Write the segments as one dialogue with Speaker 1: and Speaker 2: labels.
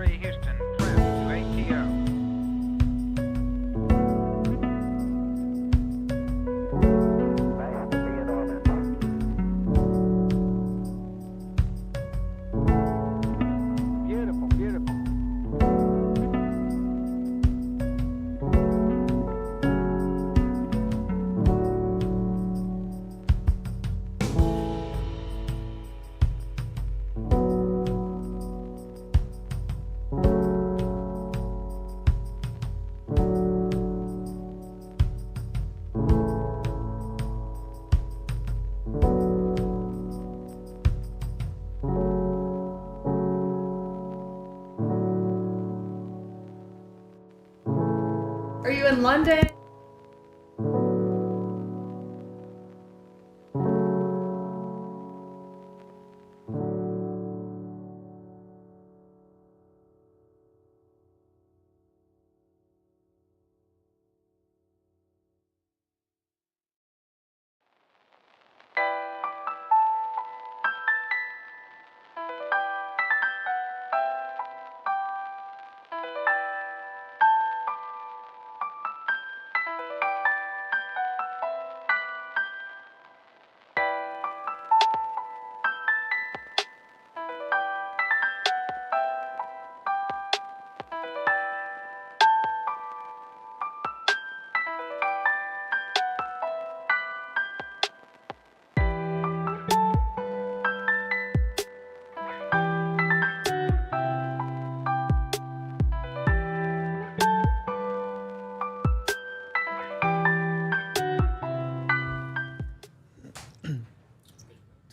Speaker 1: 3 Houston, trim to ATO. Beautiful, beautiful.
Speaker 2: Are you in London?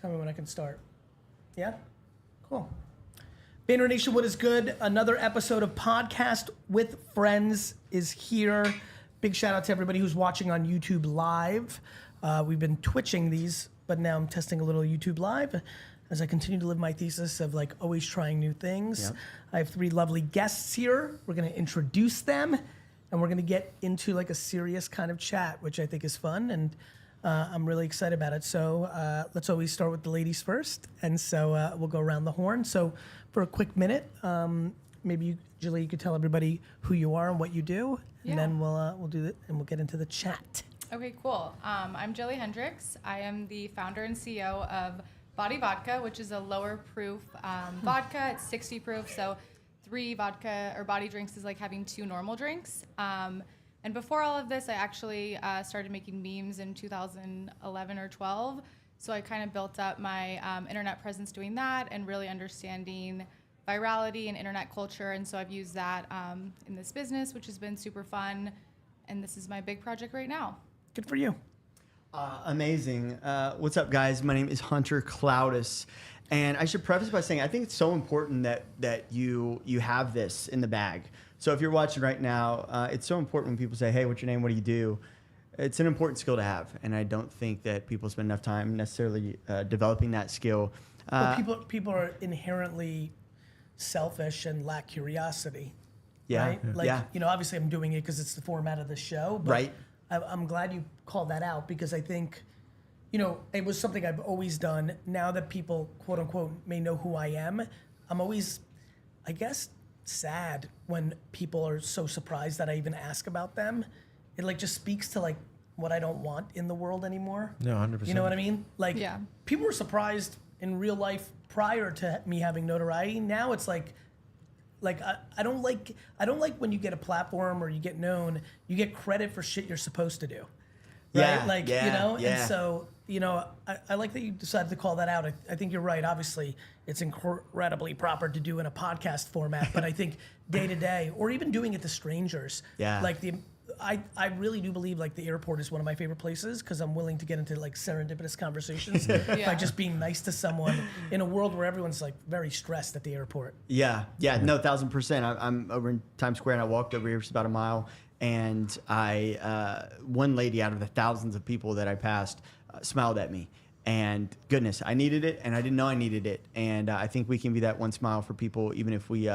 Speaker 2: Tell me when I can start. Yeah? Cool. Vayner Nation, what is good? Another episode of Podcast with Friends is here. Big shout out to everybody who's watching on YouTube Live. We've been twitching these, but now I'm testing a little YouTube Live as I continue to live my thesis of like always trying new things.
Speaker 3: Yep.
Speaker 2: I have 3 lovely guests here. We're gonna introduce them and we're gonna get into like a serious kind of chat, which I think is fun. And I'm really excited about it. So let's always start with the ladies first. And so we'll go around the horn. So for a quick minute, maybe you, Julie, you could tell everybody who you are and what you do, and then we'll do it and we'll get into the chat.
Speaker 4: Okay, cool. I'm Jilly Hendricks. I am the founder and CEO of Body Vodka, which is a lower proof vodka. It's 60 proof, so 3 vodka or body drinks is like having 2 normal drinks. And before all of this, I actually started making memes in 2011 or 12. So I kind of built up my internet presence doing that and really understanding virality and internet culture. And so I've used that in this business, which has been super fun. And this is my big project right now.
Speaker 2: Good for you.
Speaker 3: Amazing. What's up, guys? My name is Hunter Cloudis. And I should preface by saying I think it's so important that you have this in the bag. So if you're watching right now, it's so important when people say, hey, what's your name? What do you do? It's an important skill to have. And I don't think that people spend enough time necessarily developing that skill.
Speaker 2: Well, people are inherently selfish and lack curiosity.
Speaker 3: Yeah.
Speaker 2: Right? Like, you know, obviously I'm doing it because it's the format of the show. But
Speaker 3: Right.
Speaker 2: I'm glad you called that out because I think, you know, it was something I've always done. Now that people, quote unquote, may know who I am, I'm always, I guess, sad when people are so surprised that I even ask about them. It like just speaks to like what I don't want in the world anymore.
Speaker 5: No, 100%.
Speaker 2: You know what I mean? Like
Speaker 4: Yeah.
Speaker 2: people were surprised in real life prior to me having notoriety. Now it's like I don't like when you get a platform or you get known, you get credit for shit you're supposed to do. Right?
Speaker 3: Yeah,
Speaker 2: You know,
Speaker 3: yeah.
Speaker 2: and so, you know, I like that you decided to call that out. I think you're right. Obviously, it's incredibly proper to do in a podcast format, but I think day to day, or even doing it to strangers, like I really do believe like the airport is one of my favorite places because I'm willing to get into like serendipitous conversations by just being nice to someone in a world where everyone's like very stressed at the airport.
Speaker 3: No, 1,000%. I'm over in Times Square and I walked over here for about a mile. And one lady out of the thousands of people that I passed smiled at me. And goodness, I needed it, and I didn't know I needed it. And I think we can be that one smile for people, even if we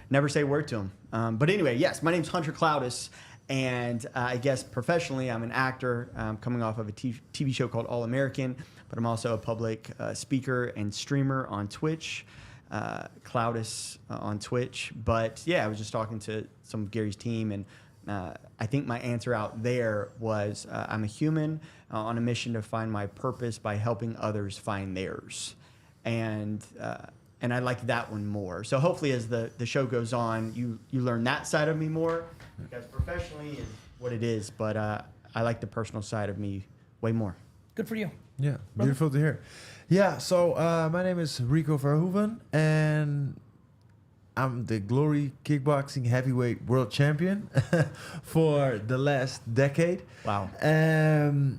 Speaker 3: never say a word to them. But anyway, yes, my name's Hunter Cloudis. And I guess professionally, I'm an actor coming off of a TV show called All American. But I'm also a public speaker and streamer on Twitch. Cloudus on Twitch. But yeah, I was just talking to some of Gary's team, and I think my answer out there was I'm a human on a mission to find my purpose by helping others find theirs. And I like that one more. So hopefully as the show goes on, you learn that side of me more, because professionally is what it is, but I like the personal side of me way more.
Speaker 2: Good for you.
Speaker 5: Yeah, beautiful to hear. Yeah, so my name is Rico Verhoeven, and I'm the Glory Kickboxing Heavyweight World Champion for the last decade.
Speaker 3: Wow.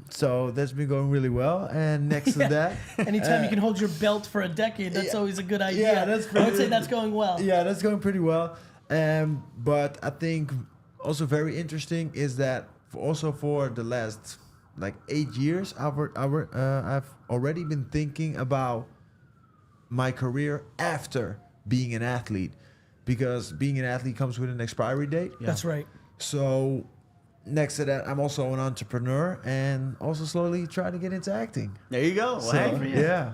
Speaker 5: So that's been going really well. And next to that...
Speaker 2: Anytime you can hold your belt for a decade, that's always a good idea.
Speaker 5: Yeah, that's
Speaker 2: I would say that's going well.
Speaker 5: Yeah, that's going pretty well. But I think also very interesting is that also for the last 8 years, I've already been thinking about my career after being an athlete, because being an athlete comes with an expiry date.
Speaker 2: Yeah. That's right.
Speaker 5: So next to that, I'm also an entrepreneur and also slowly trying to get into acting.
Speaker 3: There you go.
Speaker 5: So,
Speaker 3: Hey, for you.
Speaker 5: yeah.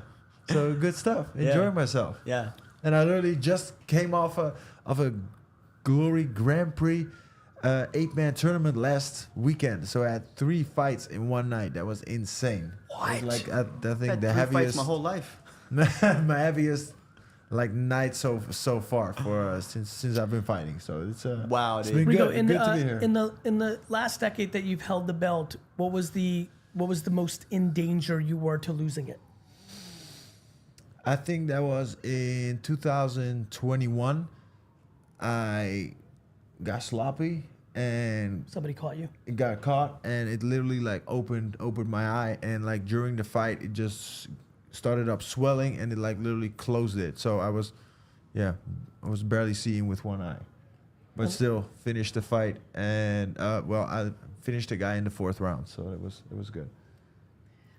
Speaker 5: So good stuff. Enjoying myself.
Speaker 3: Yeah.
Speaker 5: And I literally just came off of a Glory Grand Prix 8-man tournament last weekend. So I had 3 fights in one night. That was insane.
Speaker 3: What?
Speaker 5: It was I think
Speaker 3: I've had
Speaker 5: the
Speaker 3: 3 fights
Speaker 5: heaviest
Speaker 3: my whole life.
Speaker 5: my heaviest night so far for since I've been fighting. So it's
Speaker 3: Wow,
Speaker 5: it's
Speaker 3: dude.
Speaker 5: been
Speaker 2: Rico,
Speaker 5: good.
Speaker 2: in
Speaker 5: Good to be here.
Speaker 2: in the last decade that you've held the belt, what was the most in danger you were to losing it?
Speaker 5: I think that was in 2021. I got sloppy and
Speaker 2: Somebody caught you.
Speaker 5: it got caught, and it literally opened my eye, and during the fight it just started up swelling, and it literally closed it. So I was barely seeing with one eye, but still finished the fight, and I finished the guy in the 4th round, so it was good.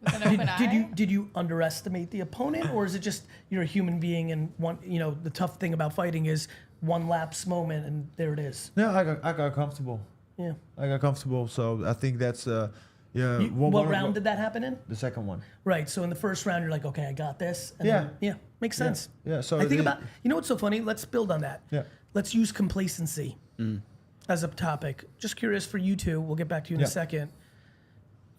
Speaker 4: With an open eye.
Speaker 2: Did you underestimate the opponent, or is it just you're a human being and the tough thing about fighting is one lapse moment and there it is?
Speaker 5: No, I got comfortable.
Speaker 2: Yeah.
Speaker 5: I got comfortable, so I think that's
Speaker 2: What round did that happen in?
Speaker 5: The second one.
Speaker 2: Right. So in the first round, you're like, okay, I got this. And
Speaker 5: Yeah.
Speaker 2: then- yeah. Makes sense.
Speaker 5: Yeah. So
Speaker 2: I think about, what's so funny? Let's build on that.
Speaker 5: Yeah.
Speaker 2: Let's use complacency as a topic. Just curious for you two. We'll get back to you in a second.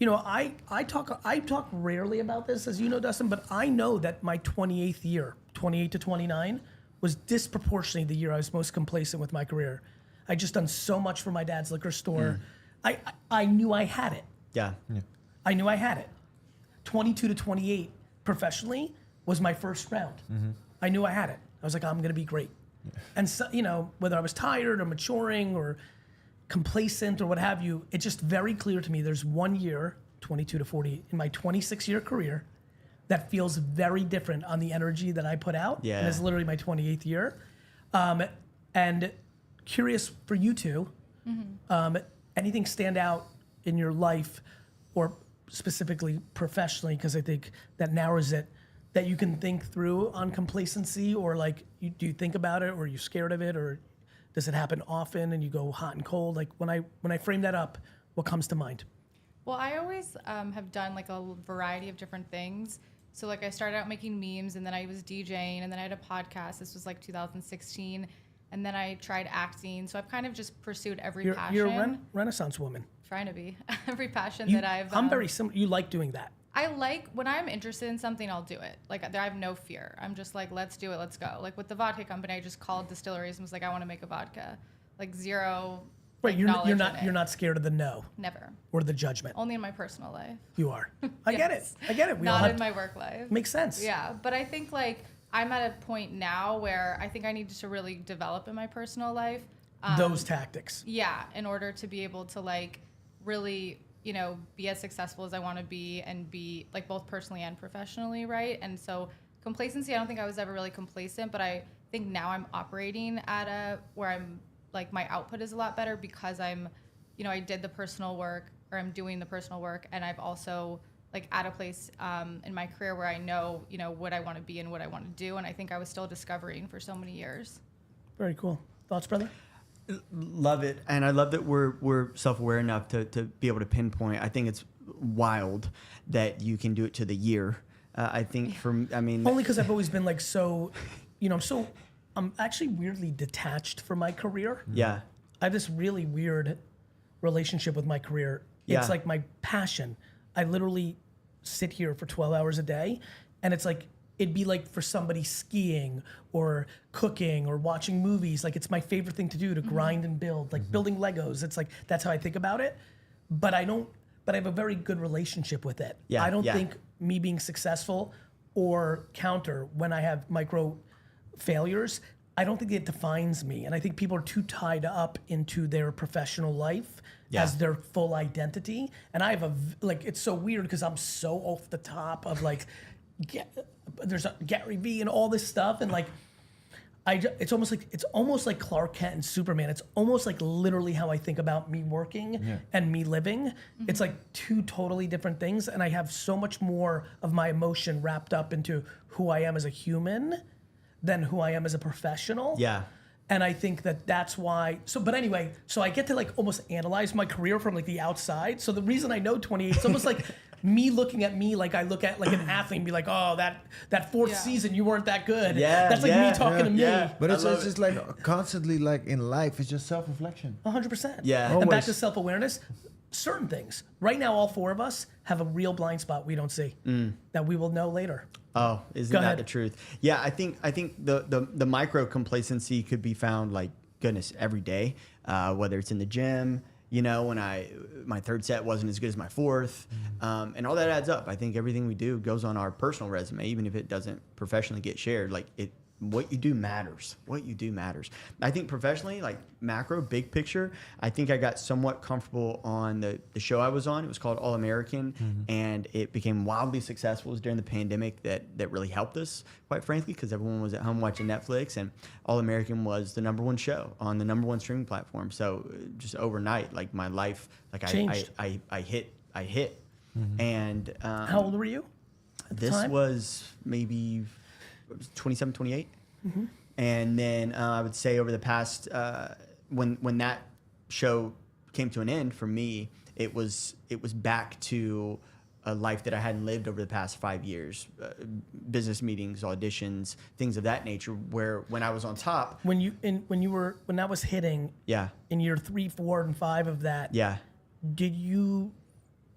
Speaker 2: I talk rarely about this, as you know, Dustin, but I know that my 28th year, 28 to 29, was disproportionately the year I was most complacent with my career. I just done so much for my dad's liquor store. I knew I had it.
Speaker 3: Yeah.
Speaker 2: I knew I had it. 22 to 28 professionally was my first round. I knew I had it. I was like, I'm going to be great. And so, whether I was tired or maturing or complacent or what have you, it's just very clear to me there's 1 year, 22 to 40, in my 26-year career that feels very different on the energy that I put out.
Speaker 3: Yeah.
Speaker 2: And it's literally my 28th year. And curious for you two, anything stand out in your life or specifically professionally, because I think that narrows it, that you can think through on complacency, or do you think about it, or are you scared of it, or does it happen often and you go hot and cold? When I frame that up, what comes to mind?
Speaker 4: Well, I always have done a variety of different things. So I started out making memes, and then I was DJing, and then I had a podcast. This was 2016. And then I tried acting. So I've kind of just pursued every passion.
Speaker 2: You're a Renaissance woman.
Speaker 4: Trying to be. Every passion that I've...
Speaker 2: I'm very similar. You like doing that.
Speaker 4: I when I'm interested in something, I'll do it. I have no fear. I'm just let's do it, let's go. With the vodka company, I just called distilleries and was I want to make a vodka. Zero
Speaker 2: Right, you're
Speaker 4: knowledge in
Speaker 2: not
Speaker 4: it.
Speaker 2: you're not scared of the no
Speaker 4: Never.
Speaker 2: or the judgment.
Speaker 4: Only in my personal life.
Speaker 2: You are. I get it. I get it. We all
Speaker 4: Not
Speaker 2: have
Speaker 4: in my work life.
Speaker 2: Makes sense.
Speaker 4: Yeah, but I think I'm at a point now where I think I need to really develop in my personal life.
Speaker 2: Those tactics.
Speaker 4: Yeah, in order to be able to really, be as successful as I want to be, and be both personally and professionally, right? And so complacency, I don't think I was ever really complacent, but I think now I'm operating at where I'm my output is a lot better because I'm, I did the personal work, or I'm doing the personal work, and I've also at a place in my career where I know, what I want to be and what I want to do, and I think I was still discovering for so many years.
Speaker 2: Very cool. Thoughts, brother?
Speaker 3: Love it, and I love that we're self-aware enough to be able to pinpoint. I think it's wild that you can do it to the year. I think only
Speaker 2: because I've always been so I'm actually weirdly detached from my career.
Speaker 3: Yeah.
Speaker 2: I have this really weird relationship with my career.
Speaker 3: Yeah.
Speaker 2: It's like my passion. I literally sit here for 12 hours a day, and it's like, it'd be like for somebody skiing or cooking or watching movies. Like, it's my favorite thing to do, to grind and build, like building Legos. It's like, that's how I think about it. But I have a very good relationship with it.
Speaker 3: Yeah,
Speaker 2: I don't
Speaker 3: yeah.
Speaker 2: think me being successful or counter when I have micro failures, I don't think it defines me. And I think people are too tied up into their professional life
Speaker 3: Yeah.
Speaker 2: as their full identity. And I have it's so weird because I'm so off the top of like, there's a Garyvee and all this stuff. And like, it's almost like Clark Kent and Superman. It's almost like literally how I think about me working and me living. It's like two totally different things. And I have so much more of my emotion wrapped up into who I am as a human than who I am as a professional.
Speaker 3: Yeah.
Speaker 2: And I think that's why. But anyway, so I get to like almost analyze my career from like the outside. So the reason I know 28, it's almost like me looking at me like I look at like an athlete and be like, oh, that fourth season you weren't that good.
Speaker 3: Yeah,
Speaker 2: That's like me talking to me.
Speaker 3: yeah.
Speaker 5: But
Speaker 3: I
Speaker 5: it's
Speaker 3: love
Speaker 5: just like constantly like in life, it's just self-reflection.
Speaker 2: 100%.
Speaker 3: Yeah.
Speaker 2: And back
Speaker 5: Always.
Speaker 2: to self-awareness, certain things. Right now, all four of us have a real blind spot we don't see that we will know later.
Speaker 3: Oh, isn't
Speaker 2: Go
Speaker 3: that
Speaker 2: ahead.
Speaker 3: the truth? Yeah, I think the micro complacency could be found, like, goodness, every day, whether it's in the gym, when my third set wasn't as good as my fourth, and all that adds up. I think everything we do goes on our personal resume, even if it doesn't professionally get shared. Like, what you do matters. What you do matters. I think professionally, like macro, big picture, I think I got somewhat comfortable on the show I was on. It was called All American, and it became wildly successful. It was during the pandemic that really helped us, quite frankly, because everyone was at home watching Netflix, and All American was the #1 show on the #1 streaming platform. So just overnight, like my life, like
Speaker 2: Changed.
Speaker 3: I hit. And
Speaker 2: How old were you at the
Speaker 3: this
Speaker 2: time?
Speaker 3: was maybe 27, 28. And then I would say over the past, when that show came to an end for me, it was back to a life that I hadn't lived over the past 5 years, business meetings, auditions, things of that nature, where when I was on top.
Speaker 2: When that was hitting
Speaker 3: Yeah.
Speaker 2: in year 3, 4, and 5 of that,
Speaker 3: Yeah.
Speaker 2: did you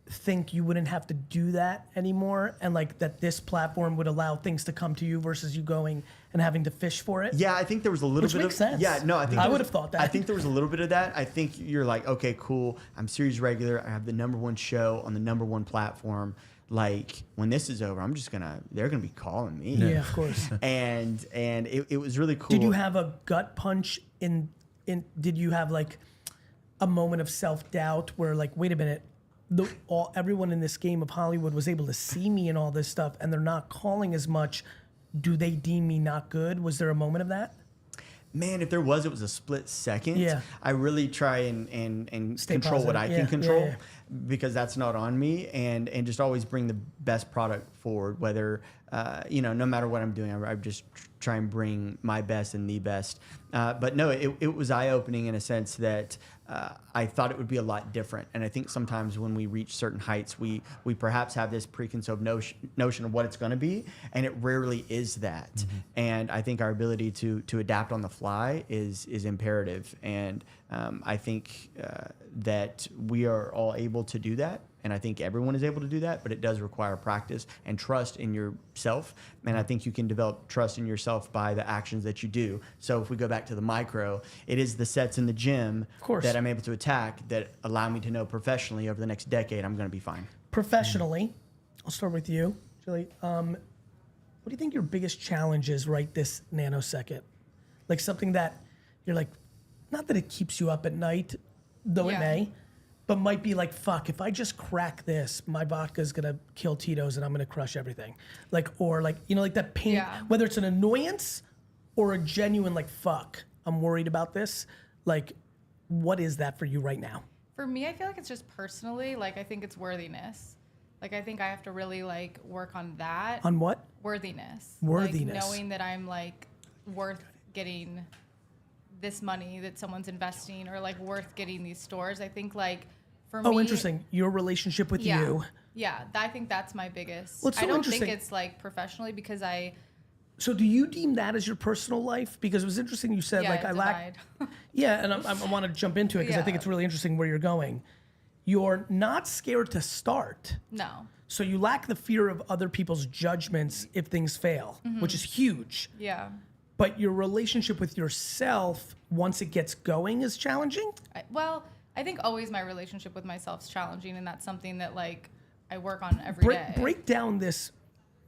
Speaker 2: think you wouldn't have to do that anymore, and like that this platform would allow things to come to you versus you going and having to fish for it?
Speaker 3: Yeah, I think there was a little
Speaker 2: Which
Speaker 3: bit
Speaker 2: makes
Speaker 3: of
Speaker 2: sense.
Speaker 3: Yeah, no, I think
Speaker 2: I
Speaker 3: there
Speaker 2: would
Speaker 3: was-
Speaker 2: have thought that.
Speaker 3: I think there was a little bit of that. I think you're like, okay, cool. I'm series regular. I have the #1 show on the #1 platform. Like, when this is over, they're gonna be calling me.
Speaker 2: Yeah, of course.
Speaker 3: And it was really cool.
Speaker 2: Did you have a gut punch in did you have like a moment of self-doubt where like, wait a minute, everyone in this game of Hollywood was able to see me and all this stuff, and they're not calling as much. Do they deem me not good? Was there a moment of that?
Speaker 3: Man, if there was, it was a split second.
Speaker 2: Yeah.
Speaker 3: I really try and
Speaker 2: Stay
Speaker 3: control what
Speaker 2: positive.
Speaker 3: I
Speaker 2: Yeah,
Speaker 3: can control,
Speaker 2: yeah,
Speaker 3: because that's not on me, and just always bring the best product forward, whether, no matter what I'm doing, I just try and bring my best and the best. But no, it was eye-opening in a sense that I thought it would be a lot different. And I think sometimes when we reach certain heights, we perhaps have this preconceived notion of what it's going to be, and it rarely is that. And I think our ability to adapt on the fly is imperative. And I think that we are all able to do that. And I think everyone is able to do that, but it does require practice and trust in yourself. And I think you can develop trust in yourself by the actions that you do. So if we go back to the micro, it is the sets in the gym
Speaker 2: Of course.
Speaker 3: that I'm able to attack that allow me to know professionally over the next decade I'm going to be fine.
Speaker 2: Professionally, I'll start with you, Julie. What do you think your biggest challenge is right this nanosecond? Like something that you're like, not that it keeps you up at night, though it
Speaker 4: Yeah.
Speaker 2: may, but might be like, fuck, if I just crack this, my vodka's gonna kill Tito's and I'm gonna crush everything. Like, or like, like that pain,
Speaker 4: Yeah.
Speaker 2: whether it's an annoyance or a genuine like, fuck, I'm worried about this. Like, what is that for you right now?
Speaker 4: For me, I feel like it's just personally, like, I think it's worthiness. Like, I think I have to really, like, work on that.
Speaker 2: On what?
Speaker 4: Worthiness.
Speaker 2: Worthiness.
Speaker 4: Like, knowing that I'm, like, worth getting this money that someone's investing, or, like, worth getting these stores. I think, like, for me...
Speaker 2: Oh, interesting. Your relationship with
Speaker 4: Yeah.
Speaker 2: you.
Speaker 4: Yeah, I think that's my biggest...
Speaker 2: Well, it's so
Speaker 4: I don't
Speaker 2: interesting.
Speaker 4: think it's, like, professionally, because I
Speaker 2: So do you deem that as your personal life? Because it was interesting you said,
Speaker 4: Yeah,
Speaker 2: like, I lack. Yeah, and I want to jump into it because I think
Speaker 4: Yeah.
Speaker 2: it's really interesting where you're going. You're not scared to start.
Speaker 4: No.
Speaker 2: So you lack the fear of other people's judgments if things fail, which is huge.
Speaker 4: Yeah.
Speaker 2: But your relationship with yourself, once it gets going, is challenging?
Speaker 4: I think always my relationship with myself is challenging, and that's something that like I work on every day.
Speaker 2: Break down this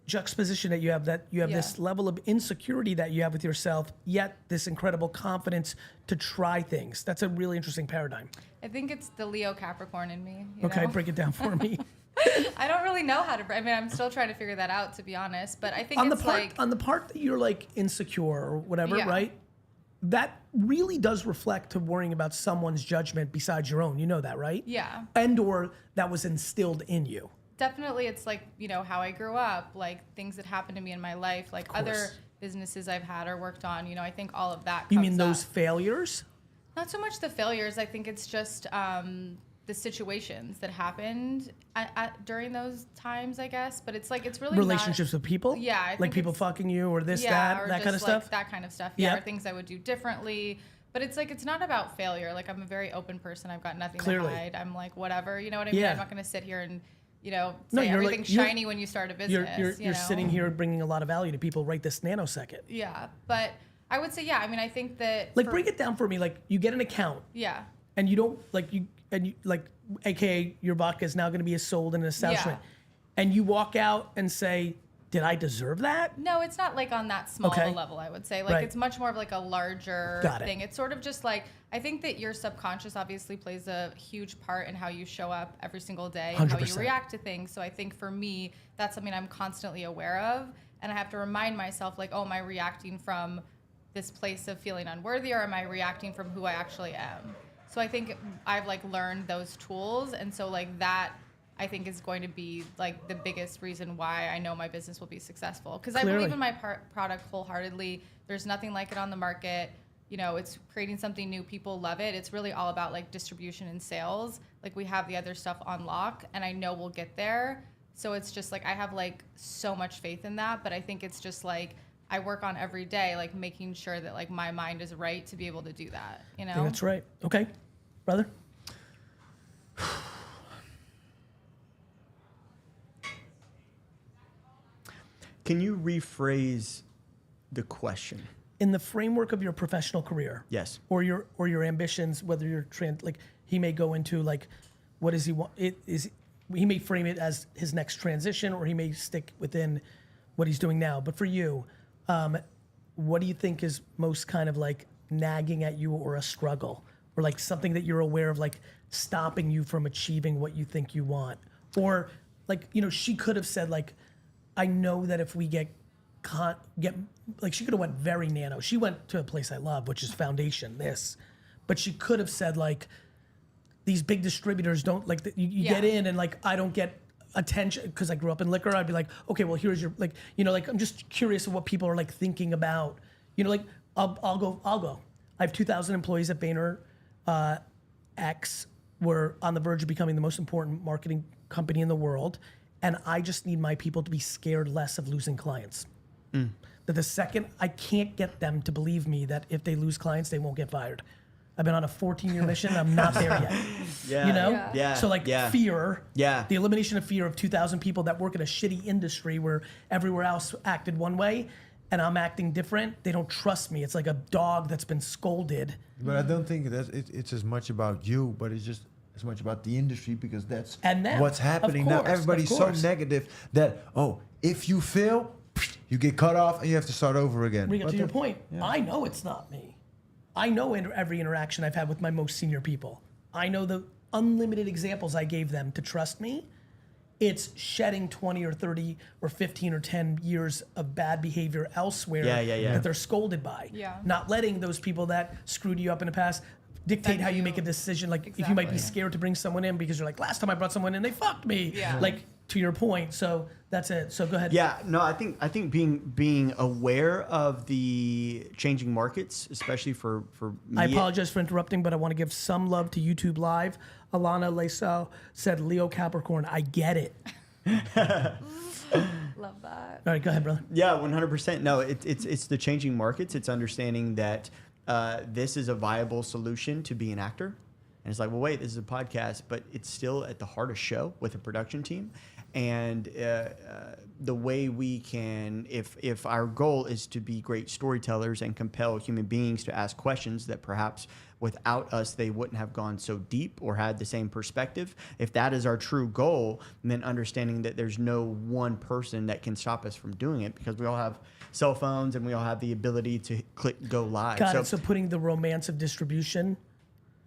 Speaker 2: juxtaposition that you have this level of insecurity that you have with yourself, yet this incredible confidence to try things. That's a really interesting paradigm.
Speaker 4: I think it's the Leo Capricorn in me. You
Speaker 2: Okay,
Speaker 4: know?
Speaker 2: break it down for me.
Speaker 4: I don't really know how to. I mean, I'm still trying to figure that out, to be honest. But I think
Speaker 2: on
Speaker 4: it's
Speaker 2: the part that you're like insecure or whatever,
Speaker 4: Yeah.
Speaker 2: right? That really does reflect to worrying about someone's judgment besides your own. You know that, right?
Speaker 4: Yeah.
Speaker 2: And or that was instilled in you.
Speaker 4: Definitely, it's like, you know, how I grew up, like things that happened to me in my life, like other businesses I've had or worked on. You know, I think all of that.
Speaker 2: You
Speaker 4: comes
Speaker 2: mean those
Speaker 4: up.
Speaker 2: failures?
Speaker 4: Not so much the failures. I think it's just the situations that happened during those times, I guess. But it's like, it's really
Speaker 2: Relationships with people?
Speaker 4: Yeah, I
Speaker 2: like
Speaker 4: think
Speaker 2: people
Speaker 4: it's-
Speaker 2: fucking you or this,
Speaker 4: or
Speaker 2: that
Speaker 4: just
Speaker 2: kind of
Speaker 4: like
Speaker 2: stuff?
Speaker 4: that kind of stuff. Yeah,
Speaker 2: Yep.
Speaker 4: or things I would do differently. But it's like, it's not about failure. Like, I'm a very open person. I've got nothing
Speaker 2: Clearly.
Speaker 4: to hide. I'm like, whatever. You know what I mean?
Speaker 2: Yeah.
Speaker 4: I'm not going to sit here and, you know,
Speaker 2: No,
Speaker 4: say
Speaker 2: you're like-
Speaker 4: everything's
Speaker 2: you're-
Speaker 4: shiny when you start a business.
Speaker 2: You're
Speaker 4: you know?
Speaker 2: sitting here bringing a lot of value to people right this nanosecond.
Speaker 4: Yeah. But I would say, yeah, I mean, I think that.
Speaker 2: Like, break it down for me. Like, you get an account
Speaker 4: Yeah.
Speaker 2: and you don't, like, AKA your vodka is now going to be sold in an establishment. And you walk out and say, did I deserve that?
Speaker 4: No, it's not like on that small of
Speaker 2: Okay.
Speaker 4: a level, I would say. Like,
Speaker 2: Right.
Speaker 4: it's much more of like a larger
Speaker 2: Got it.
Speaker 4: thing. It's sort of just like, I think that your subconscious obviously plays a huge part in how you show up every single day and how you
Speaker 2: 100%.
Speaker 4: react to things. So I think for me, that's something I'm constantly aware of. And I have to remind myself, like, oh, am I reacting from this place of feeling unworthy, or am I reacting from who I actually am? So I think I've like learned those tools. And so like that, I think is going to be like the biggest reason why I know my business will be successful. Because I
Speaker 2: Clearly.
Speaker 4: believe in my product wholeheartedly. There's nothing like it on the market. You know, it's creating something new. People love it. It's really all about like distribution and sales. Like we have the other stuff on lock, and I know we'll get there. So it's just like I have like so much faith in that. But I think it's just like I work on every day, like making sure that like my mind is right to be able to do that. You know?
Speaker 2: I think that's right. Okay, brother.
Speaker 3: Can you rephrase the question?
Speaker 2: In the framework of your professional career,
Speaker 3: Yes.
Speaker 2: or your ambitions, whether you're like he may go into like, what does he want? He may frame it as his next transition, or he may stick within what he's doing now. But for you, what do you think is most kind of like nagging at you, or a struggle, or like something that you're aware of, like stopping you from achieving what you think you want? Or like, you know, she could have said like, I know that if we get like, she could have went very nano. She went to a place I love, which is Foundation, but she could have said like, these big distributors don't like, you get in and like, I don't get attention because I grew up in liquor. I'd be like, okay, well, here's your, like, you know, like, I'm just curious of what people are like thinking about, you know, like, I'll go. I have 2,000 employees at VaynerX. We're on the verge of becoming the most important marketing company in the world. And I just need my people to be scared less of losing clients. That the second I can't get them to believe me that if they lose clients, they won't get fired. I've been on a 14-year mission and I'm not there yet.
Speaker 3: Yeah.
Speaker 2: You know?
Speaker 3: Yeah.
Speaker 2: So like fear,
Speaker 3: Yeah.
Speaker 2: the elimination of fear of 2,000 people that work in a shitty industry where everywhere else acted one way and I'm acting different. They don't trust me. It's like a dog that's been scolded.
Speaker 5: But I don't think that it's as much about you, but it's just as much about the industry, because that's
Speaker 2: And them,
Speaker 5: what's happening
Speaker 2: of
Speaker 5: now.
Speaker 2: course,
Speaker 5: Everybody's
Speaker 2: of
Speaker 5: so
Speaker 2: course.
Speaker 5: negative that, oh, if you fail, you get cut off and you have to start over again.
Speaker 2: Bring it
Speaker 5: But
Speaker 2: to your
Speaker 5: that-
Speaker 2: point. I know it's not me. I know every interaction I've had with my most senior people. I know the unlimited examples I gave them to trust me. It's shedding 20 or 30 or 15 or 10 years of bad behavior elsewhere that they're scolded by.
Speaker 4: Yeah.
Speaker 2: Not letting those people that screwed you up in the past dictate
Speaker 4: Thank
Speaker 2: how you
Speaker 4: you.
Speaker 2: make a decision. Like if you might be
Speaker 4: Exactly.
Speaker 2: scared to bring someone in because you're like, last time I brought someone in, they fucked me.
Speaker 4: Yeah.
Speaker 2: Like to your point. So that's it. So go ahead.
Speaker 3: Yeah, no, I think being aware of the changing markets, especially for me.
Speaker 2: I apologize for interrupting, but I want to give some love to YouTube Live. Alana Lesau said, Leo Capricorn, I get it.
Speaker 4: Love that.
Speaker 2: All right, go ahead, brother.
Speaker 3: Yeah, 100%. No, it's the changing markets. It's understanding that this is a viable solution to be an actor. And it's like, well, wait, this is a podcast, but it's still at the heart of show with a production team. And the way we can, if our goal is to be great storytellers and compel human beings to ask questions that perhaps without us they wouldn't have gone so deep or had the same perspective, if that is our true goal, then understanding that there's no one person that can stop us from doing it, because we all have cell phones and we all have the ability to click go live.
Speaker 2: Got it. So putting the romance of distribution.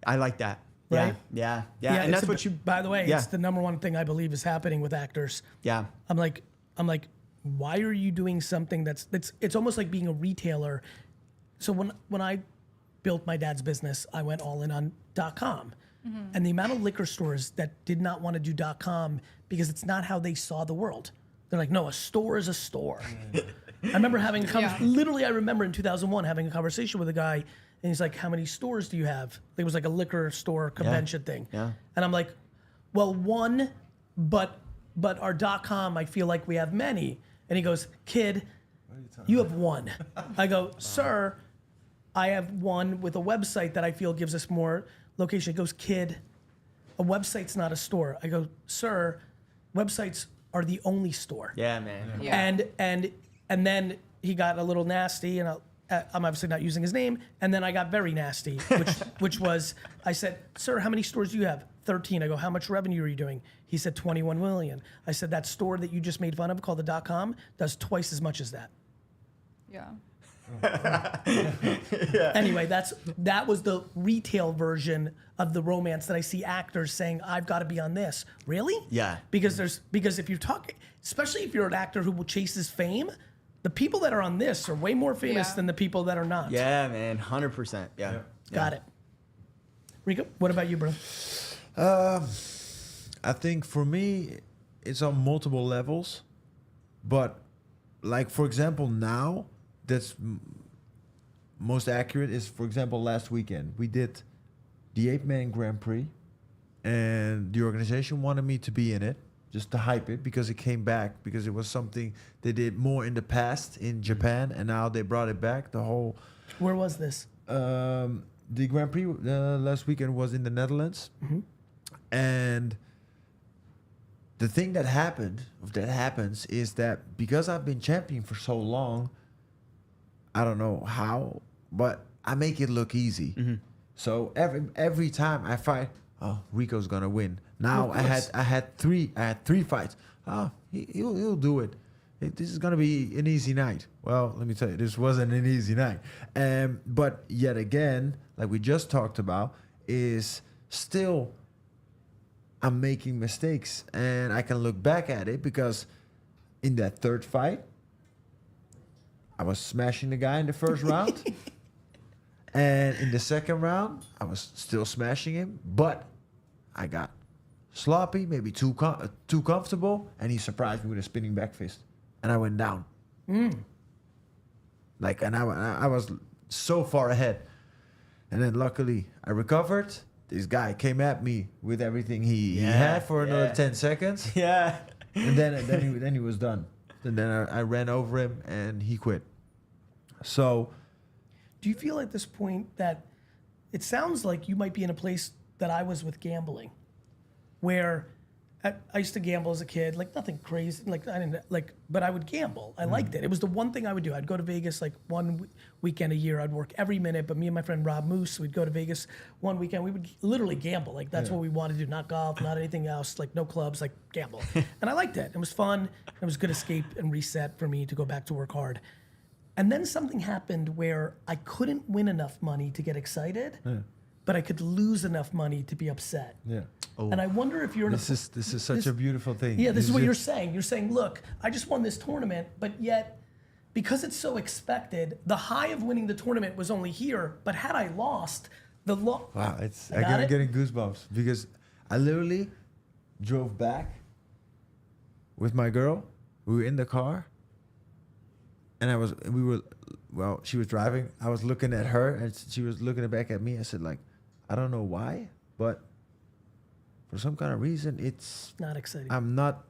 Speaker 3: I like that.
Speaker 2: Right?
Speaker 3: Yeah. And that's what you.
Speaker 2: By the way,
Speaker 3: Yeah.
Speaker 2: it's the number one thing I believe is happening with actors.
Speaker 3: Yeah.
Speaker 2: I'm like, why are you doing something that's it's almost like being a retailer. So when I built my dad's business, I went all in on .com. And the amount of liquor stores that did not want to do .com because it's not how they saw the world. They're like, no, a store is a store. I remember having literally I remember in 2001 having a conversation with a guy, and he's like, how many stores do you have? It was like a liquor store convention thing.
Speaker 3: Yeah.
Speaker 2: And I'm like, well, one, but our .com, I feel like we have many. And he goes, kid, you have one. I go, sir, I have one with a website that I feel gives us more location. He goes, kid, a website's not a store. I go, sir, websites are the only store.
Speaker 3: Yeah, man.
Speaker 4: Yeah.
Speaker 2: And then he got a little nasty, and I'm obviously not using his name. And then I got very nasty, which was, I said, sir, how many stores do you have? 13. I go, how much revenue are you doing? He said 21 million. I said, that store that you just made fun of called the .com does twice as much as that.
Speaker 4: Yeah.
Speaker 2: Anyway, that was the retail version of the romance that I see actors saying, I've got to be on this. Really?
Speaker 3: Yeah.
Speaker 2: Because if you're talking, especially if you're an actor who chases fame, the people that are on this are way more famous
Speaker 4: Yeah.
Speaker 2: than the people that are not.
Speaker 3: Yeah, man. 100%. Yeah.
Speaker 2: Got it. Rico, what about you, bro?
Speaker 5: I think for me, it's on multiple levels, but like for example, now that's most accurate is, for example, last weekend we did the 8-man Grand Prix, and the organization wanted me to be in it just to hype it because it came back, because it was something they did more in the past in Japan, and now they brought it back. The whole
Speaker 2: Where was this?
Speaker 5: the Grand Prix last weekend was in the Netherlands, and the thing that happens is that because I've been champion for so long, I don't know how, but I make it look easy. So every time I fight, oh, Rico's gonna win. Now I had three fights. Oh, he'll do it. This is gonna be an easy night. Well, let me tell you, this wasn't an easy night. But yet again, like we just talked about, is still I'm making mistakes, and I can look back at it because in that third fight, I was smashing the guy in the first round. And in the second round, I was still smashing him, but I got sloppy, maybe too comfortable, and he surprised me with a spinning back fist, and I went down. Like, and I was so far ahead, and then luckily I recovered. This guy came at me with everything he had for another 10 seconds.
Speaker 3: Yeah.
Speaker 5: And then he was done. And then I ran over him, and he quit. So,
Speaker 2: Do you feel at this point that it sounds like you might be in a place that I was with gambling, where I used to gamble as a kid, like nothing crazy, like I didn't like, but I would gamble. I liked it. It was the one thing I would do. I'd go to Vegas like one weekend a year. I'd work every minute. But me and my friend Rob Moose, we'd go to Vegas one weekend. We would literally gamble. Like that's what we wanted to do. Not golf, not anything else. Like no clubs. Like gamble. And I liked it. It was fun. It was a good escape and reset for me to go back to work hard. And then something happened where I couldn't win enough money to get excited, but I could lose enough money to be upset.
Speaker 5: yeah.
Speaker 2: And I wonder if you're in
Speaker 5: This is such a beautiful thing.
Speaker 2: yeah, this is what you're saying. You're saying, look, I just won this tournament, but yet, because it's so expected, the high of winning the tournament was only here. But had I lost,
Speaker 5: Wow, I'm getting goosebumps because I literally drove back with my girl. We were in the car, and she was driving. I was looking at her, and she was looking back at me. I said, like, I don't know why, but for some kind of reason,
Speaker 2: not exciting.
Speaker 5: I'm not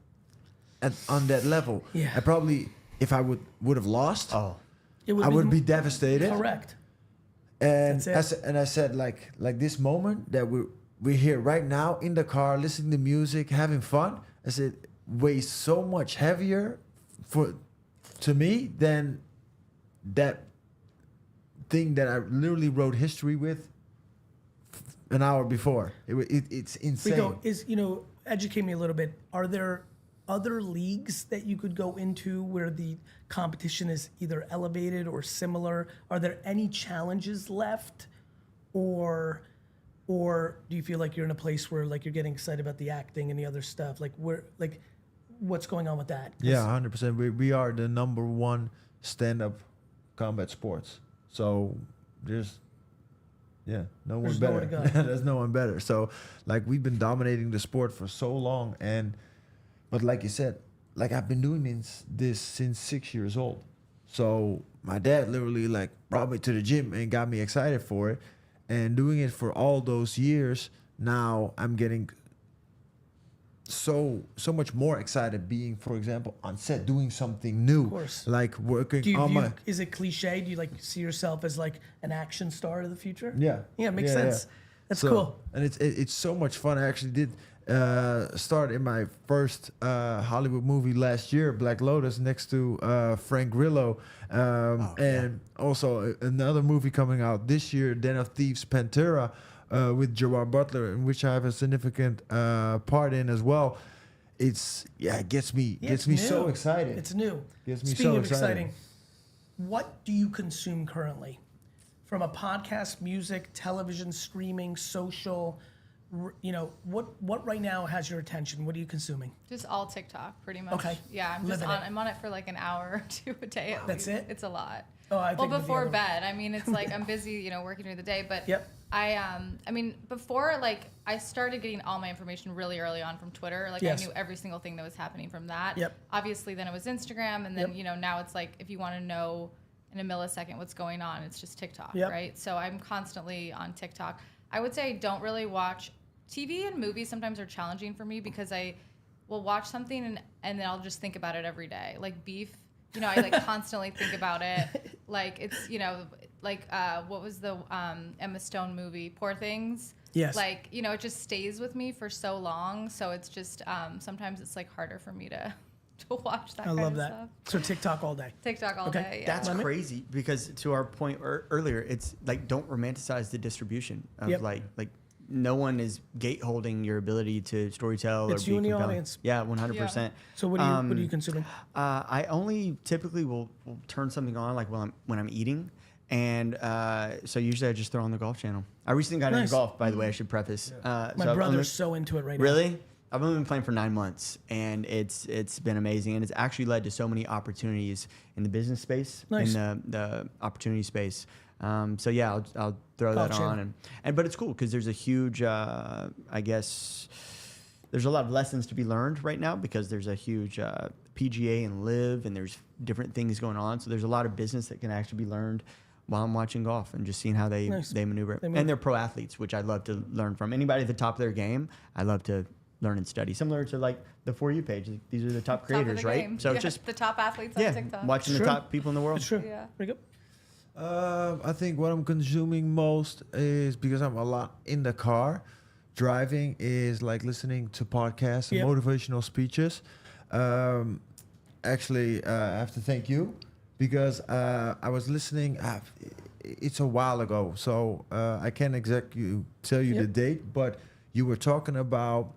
Speaker 5: on that level.
Speaker 2: Yeah.
Speaker 5: I probably, if I would have lost,
Speaker 2: It
Speaker 5: I would be devastated.
Speaker 2: correct.
Speaker 5: And
Speaker 2: That's it.
Speaker 5: I said like this moment that we're here right now in the car, listening to music, having fun. I said weighs so much heavier to me than that thing that I literally wrote history with an hour before. It's insane.
Speaker 2: Rico, educate me a little bit. Are there other leagues that you could go into where the competition is either elevated or similar? Are there any challenges left, or do you feel like you're in a place where like you're getting excited about the acting and the other stuff? Like what's going on with that? 'Cause-
Speaker 5: Yeah, 100%. We are the number one stand-up combat sports. So there's no one
Speaker 2: There's
Speaker 5: better.
Speaker 2: nowhere to go.
Speaker 5: There's no one better. So like we've been dominating the sport for so long, but like you said, like I've been doing this since 6 years old. So my dad literally like brought me to the gym and got me excited for it, and doing it for all those years. Now I'm getting so much more excited being, for example, on set doing something new.
Speaker 2: Of course.
Speaker 5: Like working
Speaker 2: Do you
Speaker 5: on my
Speaker 2: is it cliche? Do you like see yourself as like an action star of the future?
Speaker 5: Yeah.
Speaker 2: Yeah, it makes sense. That's
Speaker 5: So-
Speaker 2: cool.
Speaker 5: And it's so much fun. I actually did start in my first Hollywood movie last year, Black Lotus, next to Frank Grillo. And also another movie coming out this year, Den of Thieves, Pantera, with Gerard Butler, in which I have a significant part in as well. It gets me
Speaker 2: It's
Speaker 5: so
Speaker 2: new.
Speaker 5: excited.
Speaker 2: It's new.
Speaker 5: Gets me
Speaker 2: Speaking
Speaker 5: so
Speaker 2: of
Speaker 5: excited.
Speaker 2: exciting, what do you consume currently? From a podcast, music, television, streaming, social, what right now has your attention? What are you consuming?
Speaker 4: Just all TikTok, pretty much.
Speaker 2: Okay.
Speaker 4: Yeah,
Speaker 2: Living it.
Speaker 4: I'm on it for like an hour or two a day.
Speaker 2: That's it?
Speaker 4: It's a lot.
Speaker 2: Oh, I
Speaker 4: Well,
Speaker 2: think with the
Speaker 4: before
Speaker 2: other-
Speaker 4: bed. I mean, it's like I'm busy, working during the day. But
Speaker 2: Yep.
Speaker 4: I mean, before I started getting all my information really early on from Twitter. Like
Speaker 2: Yes.
Speaker 4: I knew every single thing that was happening from that.
Speaker 2: Yep.
Speaker 4: Obviously, then it was Instagram, and then
Speaker 2: Yep.
Speaker 4: now it's like if you want to know in a millisecond what's going on, it's just TikTok,
Speaker 2: Yep.
Speaker 4: right? So I'm constantly on TikTok. I would say I don't really watch TV, and movies sometimes are challenging for me because I will watch something and then I'll just think about it every day. Like Beef, I like constantly think about it. Like it's, what was the Emma Stone movie, Poor Things?
Speaker 2: Yes.
Speaker 4: Like, it just stays with me for so long. So it's just, sometimes it's like harder for me to watch that
Speaker 2: I
Speaker 4: kind
Speaker 2: love
Speaker 4: of
Speaker 2: that.
Speaker 4: stuff.
Speaker 2: So TikTok all day.
Speaker 4: TikTok all
Speaker 2: Okay.
Speaker 4: day. Yeah.
Speaker 3: That's crazy because to our point earlier, it's like don't romanticize the distribution of
Speaker 2: Yep.
Speaker 3: like no one is gateholding your ability to storytell
Speaker 2: It's
Speaker 3: or be
Speaker 2: you and the
Speaker 3: compelling.
Speaker 2: audience.
Speaker 3: Yeah, 100%.
Speaker 2: So what are you consuming?
Speaker 3: I only typically will turn something on like when I'm eating, and so usually I just throw on the golf channel. I recently got
Speaker 2: Nice.
Speaker 3: into golf, by the way. I should preface.
Speaker 2: My
Speaker 3: so I've
Speaker 2: brother's
Speaker 3: only-
Speaker 2: so into it right now.
Speaker 3: Really? I've only been playing for 9 months, and it's been amazing, and it's actually led to so many opportunities in the business space,
Speaker 2: Nice.
Speaker 3: in the opportunity space. So yeah, I'll throw
Speaker 2: Golf
Speaker 3: that
Speaker 2: channel.
Speaker 3: on, and but it's cool because there's a huge, I guess, there's a lot of lessons to be learned right now because there's a huge PGA and live, and there's different things going on. So there's a lot of business that can actually be learned while I'm watching golf and just seeing how they
Speaker 2: Nice.
Speaker 3: maneuver.
Speaker 2: They move.
Speaker 3: And they're pro athletes, which I'd love to learn from. Anybody at the top of their game, I love to learn and study. Similar to like the For You page. These are the top
Speaker 4: Top of
Speaker 3: creators,
Speaker 4: the
Speaker 3: right?
Speaker 4: game.
Speaker 3: So
Speaker 4: Yeah,
Speaker 3: it's just
Speaker 4: the top athletes on TikTok.
Speaker 3: watching
Speaker 2: Sure.
Speaker 3: the top people in the world.
Speaker 2: It's true.
Speaker 4: Yeah.
Speaker 2: There you go.
Speaker 5: I think what I'm consuming most is because I'm a lot in the car. Driving is like listening to podcasts and
Speaker 2: Yep.
Speaker 5: motivational speeches. Actually, I have to thank you because I was listening. It's a while ago, so I can't exactly tell you the
Speaker 2: Yep.
Speaker 5: date, but you were talking about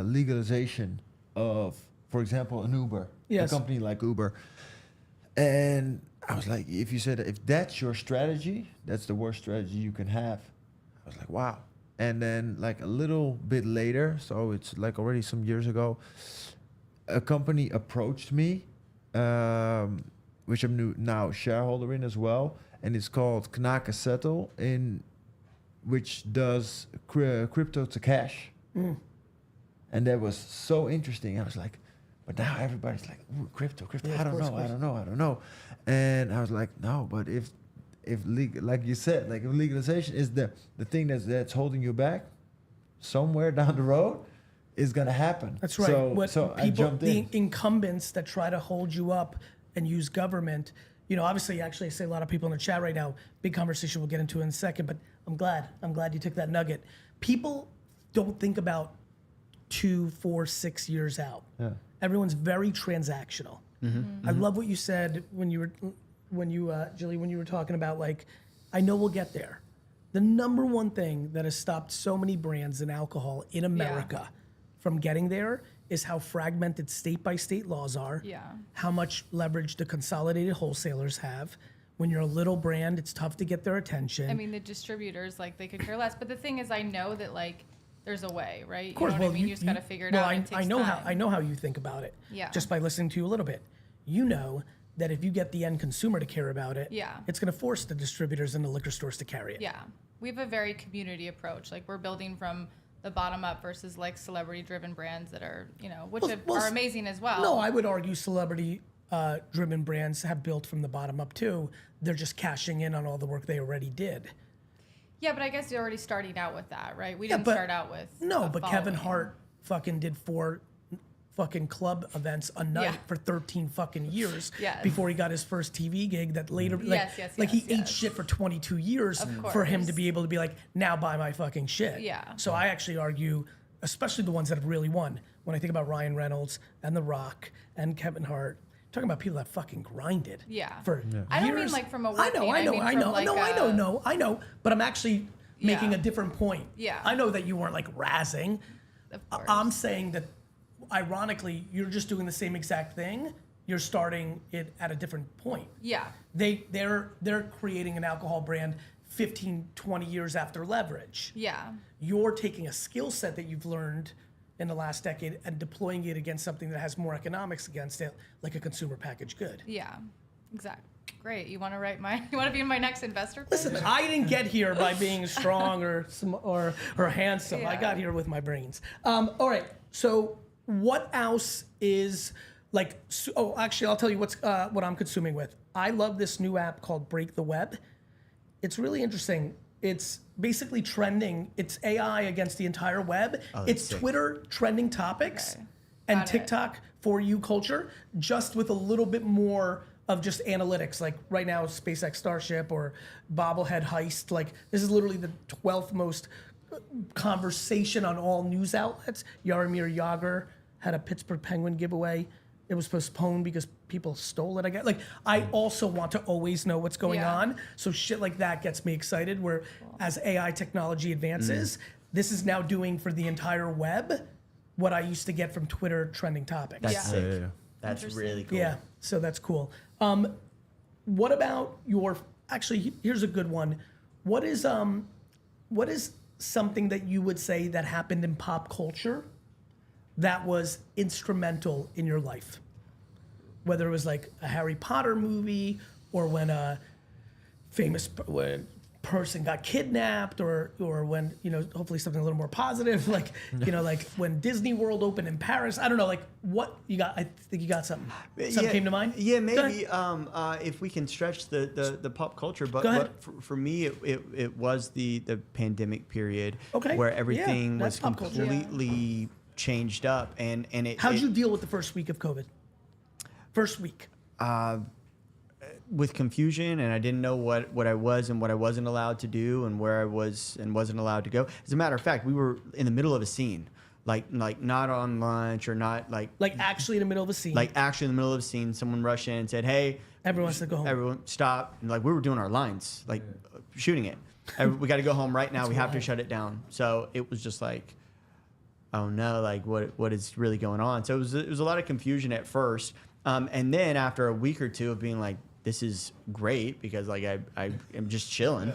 Speaker 5: legalization of, for example, an Uber,
Speaker 2: Yes.
Speaker 5: a company like Uber. And I was like, if that's your strategy, that's the worst strategy you can have. I was like, wow. And then like a little bit later, so it's like already some years ago, a company approached me, which I'm now shareholder in as well, and it's called Knaka Settle, which does crypto to cash. And that was so interesting. I was like, but now everybody's like, ooh, crypto.
Speaker 2: Yeah,
Speaker 5: I
Speaker 2: of course.
Speaker 5: don't know. And I was like, no, but if like you said, like if legalization is the thing that's holding you back, somewhere down the road, is gonna happen.
Speaker 2: That's right.
Speaker 5: So I jumped
Speaker 2: the
Speaker 5: in.
Speaker 2: incumbents that try to hold you up and use government, obviously, actually, I say a lot of people in the chat right now, big conversation we'll get into in a second, but I'm glad you took that nugget. People don't think about 2, 4, 6 years out.
Speaker 5: Yeah.
Speaker 2: Everyone's very transactional. I love what you said when you, Jilly, when you were talking about like, I know we'll get there. The number one thing that has stopped so many brands in alcohol in America from getting there is how fragmented state by state laws are.
Speaker 4: Yeah.
Speaker 2: How much leverage the consolidated wholesalers have. When you're a little brand, it's tough to get their attention.
Speaker 4: I mean, the distributors, like, they could care less. But the thing is, I know that, like, there's a way, right?
Speaker 2: Of course,
Speaker 4: you know what I mean? You just got to figure it out. It takes
Speaker 2: I know
Speaker 4: time.
Speaker 2: how you think about it.
Speaker 4: Yeah.
Speaker 2: Just by listening to you a little bit, you know that if you get the end consumer to care about it,
Speaker 4: Yeah.
Speaker 2: it's going to force the distributors and the liquor stores to carry it.
Speaker 4: Yeah. We have a very community approach. Like, we're building from the bottom up versus, like, celebrity-driven brands that are, which are amazing as well.
Speaker 2: No, I would argue celebrity-driven brands have built from the bottom up too. They're just cashing in on all the work they already did.
Speaker 4: Yeah, but I guess you're already starting out with that, right? We
Speaker 2: Yeah,
Speaker 4: didn't
Speaker 2: but-
Speaker 4: start out with
Speaker 2: No,
Speaker 4: a
Speaker 2: but Kevin
Speaker 4: following.
Speaker 2: Hart fucking did 4 fucking club events a night
Speaker 4: Yeah.
Speaker 2: for 13 fucking years
Speaker 4: Yes.
Speaker 2: before he got his first TV gig that later
Speaker 4: Yes,
Speaker 2: he ate
Speaker 4: yes.
Speaker 2: shit for 22 years
Speaker 4: Of
Speaker 2: for him to
Speaker 4: course.
Speaker 2: be able to be like, now buy my fucking shit.
Speaker 4: Yeah.
Speaker 2: So I actually argue, especially the ones that have really won, when I think about Ryan Reynolds and The Rock and Kevin Hart, talking about people that fucking grinded.
Speaker 4: Yeah.
Speaker 2: For
Speaker 4: I don't mean,
Speaker 2: years.
Speaker 4: like, from a
Speaker 2: I know,
Speaker 4: working, I mean from, like,
Speaker 2: I know, but I'm actually making
Speaker 4: Yeah.
Speaker 2: a different point.
Speaker 4: Yeah.
Speaker 2: I know that you weren't like razzing.
Speaker 4: Of course.
Speaker 2: I'm saying that, ironically, you're just doing the same exact thing. You're starting it at a different point.
Speaker 4: Yeah.
Speaker 2: They're creating an alcohol brand 15, 20 years after leverage.
Speaker 4: Yeah.
Speaker 2: You're taking a skill set that you've learned in the last decade and deploying it against something that has more economics against it, like a consumer packaged good.
Speaker 4: Yeah. Exactly. Great. You want to be in my next investor?
Speaker 2: Listen, I didn't get here by being strong or handsome. I
Speaker 4: Yeah.
Speaker 2: got here with my brains. All right. So what else is like? Oh, actually, I'll tell you what I'm consuming with. I love this new app called Break the Web. It's really interesting. It's basically trending. It's AI against the entire web. It's
Speaker 3: sick.
Speaker 2: Twitter trending topics
Speaker 4: Okay.
Speaker 2: and
Speaker 4: Got it.
Speaker 2: TikTok for you culture, just with a little bit more of just analytics. Like right now, SpaceX Starship or bobblehead heist. Like this is literally the 12th most conversation on all news outlets. Jaromir Jagr had a Pittsburgh Penguin giveaway. It was postponed because people stole it. I also want to always know what's going
Speaker 4: Yeah.
Speaker 2: on. So shit like that gets me excited. Where as AI technology advances, this is now doing for the entire web what I used to get from Twitter trending topics.
Speaker 3: That's
Speaker 4: Yeah.
Speaker 3: sick.
Speaker 5: Yeah.
Speaker 3: That's
Speaker 4: Interesting.
Speaker 3: really cool.
Speaker 2: Yeah, so that's cool. What about actually, here's a good one. What is something that you would say that happened in pop culture that was instrumental in your life? Whether it was like a Harry Potter movie or when a famous person got kidnapped or when, hopefully something a little more positive, like, like when Disney World opened in Paris. I don't know, like what you got. I think you got something. Something came to mind?
Speaker 3: Yeah,
Speaker 2: Go
Speaker 3: maybe
Speaker 2: ahead.
Speaker 3: if we can stretch the pop culture,
Speaker 2: Go
Speaker 3: but
Speaker 2: ahead.
Speaker 3: for me, it was the pandemic period
Speaker 2: Okay,
Speaker 3: where
Speaker 2: yeah,
Speaker 3: everything
Speaker 2: that's
Speaker 3: was
Speaker 2: pop culture.
Speaker 3: completely changed up, and it.
Speaker 2: How'd you deal with the first week of COVID? First week.
Speaker 3: With confusion, and I didn't know what I was and what I wasn't allowed to do and where I was and wasn't allowed to go. As a matter of fact, we were in the middle of a scene, like not on lunch or not like
Speaker 2: Actually in the middle of a scene.
Speaker 3: actually in the middle of a scene, someone rushed in and said, "Hey,
Speaker 2: Everyone has to go home."
Speaker 3: Everyone stop!" And we were doing our lines, shooting it. We got to go home right now. We have to
Speaker 2: wild.
Speaker 3: shut it down. So it was just like, oh no, what is really going on? So it was a lot of confusion at first, and then after a week or two of being like, this is great because I am just chilling.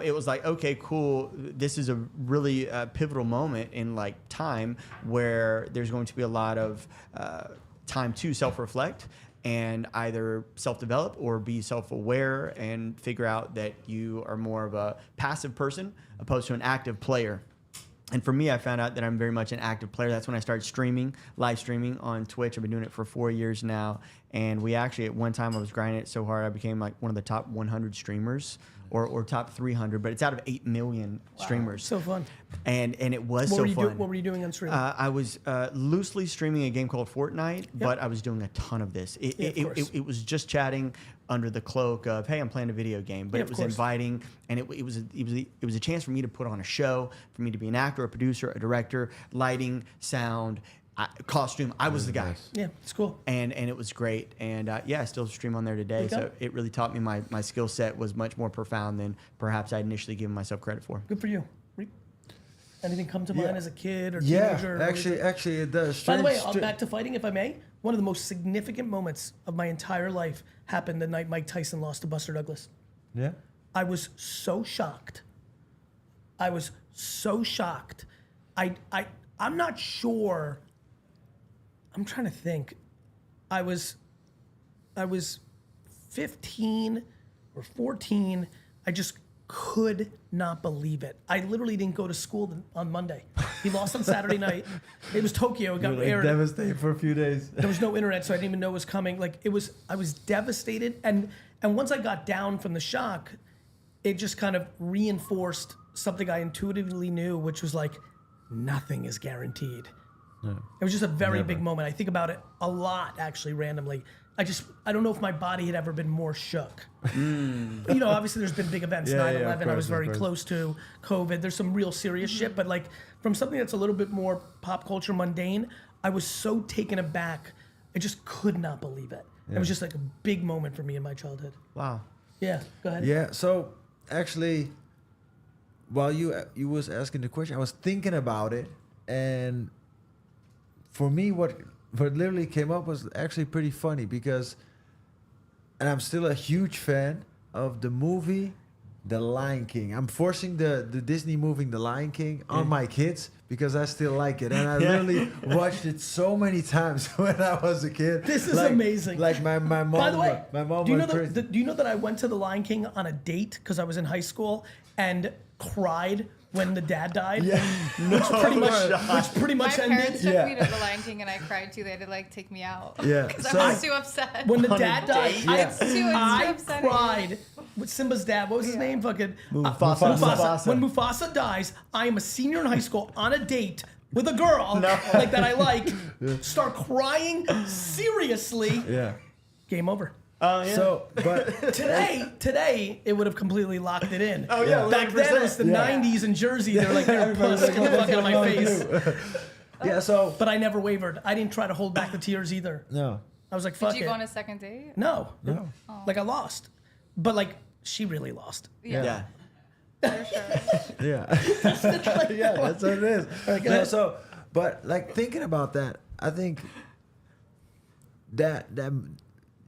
Speaker 3: It was like, okay, cool. This is a really pivotal moment in time where there's going to be a lot of time to self-reflect and either self-develop or be self-aware and figure out that you are more of a passive person opposed to an active player. And for me, I found out that I'm very much an active player. That's when I started streaming, live streaming on Twitch. I've been doing it for 4 years now. And we actually, at one time, I was grinding it so hard, I became like one of the top 100 streamers or top 300. But it's out of 8 million streamers.
Speaker 2: So fun.
Speaker 3: And it was
Speaker 2: What
Speaker 3: so
Speaker 2: were you
Speaker 3: fun.
Speaker 2: What were you doing on stream?
Speaker 3: I was loosely streaming a game called Fortnite, but I was doing a ton of this. It was just chatting under the cloak of, hey, I'm playing a video game, but
Speaker 2: Yeah,
Speaker 3: it
Speaker 2: of
Speaker 3: was
Speaker 2: course.
Speaker 3: inviting, and it was a chance for me to put on a show, for me to be an actor, a producer, a director, lighting, sound, costume. I was the guy.
Speaker 5: Nice.
Speaker 2: Yeah, it's cool.
Speaker 3: And it was great. And I still stream on there today.
Speaker 2: you go.
Speaker 3: So it really taught me my skill set was much more profound than perhaps I'd initially given myself credit for.
Speaker 2: Good for you. Anything come to
Speaker 5: Yeah.
Speaker 2: mind as a kid or
Speaker 5: Yeah,
Speaker 2: teenager?
Speaker 5: actually, it does.
Speaker 2: By the way,
Speaker 5: Strange-
Speaker 2: back to fighting, if I may. One of the most significant moments of my entire life happened the night Mike Tyson lost to Buster Douglas.
Speaker 5: Yeah.
Speaker 2: I was so shocked. I was so shocked. I'm not sure. I'm trying to think. I was 15 or 14. I just could not believe it. I literally didn't go to school on Monday. He lost on Saturday night. It was Tokyo. It got
Speaker 5: You were, like,
Speaker 2: aired.
Speaker 5: devastated for a few days.
Speaker 2: There was no internet, so I didn't even know it was coming. Like I was devastated. And once I got down from the shock, it just kind of reinforced something I intuitively knew, which was like, nothing is guaranteed. It was just a very big moment. I think about it a lot, actually, randomly. I don't know if my body had ever been more shook. You know, obviously there's been big events,
Speaker 5: Yeah,
Speaker 2: 9/11,
Speaker 5: of
Speaker 2: I was
Speaker 5: course, of
Speaker 2: very
Speaker 5: course.
Speaker 2: close to COVID. There's some real serious shit, but like from something that's a little bit more pop culture mundane, I was so taken aback. I just could not believe it. It was just like a big moment for me in my childhood.
Speaker 3: Wow.
Speaker 2: Yeah, go ahead.
Speaker 5: Yeah. So actually, while you was asking the question, I was thinking about it, and for me, what literally came up was actually pretty funny because, and I'm still a huge fan of the movie The Lion King. I'm forcing the Disney movie The Lion King on my kids because I still like it, and I literally watched it so many times when I was a kid.
Speaker 2: This is amazing.
Speaker 5: Like my mom.
Speaker 2: By the way,
Speaker 5: my mom
Speaker 2: do you know
Speaker 5: went crazy.
Speaker 2: do you know that I went to the Lion King on a date because I was in high school and cried when the dad died?
Speaker 5: Yeah.
Speaker 2: Which pretty
Speaker 4: My
Speaker 2: much
Speaker 4: parents
Speaker 2: ended.
Speaker 4: took
Speaker 5: Yeah.
Speaker 4: me to the Lion King and I cried too. They had to like take me out.
Speaker 5: Yeah.
Speaker 4: Because
Speaker 5: So-
Speaker 4: I was too upset.
Speaker 2: When the
Speaker 3: On a
Speaker 2: dad died,
Speaker 3: date?
Speaker 2: I,
Speaker 4: It's too
Speaker 2: I
Speaker 4: upsetting.
Speaker 2: cried with Simba's dad. What was his name? Fucking
Speaker 3: Mufasa.
Speaker 2: When Mufasa dies, I am a senior in high school on a date with a girl like that I like. Start crying seriously.
Speaker 5: Yeah.
Speaker 2: Game over.
Speaker 3: Yeah.
Speaker 5: So, but
Speaker 2: Today, it would have completely locked it in.
Speaker 3: Oh, yeah,
Speaker 2: Back then, it was the
Speaker 5: 100%.
Speaker 2: 90s in Jersey. They're like, you're a puss, get the fuck out of my face.
Speaker 5: yeah. So
Speaker 2: But I never wavered. I didn't try to hold back the tears either.
Speaker 5: no.
Speaker 2: I was like, fuck
Speaker 4: Did you
Speaker 2: it.
Speaker 4: go on a second date?
Speaker 2: No.
Speaker 5: No.
Speaker 2: Like, I lost. But, like, she really lost.
Speaker 3: Yeah.
Speaker 4: For sure.
Speaker 5: Yeah. yeah, that's what it is. No, so, but like thinking about that, I think that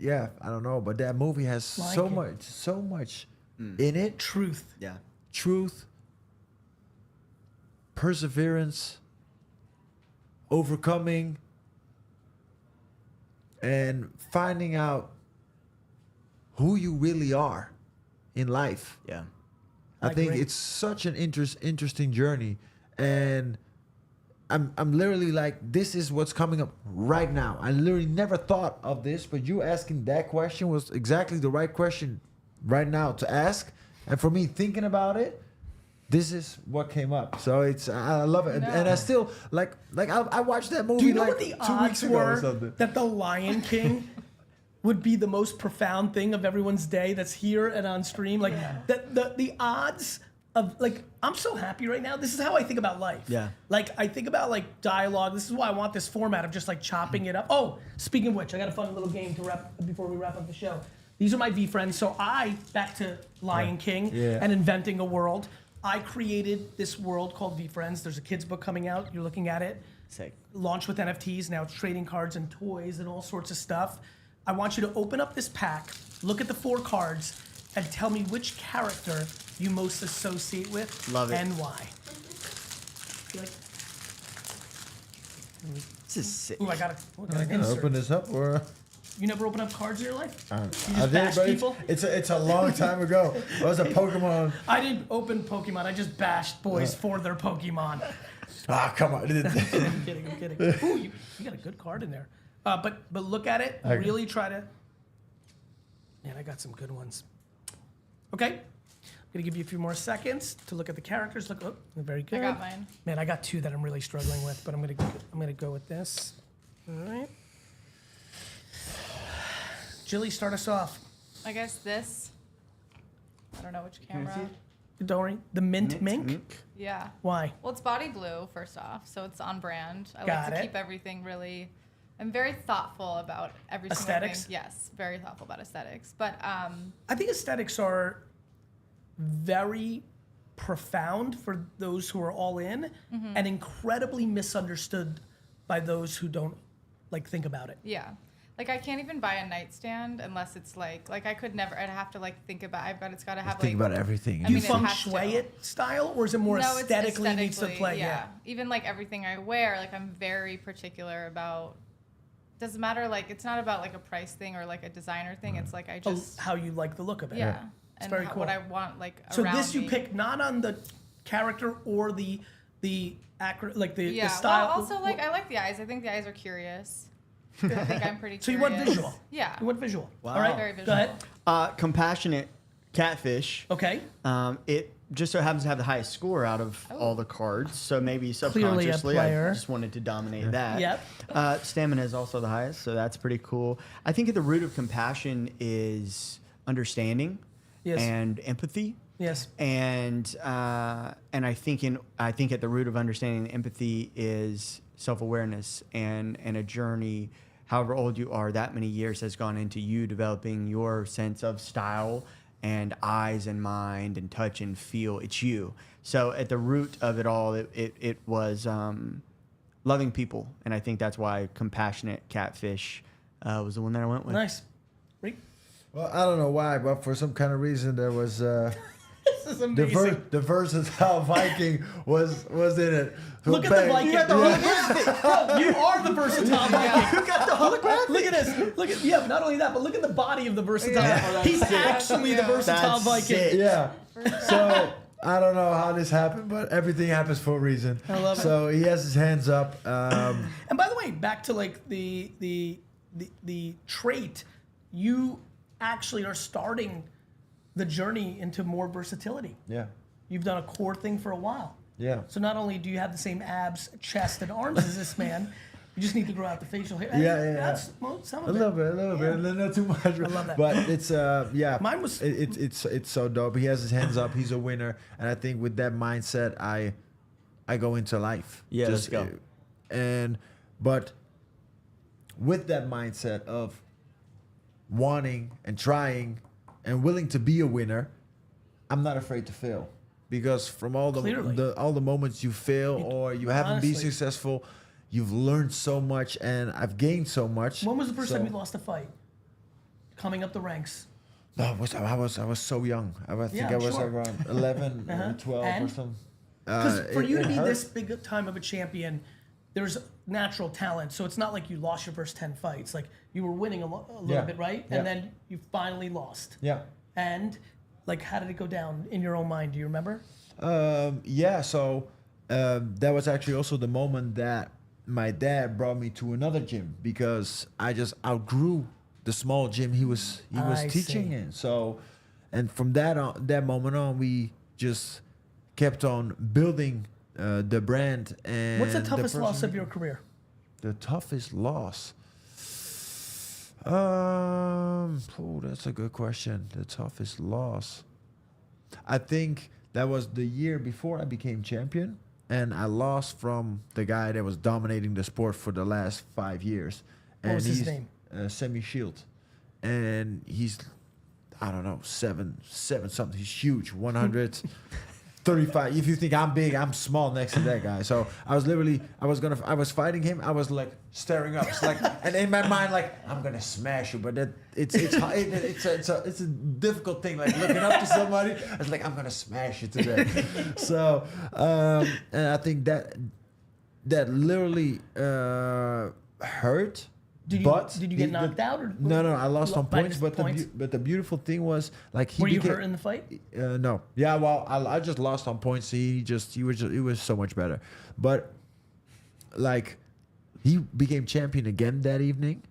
Speaker 5: yeah, I don't know, but that movie has
Speaker 2: Lion
Speaker 5: so
Speaker 2: King.
Speaker 5: much in it.
Speaker 2: Truth.
Speaker 3: Yeah.
Speaker 5: Truth, perseverance, overcoming, and finding out who you really are in life.
Speaker 3: Yeah.
Speaker 5: I think
Speaker 2: agree.
Speaker 5: it's such an interesting journey, and I'm literally like, this is what's coming up right now. I literally never thought of this, but you asking that question was exactly the right question right now to ask. And for me, thinking about it, this is what came up. So it's I love it, and I still like I watched that movie
Speaker 2: Do you know
Speaker 5: like
Speaker 2: what the
Speaker 5: 2
Speaker 2: odds
Speaker 5: weeks ago or
Speaker 2: were
Speaker 5: something.
Speaker 2: that the Lion King would be the most profound thing of everyone's day that's here and on stream? Like that the odds of like, I'm so happy right now. This is how I think about life.
Speaker 3: Yeah.
Speaker 2: Like I think about like dialogue. This is why I want this format of just like chopping it up. Oh, speaking of which, I got a fun little game to wrap before we wrap up the show. These are my VeeFriends. So back to Lion King and inventing a world. I created this world called VeeFriends. There's a kid's book coming out. You're looking at it.
Speaker 3: Sick.
Speaker 2: Launched with NFTs. Now it's trading cards and toys and all sorts of stuff. I want you to open up this pack, look at the 4 cards, and tell me which character you most associate with.
Speaker 3: Love it.
Speaker 2: And why.
Speaker 3: This is sick.
Speaker 2: Ooh, I got it.
Speaker 5: Can I open this up or?
Speaker 2: You never open up cards in your life? You
Speaker 5: I
Speaker 2: just
Speaker 5: did,
Speaker 2: bash
Speaker 5: but
Speaker 2: people?
Speaker 5: it's a long time ago. It was a Pokemon.
Speaker 2: I didn't open Pokemon. I just bashed boys for their Pokemon.
Speaker 5: Ah, come on.
Speaker 2: I'm kidding. Ooh, you got a good card in there. But look at it.
Speaker 5: Okay.
Speaker 2: Really try to. Man, I got some good ones. Okay. I'm gonna give you a few more seconds to look at the characters. Look, oh, very good.
Speaker 4: I got mine.
Speaker 2: Man, I got two that I'm really struggling with, but I'm gonna go with this. All right. Jilly, start us off.
Speaker 4: I guess this. I don't know which camera.
Speaker 2: Don't worry. The mint mink.
Speaker 4: Yeah.
Speaker 2: Why?
Speaker 4: Well, it's body blue, first off, so it's on brand. I
Speaker 2: Got
Speaker 4: like to
Speaker 2: it.
Speaker 4: keep everything really. I'm very thoughtful about every single
Speaker 2: Aesthetics?
Speaker 4: thing. Yes, very thoughtful about aesthetics. But
Speaker 2: I think aesthetics are very profound for those who are all in, and incredibly misunderstood by those who don't think about it.
Speaker 4: yeah, like I can't even buy a nightstand unless it's like I could never. I'd have to think about. It's got to have
Speaker 5: Think about everything.
Speaker 4: I
Speaker 2: Do you
Speaker 4: mean, it
Speaker 2: feng
Speaker 4: has
Speaker 2: shui
Speaker 4: to.
Speaker 2: it style, or is it more
Speaker 4: No, it's
Speaker 2: aesthetically needs to play?
Speaker 4: Yeah. Even everything I wear, I'm very particular about. Doesn't matter. It's not about a price thing or a designer thing. It's I
Speaker 2: Oh,
Speaker 4: just
Speaker 2: how you like the look of it.
Speaker 4: yeah.
Speaker 2: It's
Speaker 4: And
Speaker 2: very cool.
Speaker 4: what I want
Speaker 2: So
Speaker 4: around
Speaker 2: this you
Speaker 4: me.
Speaker 2: pick not on the character or the accurate the
Speaker 4: Yeah.
Speaker 2: style.
Speaker 4: Well, also I like the eyes. I think the eyes are curious. I think I'm pretty.
Speaker 2: So you
Speaker 4: curious.
Speaker 2: want visual?
Speaker 4: Yeah.
Speaker 2: You want visual?
Speaker 3: Wow.
Speaker 2: All right.
Speaker 4: Very
Speaker 2: Go ahead.
Speaker 3: Compassionate catfish.
Speaker 2: Okay.
Speaker 3: It just so happens to have the highest score out of all the cards, so maybe
Speaker 2: Clearly a
Speaker 3: subconsciously
Speaker 2: player.
Speaker 3: I just wanted to dominate that.
Speaker 2: Yep.
Speaker 3: Stamina is also the highest, so that's pretty cool. I think at the root of compassion is understanding
Speaker 2: Yes.
Speaker 3: and empathy.
Speaker 2: Yes.
Speaker 3: And I think at the root of understanding and empathy is self-awareness and a journey. However old you are, that many years has gone into you developing your sense of style and eyes and mind and touch and feel. It's you. So at the root of it all, it was loving people, and I think that's why compassionate catfish was the one that I went with.
Speaker 2: Nice. Reek?
Speaker 5: Well, I don't know why, but for some kind of reason there was
Speaker 2: This is amazing.
Speaker 5: the versatile Viking was in it. So
Speaker 2: Look at the
Speaker 5: bang.
Speaker 2: Viking. Bro, you are the versatile Viking. You got the holographic. Look at this. But not only that, but look at the body of the versatile.
Speaker 4: Yeah.
Speaker 2: He's actually the versatile
Speaker 3: That's
Speaker 2: Viking.
Speaker 3: sick.
Speaker 5: Yeah. So I don't know how this happened, but everything happens for a reason.
Speaker 2: I love it.
Speaker 5: So he has his hands up.
Speaker 2: And by the way, back to the trait, you actually are starting the journey into more versatility.
Speaker 5: Yeah.
Speaker 2: You've done a core thing for a while.
Speaker 5: Yeah.
Speaker 2: So not only do you have the same abs, chest, and arms as this man, you just need to grow out the facial hair.
Speaker 5: Yeah.
Speaker 2: That's some
Speaker 5: A
Speaker 2: of it.
Speaker 5: little bit, not too much. I
Speaker 2: love that.
Speaker 5: But it's yeah.
Speaker 2: Mine was-
Speaker 5: it's so dope. He has his hands up. He's a winner, and I think with that mindset, I go into life.
Speaker 3: Yeah, let's go.
Speaker 5: But with that mindset of wanting and trying and willing to be a winner, I'm not afraid to fail, because from all
Speaker 2: Clearly.
Speaker 5: the moments you fail or you haven't been
Speaker 2: honestly-
Speaker 5: successful, you've learned so much, and I've gained so much.
Speaker 2: When was the first
Speaker 5: So-
Speaker 2: time you lost a fight? Coming up the ranks.
Speaker 5: No, I was so young. I think
Speaker 2: Yeah,
Speaker 5: I was
Speaker 2: sure.
Speaker 5: around 11
Speaker 2: Uh-huh.
Speaker 5: or 12
Speaker 2: And?
Speaker 5: or something.
Speaker 2: Because for
Speaker 5: It-
Speaker 2: you to
Speaker 5: it
Speaker 2: be
Speaker 5: hurt.
Speaker 2: this big a time of a champion, there's natural talent. So it's not like you lost your first 10 fights. Like you were winning a little
Speaker 5: Yeah.
Speaker 2: bit, right?
Speaker 5: Yeah.
Speaker 2: And then you finally lost.
Speaker 5: Yeah.
Speaker 2: And how did it go down in your own mind? Do you remember?
Speaker 5: Yeah, so that was actually also the moment that my dad brought me to another gym, because I just outgrew the small gym he was
Speaker 2: I
Speaker 5: teaching
Speaker 2: see.
Speaker 5: in. So, and from that moment on, we just kept on building the brand. And
Speaker 2: What's the toughest loss
Speaker 5: person-
Speaker 2: of your career?
Speaker 5: The toughest loss. That's a good question. The toughest loss. I think that was the year before I became champion, and I lost from the guy that was dominating the sport for the last 5 years.
Speaker 2: What
Speaker 5: And
Speaker 2: was his
Speaker 5: he's,
Speaker 2: name?
Speaker 5: Semi Shield, and he's, I don't know, seven something. He's huge, 135. If you think I'm big, I'm small next to that guy. So I was fighting him. I was like staring up, it's like, and in my mind, like, I'm gonna smash you. But it's a difficult thing, like looking up to somebody. It's like, I'm gonna smash you today. So and I think that literally hurt,
Speaker 2: Did you get knocked out? Or
Speaker 5: No, I lost on points.
Speaker 2: minus points?
Speaker 5: But the beautiful thing was like he
Speaker 2: Were you
Speaker 5: became,
Speaker 2: hurt in the fight?
Speaker 5: no. Yeah, well, I just lost on points. He was so much better. But like he became champion again that evening,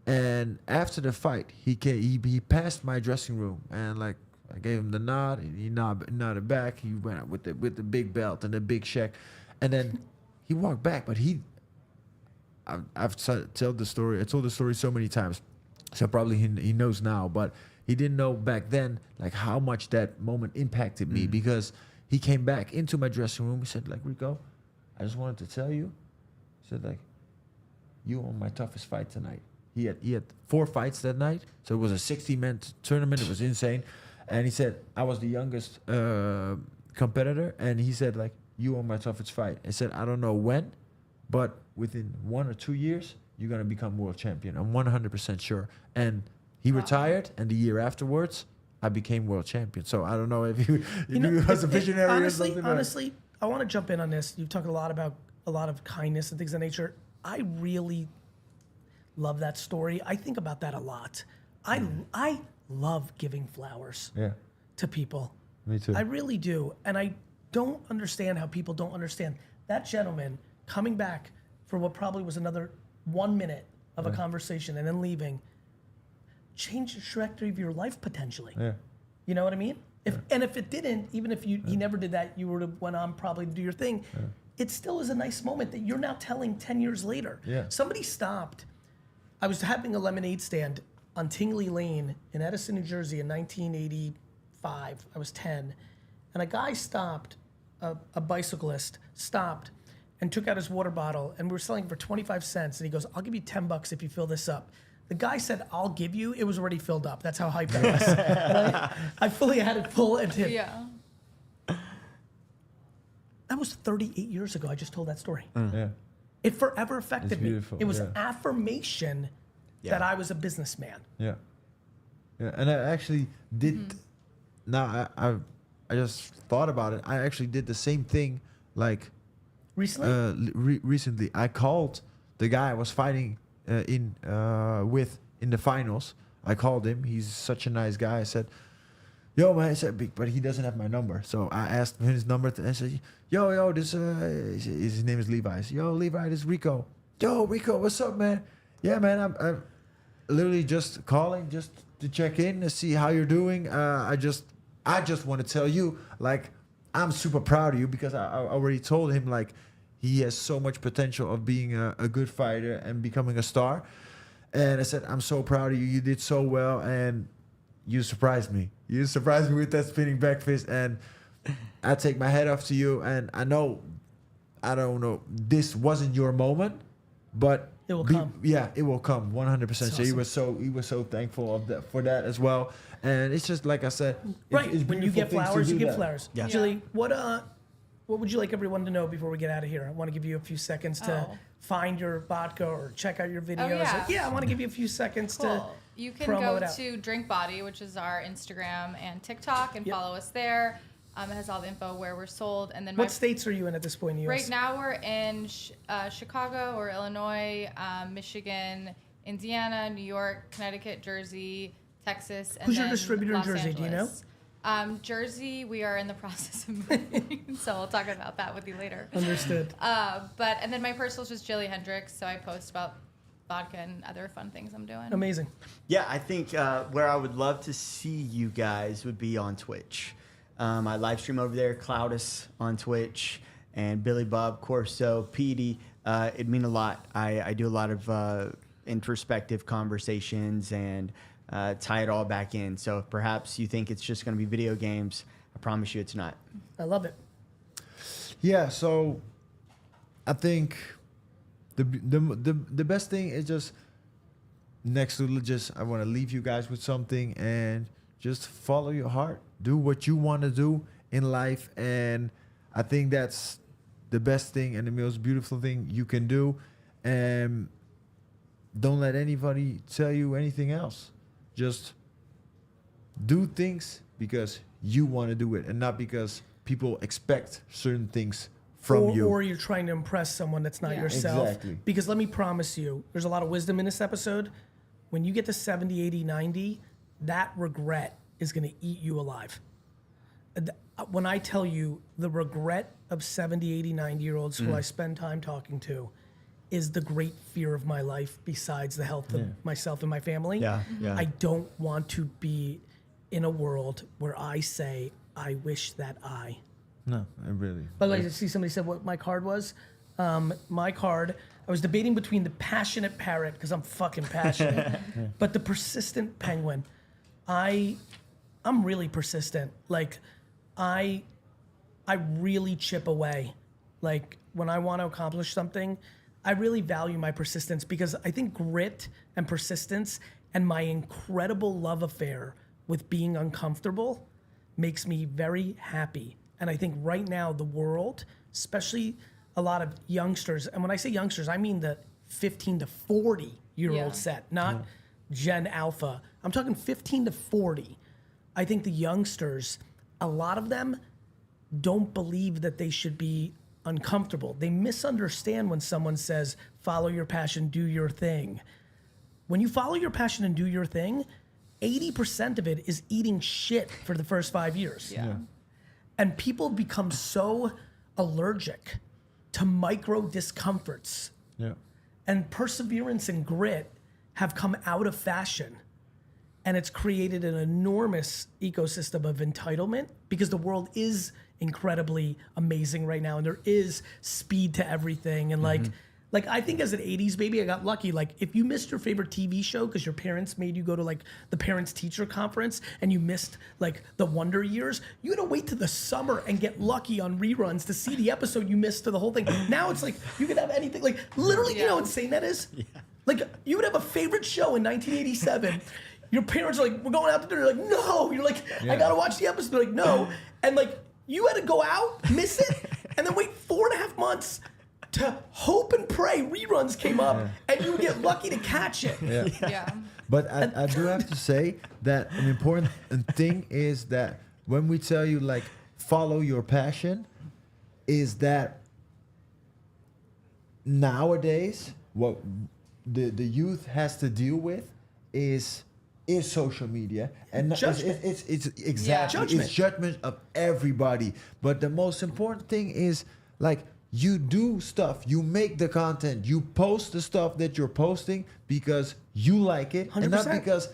Speaker 5: and after the fight, he passed my dressing room, and like I gave him the nod, and he nodded back. He went out with the big belt and the big check, and then he walked back. But I've told the story so many times, so probably he knows now, but he didn't know back then like how much that moment impacted me, because he came back into my dressing room. He said like, Rico, I just wanted to tell you. He said like, you won my toughest fight tonight. He had 4 fights that night, so it was a 60-man tournament. It was insane, and he said I was the youngest competitor, and he said like, you won my toughest fight. I said I don't know when, but within 1 or 2 years, you're going to become world champion. I'm 100% sure. And he retired, and the year afterwards, I became world champion. So I don't know if he was a visionary or something.
Speaker 2: Honestly, I want to jump in on this. You've talked a lot about a lot of kindness and things of that nature. I really love that story. I think about that a lot. I love giving flowers to people.
Speaker 5: Me too.
Speaker 2: I really do. And I don't understand how people don't understand. That gentleman coming back for what probably was another 1 minute of a conversation and then leaving, changed the trajectory of your life potentially.
Speaker 5: Yeah.
Speaker 2: You know what I mean? If it didn't, even if he never did that, you would have went on probably to do your thing. It still is a nice moment that you're now telling 10 years later.
Speaker 5: Yeah.
Speaker 2: Somebody stopped. I was having a lemonade stand on Tingley Lane in Edison, New Jersey in 1985. I was 10. And a guy stopped, a bicyclist stopped and took out his water bottle, and we were selling for 25 cents. And he goes, I'll give you $10 if you fill this up. The guy said, I'll give you. It was already filled up. That's how hyped I was. And I fully had it full and hit.
Speaker 4: Yeah.
Speaker 2: That was 38 years ago. I just told that story.
Speaker 5: Yeah.
Speaker 2: It forever affected me.
Speaker 5: beautiful,
Speaker 2: It was
Speaker 5: yeah.
Speaker 2: affirmation that I was a businessman.
Speaker 5: Yeah. Yeah. And I actually did. Now I just thought about it. I actually did the same thing. Like
Speaker 2: Recently?
Speaker 5: recently, I called the guy I was fighting in the finals. I called him. He's such a nice guy. I said, "Yo, man," I said, but he doesn't have my number. So I asked him his number. And I said, "Yo, this his name is Levi." I said, "Yo, Levi, this is Rico." "Yo, Rico, what's up, man?" "Yeah, man, I'm literally just calling just to check in to see how you're doing. I just want to tell you, like, I'm super proud of you, because I already told him, like, he has so much potential of being a good fighter and becoming a star. And I said, I'm so proud of you. You did so well, and you surprised me. You surprised me with that spinning back fist, and I take my hat off to you. And I don't know, this wasn't your moment, but
Speaker 2: It will come.
Speaker 5: Yeah, it will come 100%.
Speaker 2: That's
Speaker 5: So he
Speaker 2: awesome.
Speaker 5: was so thankful for that as well. And it's just like I said,
Speaker 2: Right.
Speaker 5: it's
Speaker 2: When you
Speaker 5: beautiful
Speaker 2: get
Speaker 5: things to
Speaker 2: flowers, you
Speaker 5: do
Speaker 2: give
Speaker 5: that.
Speaker 2: flowers.
Speaker 3: Yeah.
Speaker 2: Julie, what would you like everyone to know before we get out of here? I want to give you a few seconds to
Speaker 4: Oh.
Speaker 2: find your vodka or check out your videos.
Speaker 4: yeah.
Speaker 2: I want to give you a few seconds to
Speaker 4: Cool. You can
Speaker 2: promo
Speaker 4: go
Speaker 2: it out.
Speaker 4: to Drink Body, which is our Instagram and TikTok, and
Speaker 2: Yep.
Speaker 4: follow us there. It has all the info where we're sold. And then
Speaker 2: What states are you in at this point in the U.S.?
Speaker 4: right now we're in Chicago or Illinois, Michigan, Indiana, New York, Connecticut, Jersey, Texas, and
Speaker 2: Who's your
Speaker 4: then
Speaker 2: distributor in
Speaker 4: Los
Speaker 2: Jersey? Do you know?
Speaker 4: Angeles. Jersey, we are in the process of moving, so we'll talk about that with you later.
Speaker 2: Understood.
Speaker 4: And then my personal is just Jilly Hendricks, so I post about vodka and other fun things I'm doing.
Speaker 2: Amazing.
Speaker 3: Yeah, I think where I would love to see you guys would be on Twitch. I live stream over there, Cloudus on Twitch, and Billy Bob, Corso, Petey. It'd mean a lot. I do a lot of introspective conversations and tie it all back in. So if perhaps you think it's just going to be video games, I promise you it's not.
Speaker 2: I love it.
Speaker 5: Yeah, so I think the best thing is just next to just I want to leave you guys with something, and just follow your heart. Do what you want to do in life, and I think that's the best thing and the most beautiful thing you can do. And don't let anybody tell you anything else. Just do things because you want to do it, and not because people expect certain things from
Speaker 2: or,
Speaker 5: you.
Speaker 2: or you're trying to impress someone that's not
Speaker 4: Yeah.
Speaker 2: yourself.
Speaker 5: Exactly.
Speaker 2: Because let me promise you, there's a lot of wisdom in this episode. When you get to 70, 80, 90, that regret is going to eat you alive. When I tell you the regret of 70, 80, 90-year-olds who I spend time talking to is the great fear of my life besides the health of myself and my family.
Speaker 3: Yeah, yeah.
Speaker 2: I don't want to be in a world where I say, I wish that I.
Speaker 5: No, I really.
Speaker 2: By the way, I see somebody said what my card was. My card, I was debating between the passionate parrot, because I'm fucking passionate, but the persistent penguin. I'm really persistent. Like, I really chip away. Like, when I want to accomplish something, I really value my persistence, because I think grit and persistence and my incredible love affair with being uncomfortable makes me very happy. And I think right now the world, especially a lot of youngsters, and when I say youngsters, I mean the 15 to 40-year-old set, not Gen Alpha. I'm talking 15 to 40. I think the youngsters, a lot of them don't believe that they should be uncomfortable. They misunderstand when someone says, follow your passion, do your thing. When you follow your passion and do your thing, 80% of it is eating shit for the first 5 years.
Speaker 4: Yeah.
Speaker 2: And people become so allergic to micro discomforts.
Speaker 5: Yeah.
Speaker 2: And perseverance and grit have come out of fashion. And it's created an enormous ecosystem of entitlement, because the world is incredibly amazing right now. And there is speed to everything. And like I think as an 80s baby, I got lucky. Like, if you missed your favorite TV show because your parents made you go to like the parents teacher conference and you missed like the Wonder Years, you had to wait to the summer and get lucky on reruns to see the episode you missed to the whole thing. Now it's like you can have anything. Like, literally, you know how insane that is? Yeah. Like, you would have a favorite show in 1987. Your parents are like, we're going out to dinner. You're like, no. You're like, I gotta watch the episode. They're like, no. And like, you had to go out, miss it, and then wait 4.5 months to hope and pray reruns came up, and you would get lucky to catch it.
Speaker 5: Yeah.
Speaker 4: Yeah.
Speaker 5: But I do have to say that an important thing is that when we tell you, like, follow your passion, is that nowadays what the youth has to deal with is social media, and
Speaker 2: Judgment.
Speaker 5: it's exactly
Speaker 2: Judgment.
Speaker 5: it's judgment of everybody. But the most important thing is, like, you do stuff, you make the content, you post the stuff that you're posting because you like it, and not
Speaker 2: 100%.
Speaker 5: because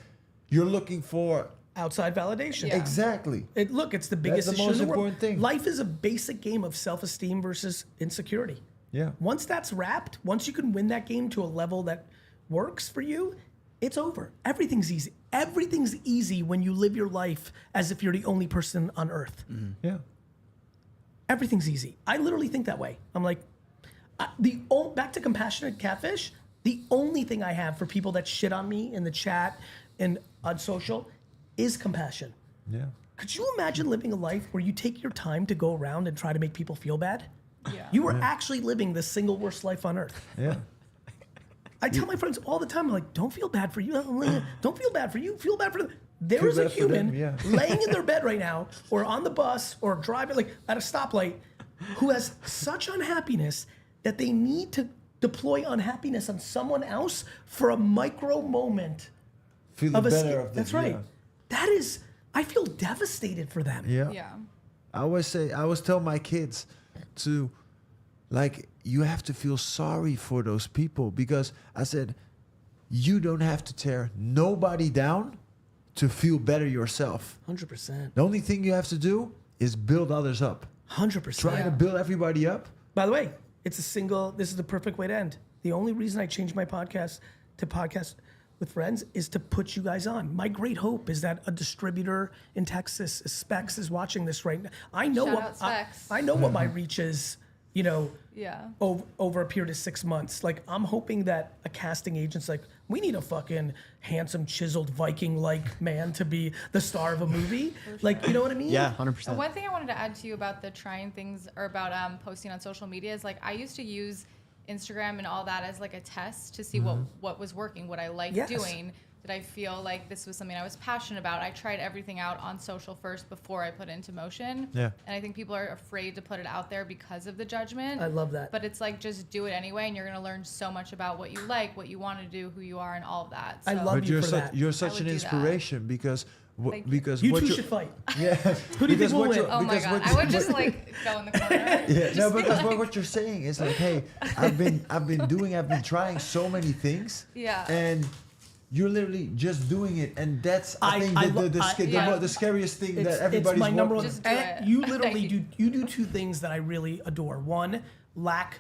Speaker 5: you're looking for
Speaker 2: Outside validation.
Speaker 4: Yeah.
Speaker 5: exactly.
Speaker 2: Look, it's the biggest
Speaker 5: the
Speaker 2: issue
Speaker 5: most
Speaker 2: in the world.
Speaker 5: important thing.
Speaker 2: Life is a basic game of self-esteem versus insecurity.
Speaker 5: Yeah.
Speaker 2: Once that's wrapped, once you can win that game to a level that works for you, it's over. Everything's easy. Everything's easy when you live your life as if you're the only person on earth.
Speaker 5: Yeah.
Speaker 2: Everything's easy. I literally think that way. I'm like, back to compassionate catfish, the only thing I have for people that shit on me in the chat and on social is compassion.
Speaker 5: Yeah.
Speaker 2: Could you imagine living a life where you take your time to go around and try to make people feel bad?
Speaker 4: Yeah.
Speaker 2: You are actually living the single worst life on earth.
Speaker 5: Yeah.
Speaker 2: I tell my friends all the time, I'm like, don't feel bad for you. Don't feel bad for you. Feel bad for them. There
Speaker 5: Feel
Speaker 2: is a
Speaker 5: bad for them,
Speaker 2: human
Speaker 5: yeah.
Speaker 2: laying in their bed right now, or on the bus, or driving like at a stoplight, who has such unhappiness that they need to deploy unhappiness on someone else for a micro moment
Speaker 5: Feeling
Speaker 2: of
Speaker 5: better
Speaker 2: escape.
Speaker 5: of
Speaker 2: That's
Speaker 5: this,
Speaker 2: right.
Speaker 5: yeah.
Speaker 2: That is, I feel devastated for them.
Speaker 5: Yeah.
Speaker 4: Yeah.
Speaker 5: I always tell my kids to, like, you have to feel sorry for those people, because I said, you don't have to tear nobody down to feel better yourself.
Speaker 2: 100%.
Speaker 5: The only thing you have to do is build others up.
Speaker 2: 100%.
Speaker 5: Try to build everybody up.
Speaker 2: By the way, this is the perfect way to end. The only reason I changed my podcast to podcast with friends is to put you guys on. My great hope is that a distributor in Texas, Specs, is watching this right now. I know
Speaker 4: Shout
Speaker 2: what
Speaker 4: out Specs.
Speaker 2: I know what my reach is,
Speaker 4: Yeah.
Speaker 2: over a period of 6 months. Like, I'm hoping that a casting agent's like, we need a fucking handsome, chiseled Viking-like man to be the star of a movie. Like, you know what I mean?
Speaker 3: Yeah,
Speaker 4: And
Speaker 3: 100%.
Speaker 4: one thing I wanted to add to you about the trying things, or about posting on social media, is like, I used to use Instagram and all that as like a test to see what was working, what I liked
Speaker 2: Yes.
Speaker 4: doing. Did I feel like this was something I was passionate about? I tried everything out on social first before I put it into motion.
Speaker 5: Yeah.
Speaker 4: And I think people are afraid to put it out there because of the judgment.
Speaker 2: I love that.
Speaker 4: But it's like, just do it anyway, and you're going to learn so much about what you like, what you want to do, who you are, and all of that.
Speaker 2: I
Speaker 4: So
Speaker 2: love
Speaker 5: But
Speaker 2: you
Speaker 5: you're
Speaker 2: for
Speaker 5: such
Speaker 2: that.
Speaker 5: you're
Speaker 4: I
Speaker 5: such
Speaker 4: would
Speaker 5: an
Speaker 4: do that.
Speaker 5: inspiration because
Speaker 4: Thank you.
Speaker 5: because
Speaker 2: You
Speaker 5: what
Speaker 2: two
Speaker 5: you
Speaker 2: should fight.
Speaker 5: yeah
Speaker 2: Who do you think will
Speaker 5: what
Speaker 2: win?
Speaker 5: you-
Speaker 4: Oh my
Speaker 5: because
Speaker 4: God.
Speaker 5: what
Speaker 4: I
Speaker 5: you-
Speaker 4: would just like go in the corner.
Speaker 5: yeah, no, because what you're saying is like, hey, I've been trying so many things,
Speaker 4: Yeah.
Speaker 5: and you're literally just doing it, and that's I think the scariest thing that
Speaker 2: It's
Speaker 5: everybody's
Speaker 2: my number one.
Speaker 4: Just do
Speaker 2: And
Speaker 4: it.
Speaker 2: you literally
Speaker 4: Thank
Speaker 2: do. You do two things that I really adore. One, lack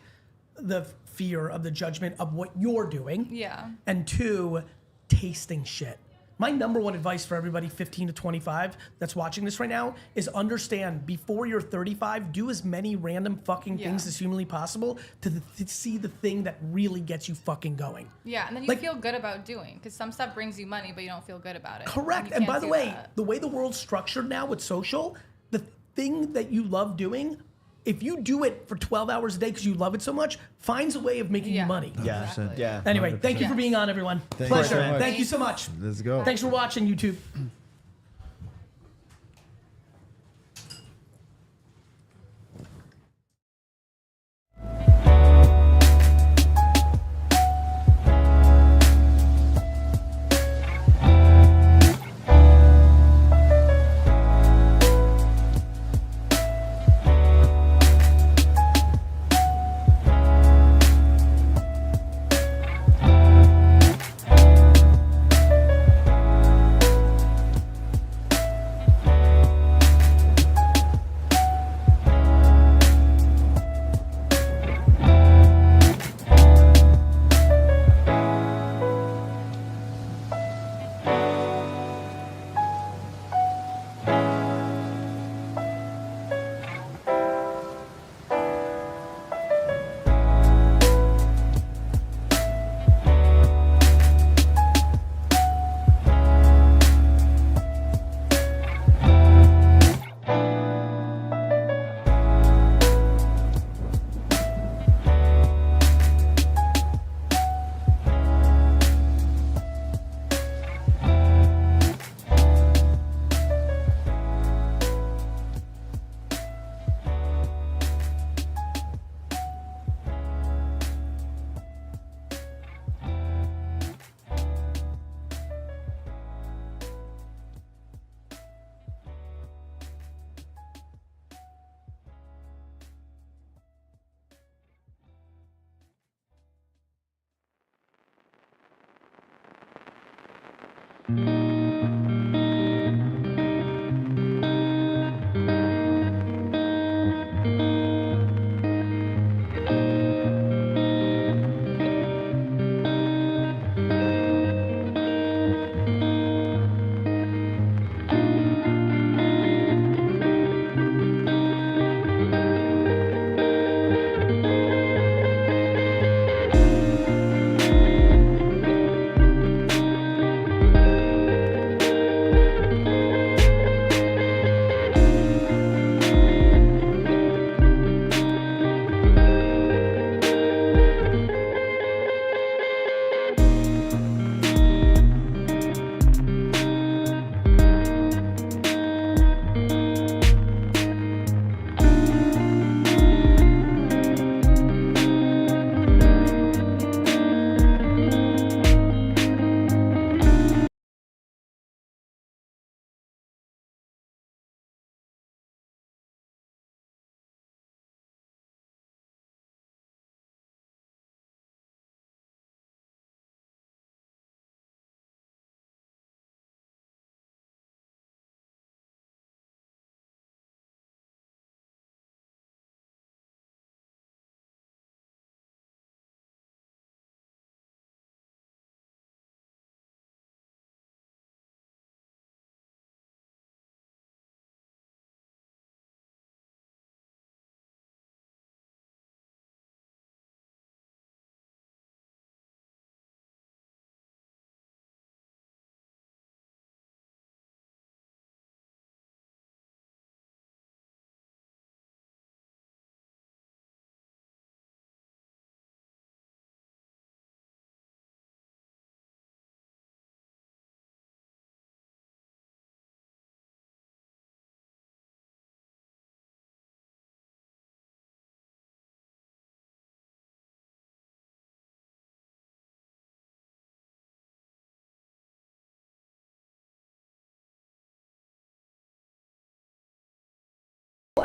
Speaker 2: the fear of the judgment of what you're doing.
Speaker 4: Yeah.
Speaker 2: And two, tasting shit. My number one advice for everybody 15 to 25 that's watching this right now is understand before you're 35, do as many random fucking things
Speaker 4: Yeah.
Speaker 2: as humanly possible to see the thing that really gets you fucking going.
Speaker 4: Yeah, and then you
Speaker 2: Like-
Speaker 4: feel good about doing, because some stuff brings you money, but you don't feel good about it.
Speaker 2: Correct.
Speaker 4: you
Speaker 2: And
Speaker 4: can't
Speaker 2: by the
Speaker 4: do
Speaker 2: way,
Speaker 4: that.
Speaker 2: the way the world's structured now with social, the thing that you love doing, if you do it for 12 hours a day because you love it so much, finds a way of making you
Speaker 4: Yeah.
Speaker 2: money.
Speaker 3: Yeah.
Speaker 4: Exactly.
Speaker 3: Yeah.
Speaker 2: Anyway, thank you for
Speaker 5: 100%.
Speaker 2: being on, everyone.
Speaker 5: Thank you
Speaker 2: Pleasure.
Speaker 5: so much.
Speaker 2: Thank you so much.
Speaker 5: Let's go.
Speaker 2: Thanks for watching, YouTube.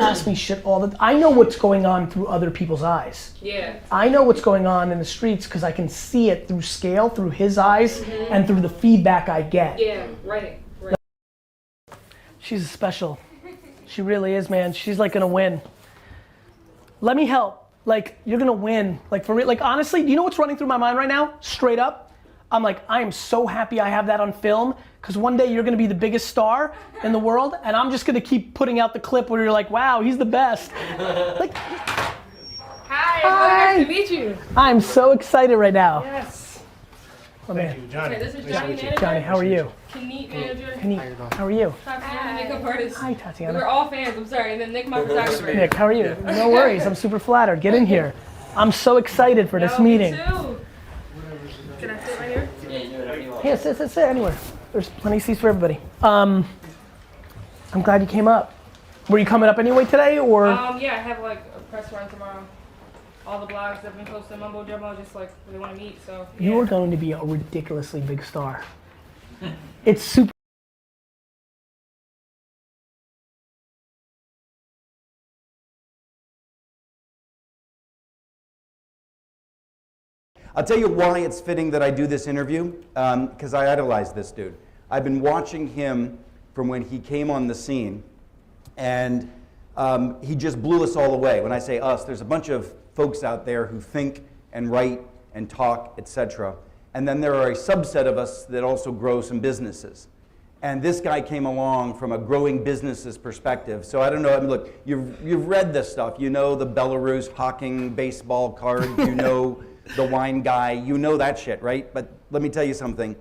Speaker 2: ask me shit all the. I know what's going on through other people's eyes.
Speaker 6: Yeah.
Speaker 2: I know what's going on in the streets because I can see it through scale, through his eyes, and through the feedback I get.
Speaker 6: Yeah, right.
Speaker 2: She's special. She really is, man. She's like gonna win. Let me help. Like, you're gonna win. Like, for real. Like, honestly, do you know what's running through my mind right now? Straight up. I'm like, I am so happy I have that on film, because one day you're gonna be the biggest star in the world, and I'm just gonna keep putting out the clip where you're like, wow, he's the best. Like,
Speaker 6: Hi, nice to meet you.
Speaker 2: I'm so excited right now.
Speaker 6: Yes.
Speaker 2: Oh, man.
Speaker 6: Okay, this is Johnny, manager.
Speaker 2: Johnny, how are you?
Speaker 6: Kenny, manager.
Speaker 2: Kenny, how are you?
Speaker 6: Tatiana, makeup artist.
Speaker 2: Hi,
Speaker 6: We
Speaker 2: Tatiana.
Speaker 6: were all fans, I'm sorry. And then Nick, my photographer.
Speaker 2: Nick, how are you? No worries, I'm super flattered. Get in here. I'm so excited for this meeting.
Speaker 6: Me too. Can I sit right here?
Speaker 2: Yeah, sit anywhere. There's plenty of seats for everybody. I'm glad you came up. Were you coming up anyway today, or?
Speaker 6: Yeah, I have like a press run tomorrow. All the blogs have been posted, mumbo jumbo, just like they want to meet, so. Yeah.
Speaker 2: You are going to be a ridiculously big star. It's super.
Speaker 7: I'll tell you why it's fitting that I do this interview, because I idolize this dude. I've been watching him from when he came on the scene, and he just blew us all away. When I say us, there's a bunch of folks out there who think and write and talk, etc. And then there are a subset of us that also grow some businesses. And this guy came along from a growing businesses perspective. So I don't know, I mean, look, you've read this stuff. You know the Belarus hawking baseball card, you know the wine guy, you know that shit, right? But let me tell you something.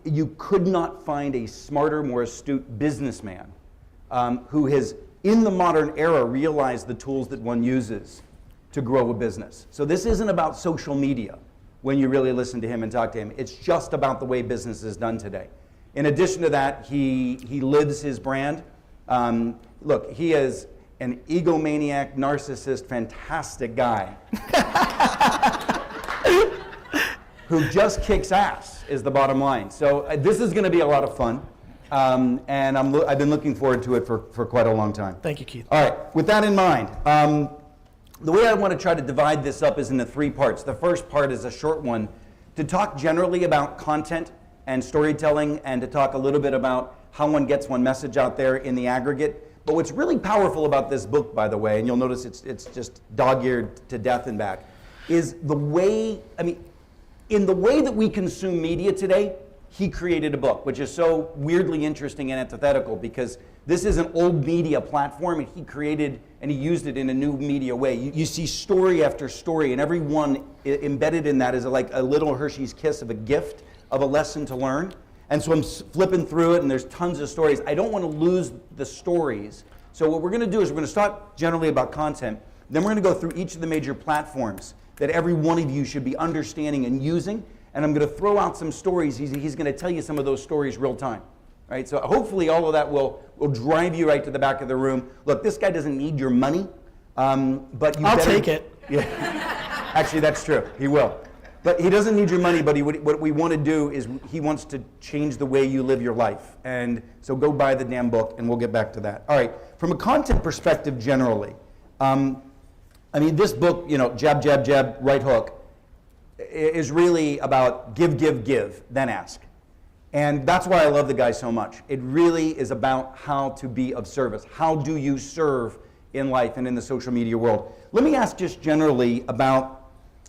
Speaker 7: You could not find a smarter, more astute businessman who has, in the modern era, realized the tools that one uses to grow a business. So this isn't about social media when you really listen to him and talk to him. It's just about the way business is done today. In addition to that, he lives his brand. Look, he is an egomaniac, narcissist, fantastic guy who just kicks ass, is the bottom line. So this is going to be a lot of fun, and I've been looking forward to it for quite a long time.
Speaker 2: Thank you, Keith.
Speaker 7: All right, with that in mind, the way I want to try to divide this up is into 3 parts. The first part is a short one to talk generally about content and storytelling, and to talk a little bit about how one gets one message out there in the aggregate. But what's really powerful about this book, by the way, and you'll notice it's just dog-eared to death and back, is the way, I mean, in the way that we consume media today, he created a book, which is so weirdly interesting and antithetical, because this is an old media platform, and he created and he used it in a new media way. You see story after story, and every one embedded in that is like a little Hershey's kiss of a gift, of a lesson to learn. And so I'm flipping through it, and there's tons of stories. I don't want to lose the stories. So what we're going to do is we're going to talk generally about content. Then we're going to go through each of the major platforms that every one of you should be understanding and using. And I'm going to throw out some stories. He's going to tell you some of those stories real time. Right? So hopefully all of that will drive you right to the back of the room. Look, this guy doesn't need your money, but you
Speaker 2: I'll
Speaker 7: better
Speaker 2: take it.
Speaker 7: Yeah. Actually, that's true. He will. But he doesn't need your money, but what we want to do is he wants to change the way you live your life. And so go buy the damn book, and we'll get back to that. All right, from a content perspective generally, I mean, this book, you know, jab, jab, jab, right hook, is really about give, give, give, then ask. And that's why I love the guy so much. It really is about how to be of service. How do you serve in life and in the social media world? Let me ask just generally about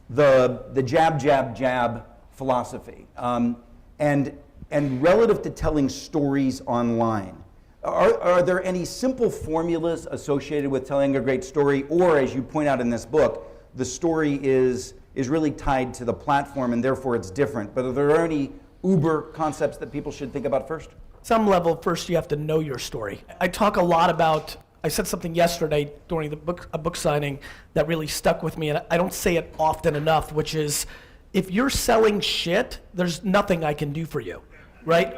Speaker 7: the jab, jab, jab philosophy, and relative to telling stories online. Are there any simple formulas associated with telling a great story, or as you point out in this book, the story is really tied to the platform and therefore it's different? But are there any uber concepts that people should think about first?
Speaker 2: Some level, first you have to know your story. I talk a lot about, I said something yesterday during a book signing that really stuck with me, and I don't say it often enough, which is, if you're selling shit, there's nothing I can do for you, right?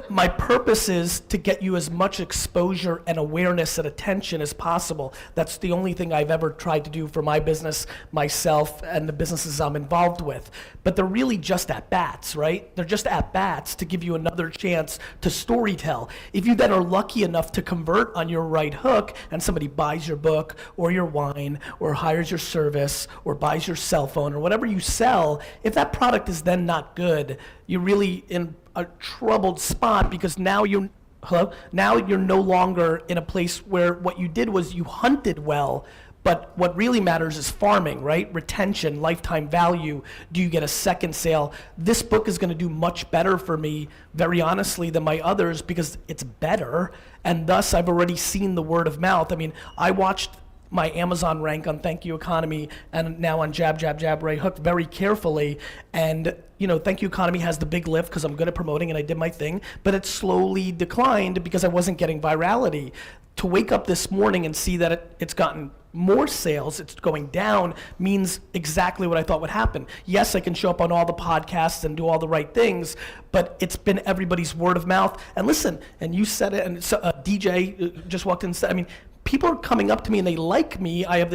Speaker 2: my purpose is to get you as much exposure and awareness and attention as possible. That's the only thing I've ever tried to do for my business, myself, and the businesses I'm involved with. But they're really just at bats, right? They're just at bats to give you another chance to storytell. If you then are lucky enough to convert on your right hook and somebody buys your book or your wine or hires your service or buys your cell phone or whatever you sell, if that product is then not good, you're really in a troubled spot, because now you're no longer in a place where what you did was you hunted well, but what really matters is farming, right? Retention, lifetime value. Do you get a second sale? This book is going to do much better for me, very honestly, than my others, because it's better, and thus I've already seen the word of mouth. I mean, I watched my Amazon rank on Thank You Economy and now on Jab, Jab, Jab, Right Hook very carefully. And, Thank You Economy has the big lift because I'm good at promoting and I did my thing, but it slowly declined because I wasn't getting virality. To wake up this morning and see that it's gotten more sales, it's going down, means exactly what I thought would happen. Yes, I can show up on all the podcasts and do all the right things, but it's been everybody's word of mouth. And listen, and you said it, and DJ just walked in and said, people are coming up to me and they like me. I have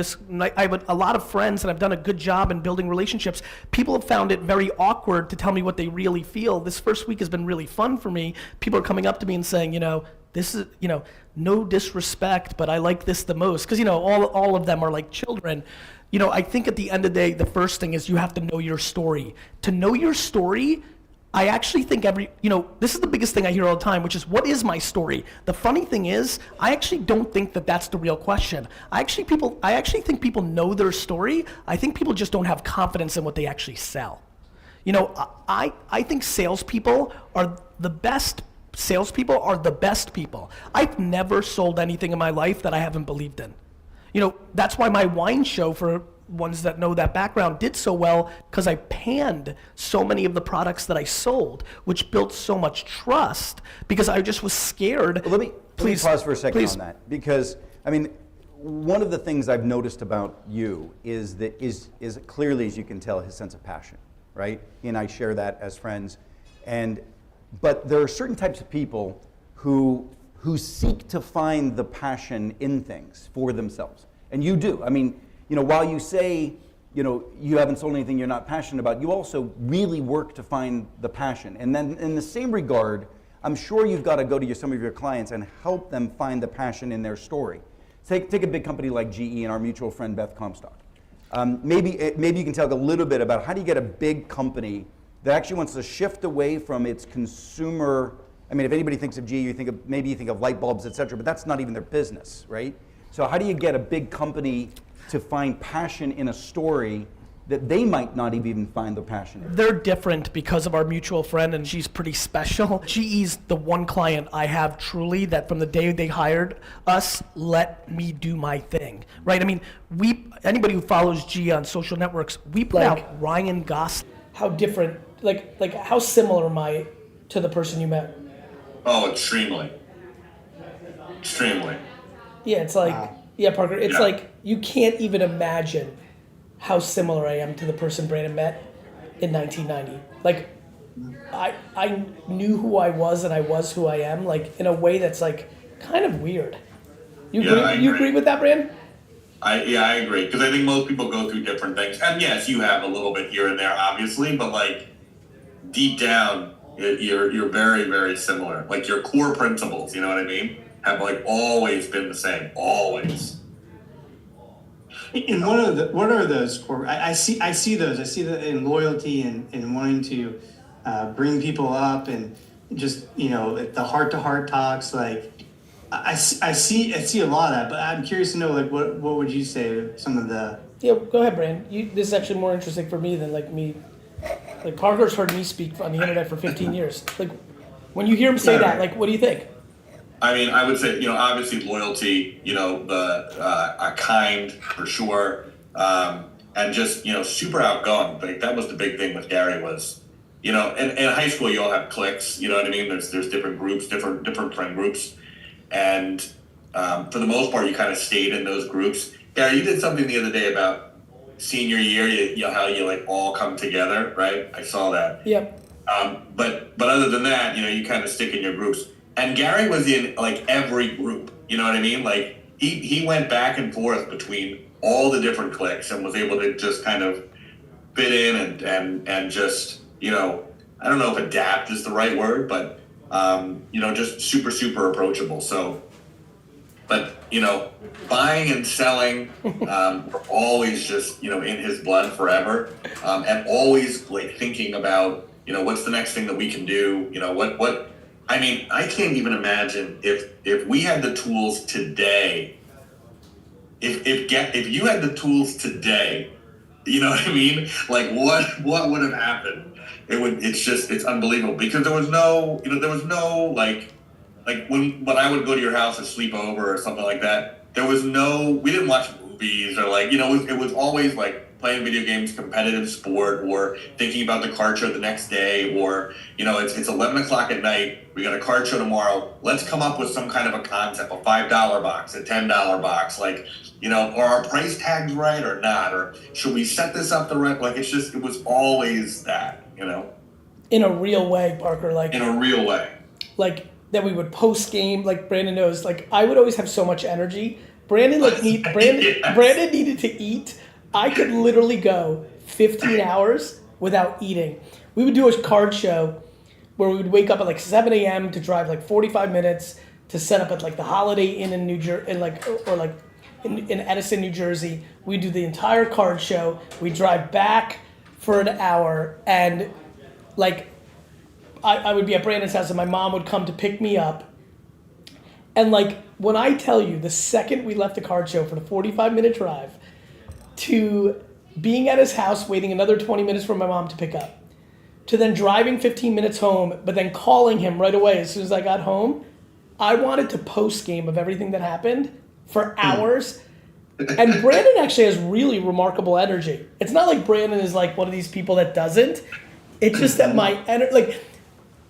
Speaker 2: a lot of friends and I've done a good job in building relationships. People have found it very awkward to tell me what they really feel. This first week has been really fun for me. People are coming up to me and saying, this is, no disrespect, but I like this the most. Because, all of them are like children. I think at the end of the day, the first thing is you have to know your story. To know your story, I actually think this is the biggest thing I hear all the time, which is, what is my story? The funny thing is, I actually don't think that that's the real question. I actually think people know their story. I think people just don't have confidence in what they actually sell. I think salespeople are the best. Salespeople are the best people. I've never sold anything in my life that I haven't believed in. That's why my wine show, for ones that know that background, did so well, because I panned so many of the products that I sold, which built so much trust, because I just was scared.
Speaker 7: Let me pause for a second on that, because one of the things I've noticed about you is clearly, as you can tell, his sense of passion, right? He and I share that as friends, but there are certain types of people who seek to find the passion in things for themselves, and you do. While you say, you haven't sold anything you're not passionate about, you also really work to find the passion. And then in the same regard, I'm sure you've got to go to some of your clients and help them find the passion in their story. Take a big company like GE and our mutual friend Beth Comstock. Maybe you can talk a little bit about how do you get a big company that actually wants to shift away from its consumer. If anybody thinks of GE, you think of light bulbs, et cetera, but that's not even their business, right? So how do you get a big company to find passion in a story that they might not even find the passion in?
Speaker 2: They're different because of our mutual friend, and she's pretty special. GE's the one client I have truly that from the day they hired us, let me do my thing, right? Anybody who follows GE on social networks, we put out Ryan Gosling. How different, how similar am I to the person you met?
Speaker 8: Oh, extremely. Extremely.
Speaker 2: Yeah, it's Parker, it's you can't even imagine how similar I am to the person Brandon met in 1990. I knew who I was and I was who I am, in a way that's kind of weird. You agree with that, Brandon?
Speaker 8: I agree, because I think most people go through different things. And yes, you have a little bit here and there, obviously, but deep down, you're very, very similar. Your core principles, you know what I mean, have always been the same, always.
Speaker 9: And what are those core? I see those. I see that in loyalty and wanting to bring people up and just the heart-to-heart talks. I see a lot of that, but I'm curious to know what would you say some of the.
Speaker 2: Yeah, go ahead, Brandon. This is actually more interesting for me than me. Parker's heard me speak on the internet for 15 years. When you hear him say that, what do you think?
Speaker 8: I would say, obviously loyalty, the kind for sure, and just, super outgoing. That was the big thing with Gary was, in high school you all have cliques, you know what I mean? There's different groups, different friend groups, and for the most part you kind of stayed in those groups. Gary, you did something the other day about senior year, how you all come together, right? I saw that.
Speaker 2: Yep.
Speaker 8: But other than that, you kind of stick in your groups. And Gary was in like every group. You know what I mean? Like he went back and forth between all the different cliques and was able to just kind of fit in and just I don't know if adapt is the right word, but just super approachable. So, but buying and selling were always just in his blood forever, and always like thinking about what's the next thing that we can do. What I mean, I can't even imagine if we had the tools today. If you had the tools today, you know what I mean? Like what would have happened? It's unbelievable because there was no like when I would go to your house or sleep over or something like that, we didn't watch movies or it was always like playing video games, competitive sport, or thinking about the card show the next day, or it's 11 o'clock at night, we got a card show tomorrow, let's come up with some kind of a concept, a $5 box, a $10 box, are our price tags right or not, or should we set this up the right, it was always that,
Speaker 2: In a real way, Parker,
Speaker 8: in a real way.
Speaker 2: That we would post game, like Brandon knows, I would always have so much energy. Brandon
Speaker 8: Yes.
Speaker 2: Brandon needed to eat. I could literally go 15 hours without eating. We would do a card show where we would wake up at 7 a.m. to drive 45 minutes to set up at the Holiday Inn in New Jersey, in Edison, New Jersey. We do the entire card show. We drive back for an hour, and I would be at Brandon's house, and my mom would come to pick me up. And when I tell you, the second we left the card show for the 45-minute drive to being at his house, waiting another 20 minutes for my mom to pick up, to then driving 15 minutes home, but then calling him right away as soon as I got home, I wanted to post game of everything that happened for hours. And Brandon actually has really remarkable energy. It's not like Brandon is one of these people that doesn't. It's just that my energy,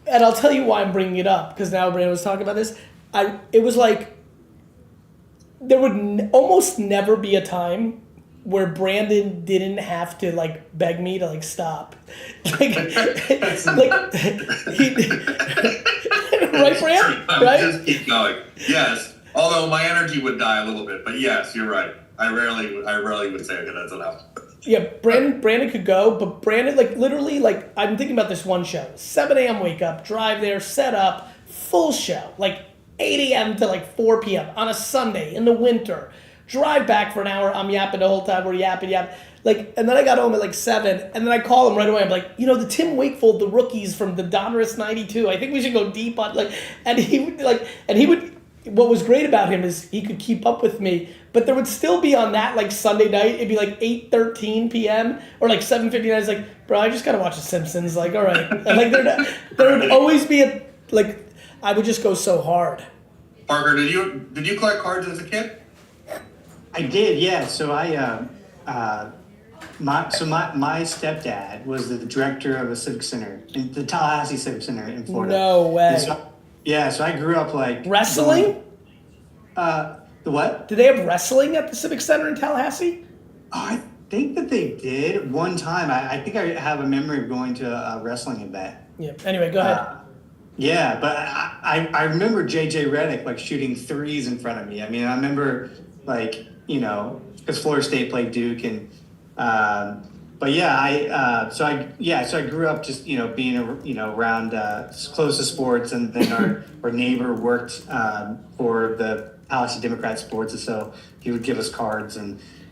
Speaker 2: and I'll tell you why I'm bringing it up, because now Brandon was talking about this. It was there would almost never be a time where Brandon didn't have to beg me to stop. Right, Brandon? Right?
Speaker 8: Just keep going. Yes. Although my energy would die a little bit, but yes, you're right. I rarely would say, okay, that's enough.
Speaker 2: Yeah, Brandon could go, but Brandon, literally, I'm thinking about this one show. 7 a.m. wake up, drive there, set up, full show. 8 a.m. to 4 p.m. on a Sunday in the winter. Drive back for an hour. I'm yapping the whole time. We're yapping. And then I got home at 7, and then I call him right away. I'm the Tim Wakefield, the rookies from the Donruss '92. I think we should go deep on and he would. What was great about him is he could keep up with me, but there would still be on that Sunday night. It'd be 8:13 p.m. or 7:59. It's bro, I just gotta watch The Simpsons. All right, and there would always be I would just go so hard.
Speaker 8: Parker, did you collect cards as a kid?
Speaker 9: I did, yeah. So my stepdad was the director of a civic center, the Tallahassee Civic Center in Florida.
Speaker 2: No way.
Speaker 9: So I grew up
Speaker 2: wrestling.
Speaker 9: The what?
Speaker 2: Did they have wrestling at the Civic Center in Tallahassee?
Speaker 9: Oh, I think that they did one time. I think I have a memory of going to a wrestling event.
Speaker 2: Yeah. Anyway, go ahead.
Speaker 9: Yeah, but I remember JJ Redick shooting threes in front of me. I mean, I remember because Florida State played Duke, and but yeah, so I grew up just being around close to sports, and then our neighbor worked for the Tallahassee Democrat Sports, and so he would give us cards,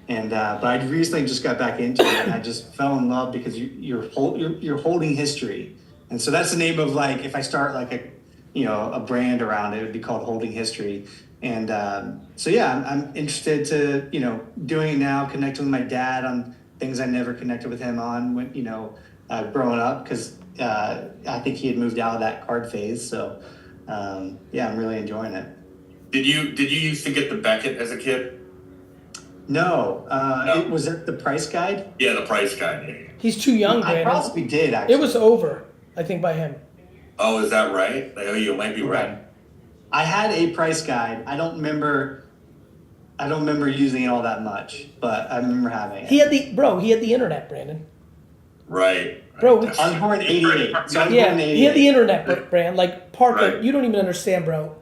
Speaker 9: but I recently just got back into it, and I just fell in love because you're holding history, and so that's the name of if I start a brand around it, it would be called Holding History. And so yeah, I'm interested to doing it now, connecting with my dad on things I never connected with him on when growing up, because I think he had moved out of that card phase. So yeah, I'm really enjoying it.
Speaker 8: Did you used to get the Beckett as a kid?
Speaker 9: No,
Speaker 8: No.
Speaker 9: Was it the Price Guide?
Speaker 8: Yeah, the Price Guide. Yeah.
Speaker 2: He's too young,
Speaker 9: I
Speaker 2: Brandon.
Speaker 9: probably did actually.
Speaker 2: It was over, I think, by him.
Speaker 8: Oh, is that right? Oh, you might be right.
Speaker 9: I had a Price Guide. I don't remember using it all that much, but I remember having it.
Speaker 2: He had the internet, Brandon.
Speaker 8: Right.
Speaker 2: Bro,
Speaker 8: That's-
Speaker 9: I was born in '88. So I was
Speaker 2: Yeah,
Speaker 9: born in
Speaker 2: he had the
Speaker 9: 88.
Speaker 2: internet, Brand. Like Parker,
Speaker 8: Right.
Speaker 2: you don't even understand, bro.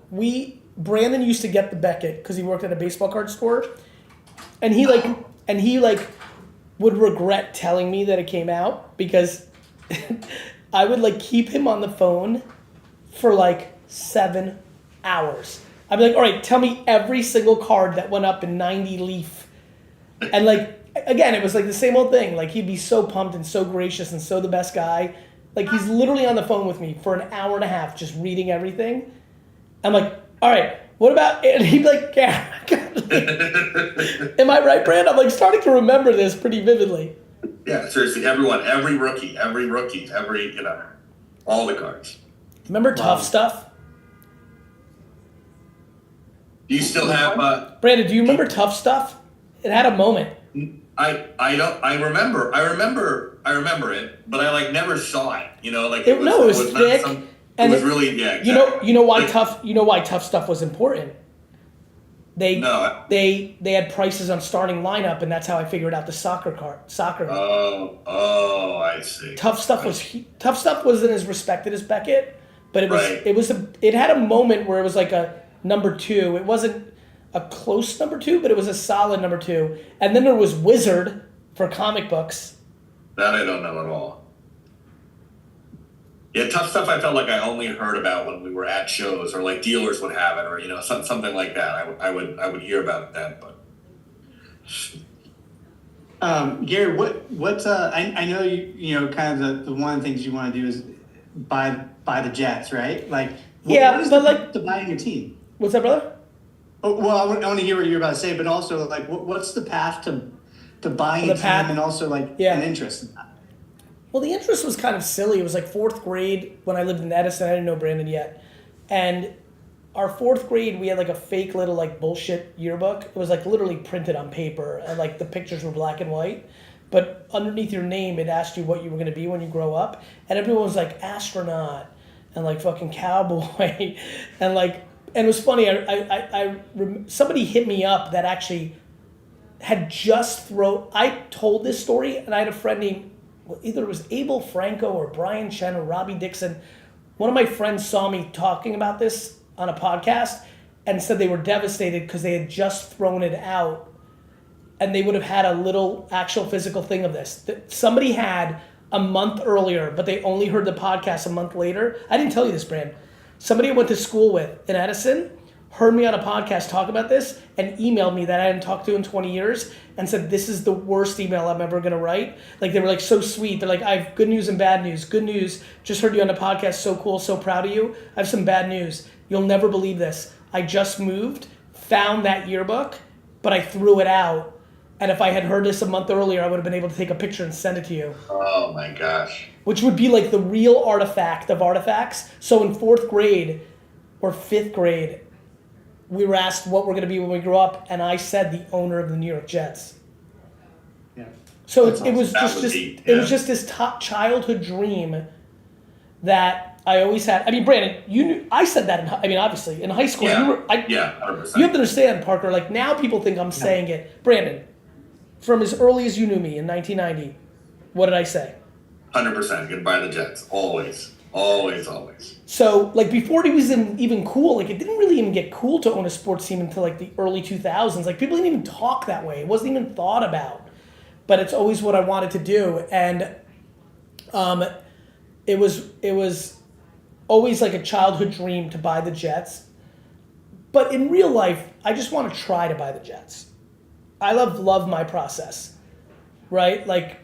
Speaker 2: Brandon used to get the Beckett because he worked at a baseball card store, and he would regret telling me that it came out because I would like keep him on the phone for like 7 hours. I'd be like, all right, tell me every single card that went up in 90 Leaf, and like again, it was like the same old thing. Like he'd be so pumped and so gracious and so the best guy. Like he's literally on the phone with me for an hour and a half just reading everything. I'm like, all right, what about? And he'd be like, yeah. Am I right, Brand? I'm like starting to remember this pretty vividly.
Speaker 8: Yeah, seriously, everyone, every rookie, all the cards.
Speaker 2: Remember Tough Stuff?
Speaker 8: Do you still have?
Speaker 2: Brandon, do you remember Tough Stuff? It had a moment.
Speaker 8: I remember it, but I like never saw it. You know, like
Speaker 2: It was
Speaker 8: not
Speaker 2: thick.
Speaker 8: It was really, yeah. Exactly.
Speaker 2: You know why
Speaker 8: Like,
Speaker 2: Tough Stuff was important. They had prices on starting lineup, and that's how I figured out the soccer.
Speaker 8: Oh, I see.
Speaker 2: Tough Stuff wasn't as respected as Beckett, but
Speaker 8: Right.
Speaker 2: it had a moment where it was like a number 2. It wasn't a close number 2, but it was a solid number 2. And then there was Wizard for comic books.
Speaker 8: That I don't know at all. Yeah, Tough Stuff I felt like I only heard about when we were at shows, or like dealers would have it, or something like that. I would hear about it then, but
Speaker 9: Gary, what's I know you know kind of the one of the things you want to do is buy the Jets, right? Like what is to buying a team?
Speaker 2: What's that, brother?
Speaker 9: Oh, well, I want to hear what you're about to say, but also like what's the path to buying a team and also like an interest in that?
Speaker 2: Well, the interest was kind of silly. It was like 4th grade when I lived in Edison. I didn't know Brandon yet. And our 4th grade, we had like a fake little like bullshit yearbook. It was like literally printed on paper, and like the pictures were black and white. But underneath your name, it asked you what you were going to be when you grow up. And everyone was like astronaut and like fucking cowboy. And it was funny. Somebody hit me up that actually had just I told this story, and I had a friend named, either it was Abel Franco or Brian Chen or Robbie Dixon. One of my friends saw me talking about this on a podcast and said they were devastated because they had just thrown it out and they would have had a little actual physical thing of this. Somebody had a month earlier, but they only heard the podcast a month later. I didn't tell you this, Brand. Somebody I went to school with in Edison heard me on a podcast talk about this and emailed me that I hadn't talked to in 20 years and said, this is the worst email I'm ever going to write. Like, they were like so sweet. They're like, I have good news and bad news. Good news, just heard you on the podcast. So cool, so proud of you. I have some bad news. You'll never believe this. I just moved, found that yearbook, but I threw it out. And if I had heard this a month earlier, I would have been able to take a picture and send it to you.
Speaker 8: oh my gosh.
Speaker 2: Which would be like the real artifact of artifacts. So in 4th grade or 5th grade, we were asked what we're going to be when we grow up, and I said the owner of the New York Jets.
Speaker 9: Yeah.
Speaker 2: So
Speaker 9: That's
Speaker 2: it was
Speaker 8: awesome.
Speaker 2: just
Speaker 8: That was neat,
Speaker 2: it was
Speaker 8: yeah.
Speaker 2: just this top childhood dream that I always had. I mean, Brandon, you knew I said that. Obviously in high school,
Speaker 8: Yeah.
Speaker 2: you were.
Speaker 8: 100%.
Speaker 2: You have to understand, Parker. Like now, people think I'm saying it. Brandon, from as early as you knew me in 1990, what did I say?
Speaker 8: 100%. Goodbye the Jets. Always. Always.
Speaker 2: So, like, before it was even cool, like, it didn't really even get cool to own a sports team until, like, the early 2000s. Like, people didn't even talk that way. It wasn't even thought about. But it's always what I wanted to do. And it was always, like, a childhood dream to buy the Jets. But in real life, I just want to try to buy the Jets. I love my process, right? Like,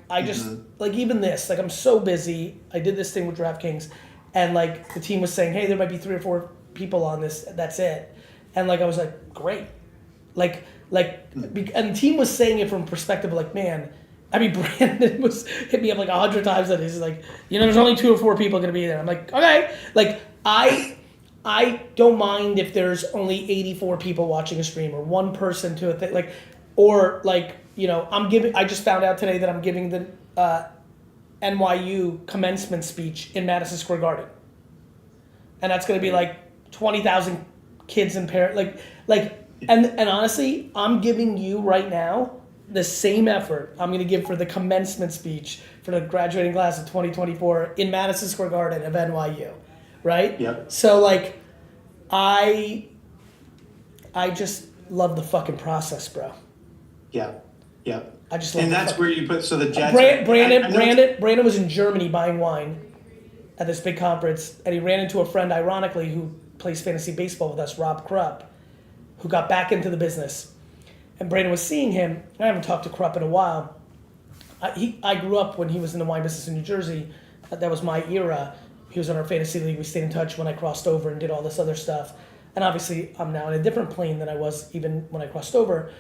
Speaker 2: I just, like, even this, like, I'm so busy. I did this thing with DraftKings, and, like, the team was saying, hey, there might be 3 or 4 people on this. That's it. And, like, I was like, great. And the team was saying it from a perspective of, like, man, I mean, Brandon hit me up, like, 100 times on this. He's like, there's only 2 or 4 people going to be there. I'm like, okay. Like, I don't mind if there's only 84 people watching a stream or 1 person to a thing. Like, or, like, I just found out today that I'm giving the NYU commencement speech in Madison Square Garden. And that's going to be like 20,000 kids and parents. And honestly, I'm giving you right now the same effort I'm going to give for the commencement speech for the graduating class of 2024 in Madison Square Garden of NYU, right?
Speaker 9: Yep.
Speaker 2: So like, I just love the fucking process, bro.
Speaker 9: Yeah. Yeah.
Speaker 2: I just love
Speaker 9: And
Speaker 2: the
Speaker 9: that's
Speaker 2: fucking-
Speaker 9: where you put, so the Jets.
Speaker 2: Brandon was in Germany buying wine at this big conference, and he ran into a friend, ironically, who plays fantasy baseball with us, Rob Krupp, who got back into the business. And Brandon was seeing him. I haven't talked to Krupp in a while. I grew up when he was in the wine business in New Jersey. That was my era. He was on our fantasy league. We stayed in touch when I crossed over and did all this other stuff. And obviously, I'm now in a different plane than I was even when I crossed over.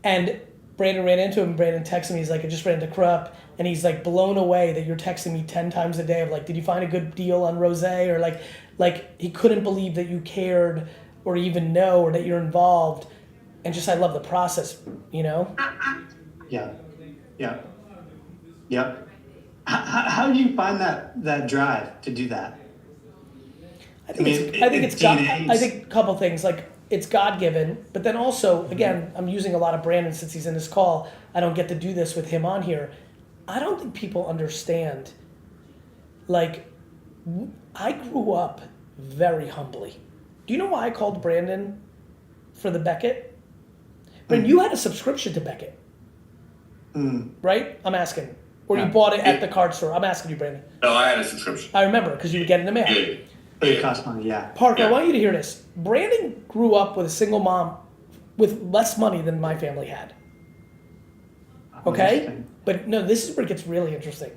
Speaker 2: And Brandon ran into him. Brandon texted me. He's like, I just ran into Krupp. And he's like blown away that you're texting me 10 times a day of like, did you find a good deal on rosé? Or like he couldn't believe that you cared or even know or that you're involved. And just, I love the process, you know?
Speaker 9: Yeah. Yeah. Yeah. How do you find that drive to do that?
Speaker 2: I think a couple things. Like, it's God-given, but then also, again, I'm using a lot of Brandon since he's in this call. I don't get to do this with him on here. I don't think people understand. Like, I grew up very humbly. Do you know why I called Brandon for the Beckett? Brandon, you had a subscription to Beckett, right? I'm asking. Or you bought it at the card store. I'm asking you, Brandon.
Speaker 8: No, I had a subscription.
Speaker 2: I remember, because you would get it in the mail.
Speaker 8: Yeah.
Speaker 9: It costs money, yeah.
Speaker 2: Parker,
Speaker 8: Yeah.
Speaker 2: I want you to hear this. Brandon grew up with a single mom with less money than my family had. Okay?
Speaker 9: Interesting.
Speaker 2: But no, this is where it gets really interesting.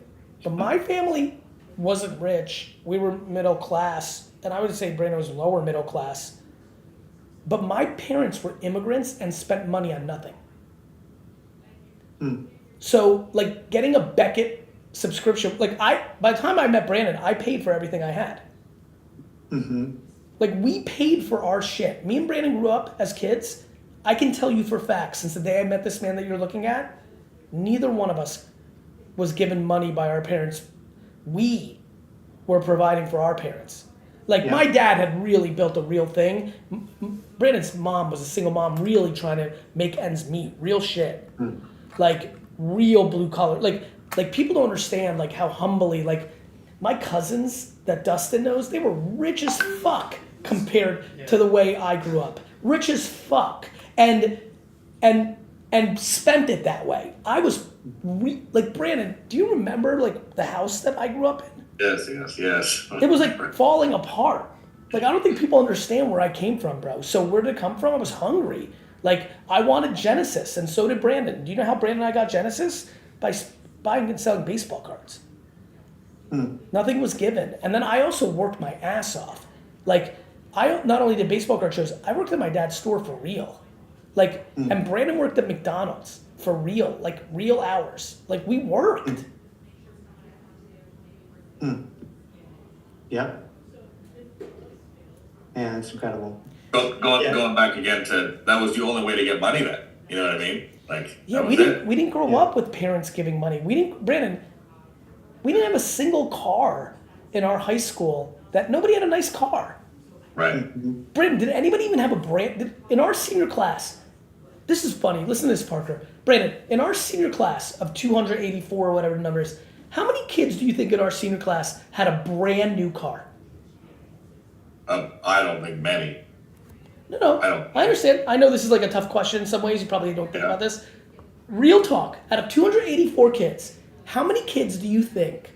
Speaker 2: But my family wasn't rich. We were middle class. And I would say Brandon was lower middle class. But my parents were immigrants and spent money on nothing. So, like, getting a Beckett subscription, like, by the time I met Brandon, I paid for everything I had. Like, we paid for our shit. Me and Brandon grew up as kids. I can tell you for facts, since the day I met this man that you're looking at, neither one of us was given money by our parents. We were providing for our parents. Like, my dad had really built a real thing. Brandon's mom was a single mom, really trying to make ends meet, real shit. Like, real blue collar. Like people don't understand, like, how humbly, like, my cousins that Dustin knows, they were rich as fuck compared to the way I grew up. Rich as fuck. And spent it that way. I was, like, Brandon, do you remember, like, the house that I grew up in?
Speaker 8: Yes.
Speaker 2: It was like falling apart. Like, I don't think people understand where I came from, bro. So where did it come from? I was hungry. Like, I wanted Genesis, and so did Brandon. Do you know how Brandon and I got Genesis? By buying and selling baseball cards. Nothing was given. And then I also worked my ass off. Like, I not only did baseball card shows, I worked at my dad's store for real. Like, and Brandon worked at McDonald's for real, like, real hours. Like, we worked.
Speaker 9: Yep. Yeah, it's incredible.
Speaker 8: Going back again to, that was the only way to get money then. You know what I mean? Like,
Speaker 2: Yeah,
Speaker 8: that
Speaker 2: we
Speaker 8: was
Speaker 2: didn't
Speaker 8: it.
Speaker 2: we didn't grow up with parents giving money. Brandon, we didn't have a single car in our high school that nobody had a nice car.
Speaker 8: Right.
Speaker 2: Brandon, did anybody even have a brand in our senior class? This is funny. Listen to this, Parker. Brandon, in our senior class of 284 or whatever the number is, how many kids do you think in our senior class had a brand new car?
Speaker 8: I don't think many.
Speaker 2: No, I understand. I know this is like a tough question in some ways. You probably don't think about this. Real talk. Out of 284 kids, how many kids do you think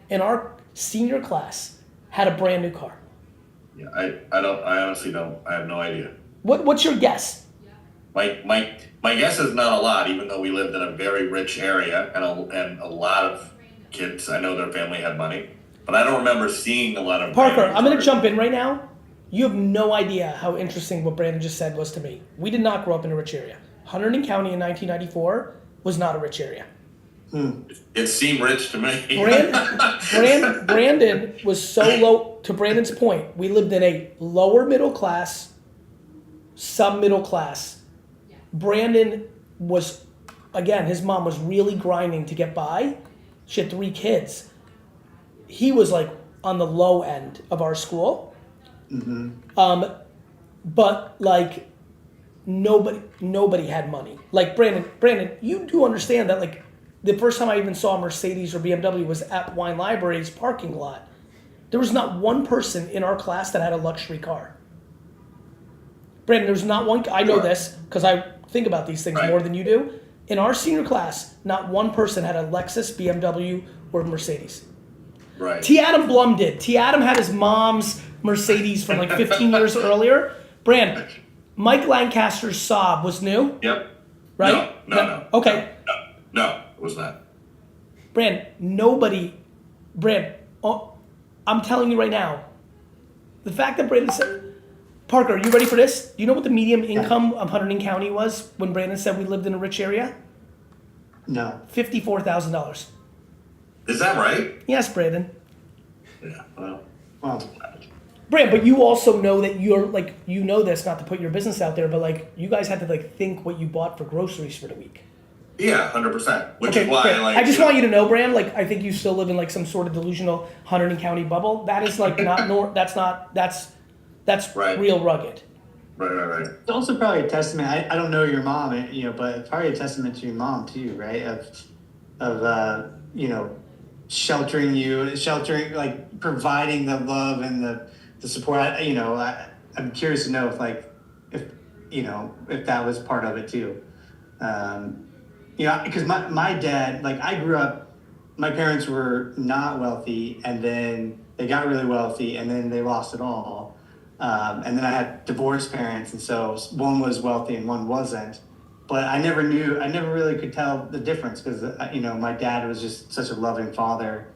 Speaker 2: in our senior class had a brand new car?
Speaker 8: Yeah, I honestly don't. I have no idea.
Speaker 2: What's your guess?
Speaker 8: My guess is not a lot, even though we lived in a very rich area and a lot of kids. I know their family had money, but I don't remember seeing a lot of.
Speaker 2: Parker, I'm going to jump in right now. You have no idea how interesting what Brandon just said was to me. We did not grow up in a rich area. Hunterdon County in 1994 was not a rich area.
Speaker 8: It seemed rich to me.
Speaker 2: Brandon was so low, to Brandon's point, we lived in a lower middle class, some middle class. Brandon was, again, his mom was really grinding to get by. She had 3 kids. He was like on the low end of our school. But like nobody had money. Like Brandon, you do understand that like the first time I even saw a Mercedes or BMW was at Wine Library's parking lot. There was not one person in our class that had a luxury car. Brandon, there's not one. I know this because I think about these things more than you do. In our senior class, not one person had a Lexus, BMW, or Mercedes.
Speaker 8: Right.
Speaker 2: T. Adam Blum did. T. Adam had his mom's Mercedes from like 15 years earlier. Brand, Mike Lancaster's Saab was new.
Speaker 8: Yep.
Speaker 2: Right?
Speaker 8: No.
Speaker 2: Okay.
Speaker 8: No, it was not.
Speaker 2: Brand, I'm telling you right now, the fact that Brandon said, Parker, are you ready for this? Do you know what the median income of Hunterdon County was when Brandon said we lived in a rich area?
Speaker 9: No.
Speaker 2: $54,000.
Speaker 8: Is that right?
Speaker 2: Yes, Brandon.
Speaker 8: Yeah. Well.
Speaker 9: Well,
Speaker 2: Brand, but you also know that you're like, you know this, not to put your business out there, but like you guys had to like think what you bought for groceries for the week.
Speaker 8: Yeah, 100%. Which is why
Speaker 2: Brand,
Speaker 8: like.
Speaker 2: I just want you to know, Brand, like I think you still live in like some sort of delusional Hunterdon County bubble. That is like that's
Speaker 8: Right.
Speaker 2: real rugged.
Speaker 8: Right.
Speaker 9: it's also probably a testament. I don't know your mom, but it's probably a testament to your mom too, right? Of sheltering you, like providing the love and the support. I'm curious to know if that was part of it too. Because my dad, like I grew up, my parents were not wealthy, and then they got really wealthy, and then they lost it all. And then I had divorced parents, and so one was wealthy and one wasn't. But I never really could tell the difference because my dad was just such a loving father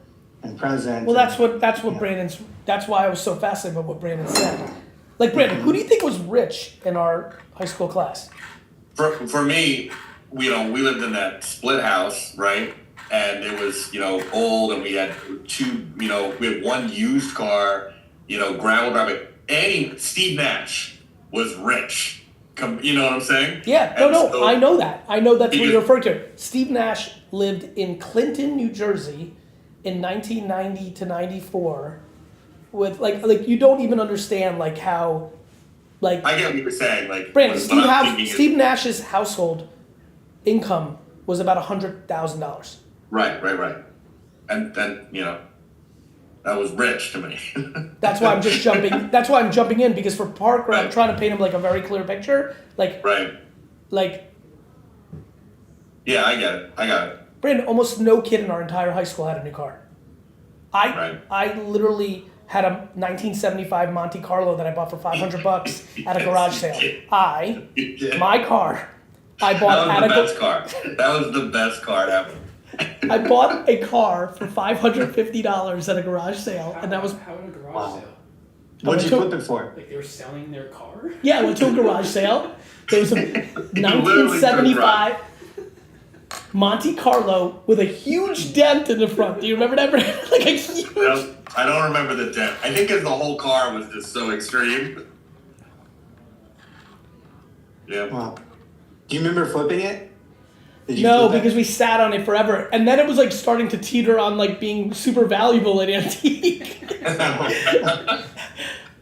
Speaker 9: and present.
Speaker 2: Well, that's what Brandon's. That's why I was so fascinated by what Brandon said. Like Brandon, who do you think was rich in our high school class?
Speaker 8: For me, we lived in that split house, right? And it was, old, and we had we had one used car, gravel driving. Steve Nash was rich. You know what I'm saying?
Speaker 2: Yeah,
Speaker 8: So,
Speaker 2: I know that. I know that's what you're referring to. Steve Nash lived in Clinton, New Jersey in 1990 to 94 with like you don't even understand like how like
Speaker 8: I get what you're saying. Like
Speaker 2: Brandon,
Speaker 8: what
Speaker 2: Steve Nash's household income was about $100,000.
Speaker 8: Right. And then, that was rich to me.
Speaker 2: That's why I'm just jumping. That's why I'm jumping in because for Parker, I'm
Speaker 8: Right.
Speaker 2: trying to paint him like a very clear picture. Like,
Speaker 8: Right. Yeah, I got it.
Speaker 2: Brandon, almost no kid in our entire high school had a new car. I literally had a 1975 Monte Carlo that I bought for $500 at a garage sale. My car, I bought
Speaker 8: That was the best car. That was the best car ever.
Speaker 2: I bought a car for $550 at a garage sale, and that was
Speaker 10: How in a garage
Speaker 9: Wow.
Speaker 10: sale?
Speaker 9: What'd you flip it for?
Speaker 10: Like they were selling their car?
Speaker 2: yeah. I went to a garage sale. There was a 1975 Monte Carlo with a huge dent in the front. Do you remember that? Like a huge.
Speaker 8: I don't remember the dent. I think because the whole car was just so extreme. Yeah.
Speaker 9: Wow. Do you remember flipping it? Did you
Speaker 2: No,
Speaker 9: flip it?
Speaker 2: because we sat on it forever, and then it was like starting to teeter on like being super valuable and antique.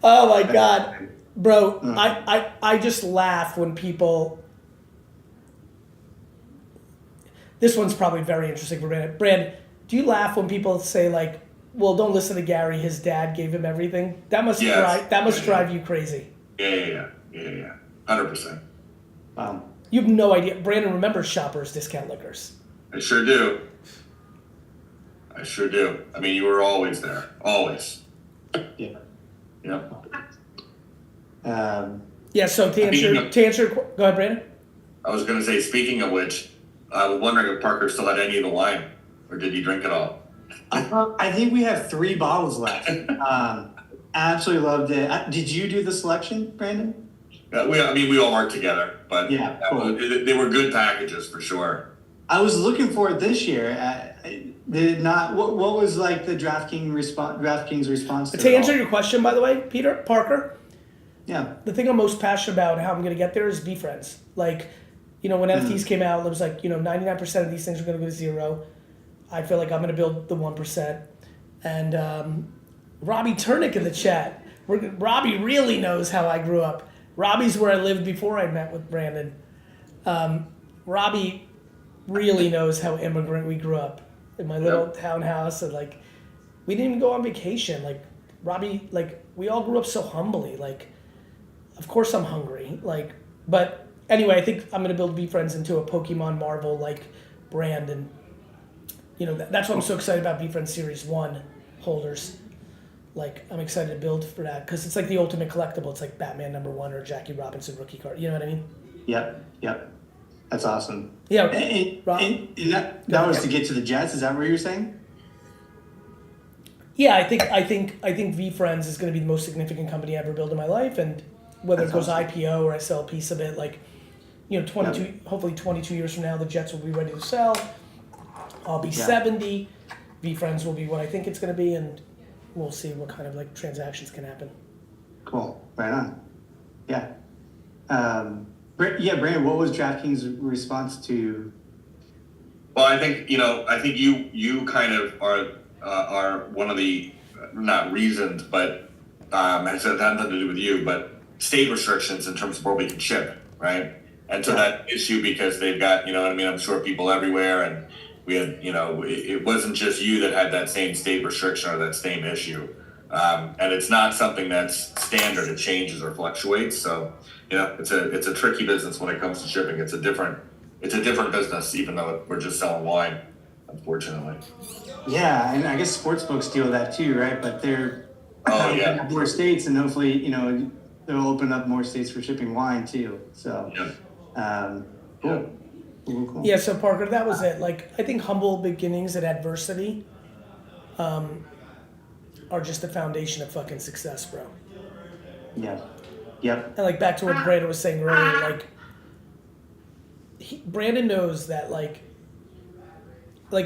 Speaker 2: Oh my god, bro! I just laugh when people. This one's probably very interesting for Brandon. Brandon, do you laugh when people say like, "Well, don't listen to Gary. His dad gave him everything." That must drive you crazy.
Speaker 8: Yeah. 100%.
Speaker 2: You have no idea. Brandon remembers Shoppers Discount Liquors.
Speaker 8: I sure do. I mean, you were always there. Always.
Speaker 9: Yeah.
Speaker 8: Yep.
Speaker 2: Yeah. So to answer, go ahead, Brandon.
Speaker 8: I was going to say, speaking of which, I was wondering if Parker still had any of the wine, or did he drink it all?
Speaker 9: I think we have 3 bottles left. Absolutely loved it. Did you do the selection, Brandon?
Speaker 8: We all worked together, but
Speaker 9: Yeah, cool.
Speaker 8: They were good packages for sure.
Speaker 9: I was looking for it this year. Did not. What was like the DraftKings response to
Speaker 2: To
Speaker 9: it
Speaker 2: answer
Speaker 9: all?
Speaker 2: your question, by the way, Parker,
Speaker 9: Yeah.
Speaker 2: the thing I'm most passionate about, how I'm going to get there, is VeeFriends. Like, when NFTs came out, it was like, 99% of these things are going to go to zero. I feel like I'm going to build the 1%. And Robbie Turnick in the chat. Robbie really knows how I grew up. Robbie's where I lived before I met with Brandon. Robbie really knows how immigrant we grew up in my little townhouse, and like we didn't even go on vacation. Like Robbie, like we all grew up so humbly. Like, of course I'm hungry. Like, but anyway, I think I'm gonna build VeeFriends into a Pokemon Marvel like brand, and you know that's why I'm so excited about VeeFriends Series 1 holders. Like I'm excited to build for that because it's like the ultimate collectible. It's like Batman #1 or Jackie Robinson rookie card. You know what I mean?
Speaker 9: Yep. That's awesome.
Speaker 2: Yeah.
Speaker 9: And that was to get to the Jets. Is that what you're saying?
Speaker 2: Yeah, I think VeeFriends is going to be the most significant company I ever build in my life, and whether it goes IPO or I sell a piece of it, like, you know, hopefully 22 years from now, the Jets will be ready to sell. I'll be 70. VeeFriends will be what I think it's going to be, and we'll see what kind of like transactions can happen.
Speaker 9: Cool. Right on. Yeah. Brandon, what was DraftKings' response to?
Speaker 8: Well, I think you kind of are one of the not reasons, but has nothing to do with you, but state restrictions in terms of where we can ship, right? And so that issue because they've got, you know what I mean, I'm sure people everywhere, and we had, you know, it wasn't just you that had that same state restriction or that same issue. And it's not something that's standard. It changes or fluctuates. So, you know, it's a tricky business when it comes to shipping. It's a different business, even though we're just selling wine, unfortunately.
Speaker 9: Yeah, and I guess sportsbooks deal with that too, right? But they're opening up more states, and hopefully, you know, they'll open up more states for shipping wine too. So, cool. Cool.
Speaker 2: Yeah, so Parker, that was it. Like, I think humble beginnings and adversity are just the foundation of fucking success, bro.
Speaker 9: Yeah. Yep.
Speaker 2: And like back to what Brandon was saying earlier, like Brandon knows that like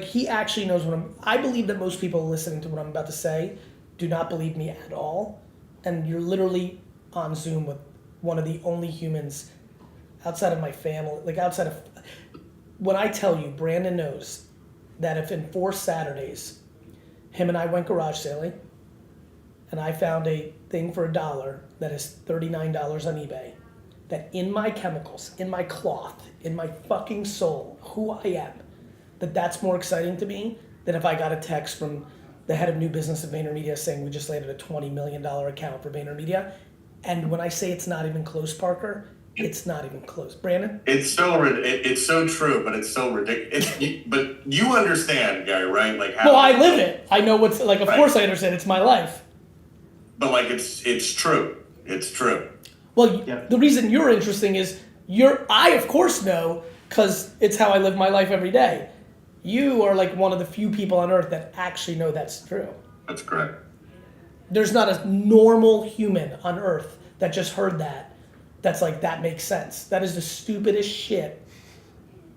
Speaker 2: he actually knows what I believe that most people listening to what I'm about to say do not believe me at all. And you're literally on Zoom with one of the only humans outside of my family, like outside of, when I tell you, Brandon knows that if in 4 Saturdays, him and I went garage sailing, and I found a thing for $1 that is $39 on eBay, that in my chemicals, in my cloth, in my fucking soul, who I am, that's more exciting to me than if I got a text from the head of new business at VaynerMedia saying we just landed a $20 million account for VaynerMedia. And when I say it's not even close, Parker, it's not even close. Brandon?
Speaker 8: It's so true, but it's so ridiculous. But you understand, Gary, right? Like how?
Speaker 2: Well, I live it. I know what's like. Of course, I understand. It's my life.
Speaker 8: But like, it's true. It's true.
Speaker 2: Well, the reason you're interesting is I of course know because it's how I live my life every day. You are like one of the few people on earth that actually know that's true.
Speaker 8: That's correct.
Speaker 2: There's not a normal human on earth that just heard that's like, that makes sense. That is the stupidest shit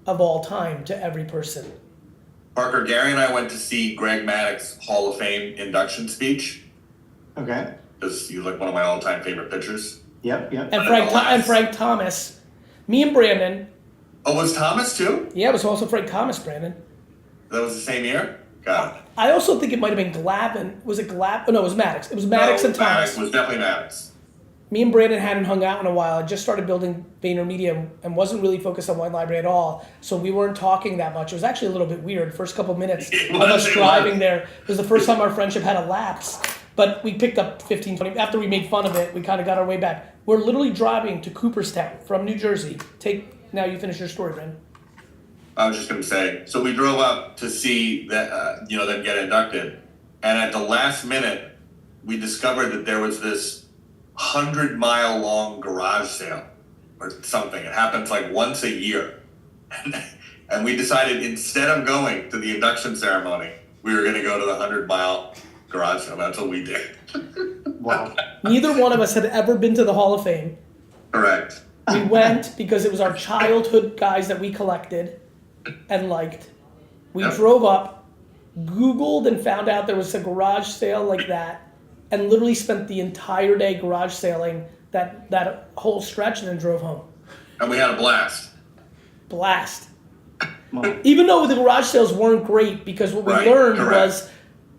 Speaker 2: of all time to every person.
Speaker 8: Parker, Gary and I went to see Greg Maddox's Hall of Fame induction speech.
Speaker 9: Okay.
Speaker 8: Because he's like one of my all-time favorite pitchers.
Speaker 9: Yep.
Speaker 2: And Frank Thomas. Me and Brandon.
Speaker 8: Oh, was Thomas too?
Speaker 2: Yeah, it was also Frank Thomas, Brandon.
Speaker 8: That was the same year? God.
Speaker 2: I also think it might have been Glavin. Was it Glavin? Oh, no, it was Maddox. It was Maddox and Thomas.
Speaker 8: Maddox was definitely Maddox.
Speaker 2: Me and Brandon hadn't hung out in a while. I just started building VaynerMedia and wasn't really focused on Wine Library at all. So we weren't talking that much. It was actually a little bit weird. First couple of minutes of us driving there. It was the first time our friendship had a lapse. But we picked up 15, 20. After we made fun of it, we kind of got our way back. We're literally driving to Cooperstown from New Jersey. Now you finish your story, Brandon.
Speaker 8: I was just going to say, so we drove up to see that, them get inducted. And at the last minute, we discovered that there was this 100-mile long garage sale or something. It happens like once a year. And we decided instead of going to the induction ceremony, we were going to go to the 100-mile garage sale. That's what we did.
Speaker 9: Wow.
Speaker 2: Neither one of us had ever been to the Hall of Fame.
Speaker 8: Correct.
Speaker 2: We went because it was our childhood guys that we collected and liked. We drove up, Googled and found out there was a garage sale like that, and literally spent the entire day garage sailing that whole stretch and then drove home.
Speaker 8: And we had a blast.
Speaker 2: Even though the garage sales weren't great, because what we learned was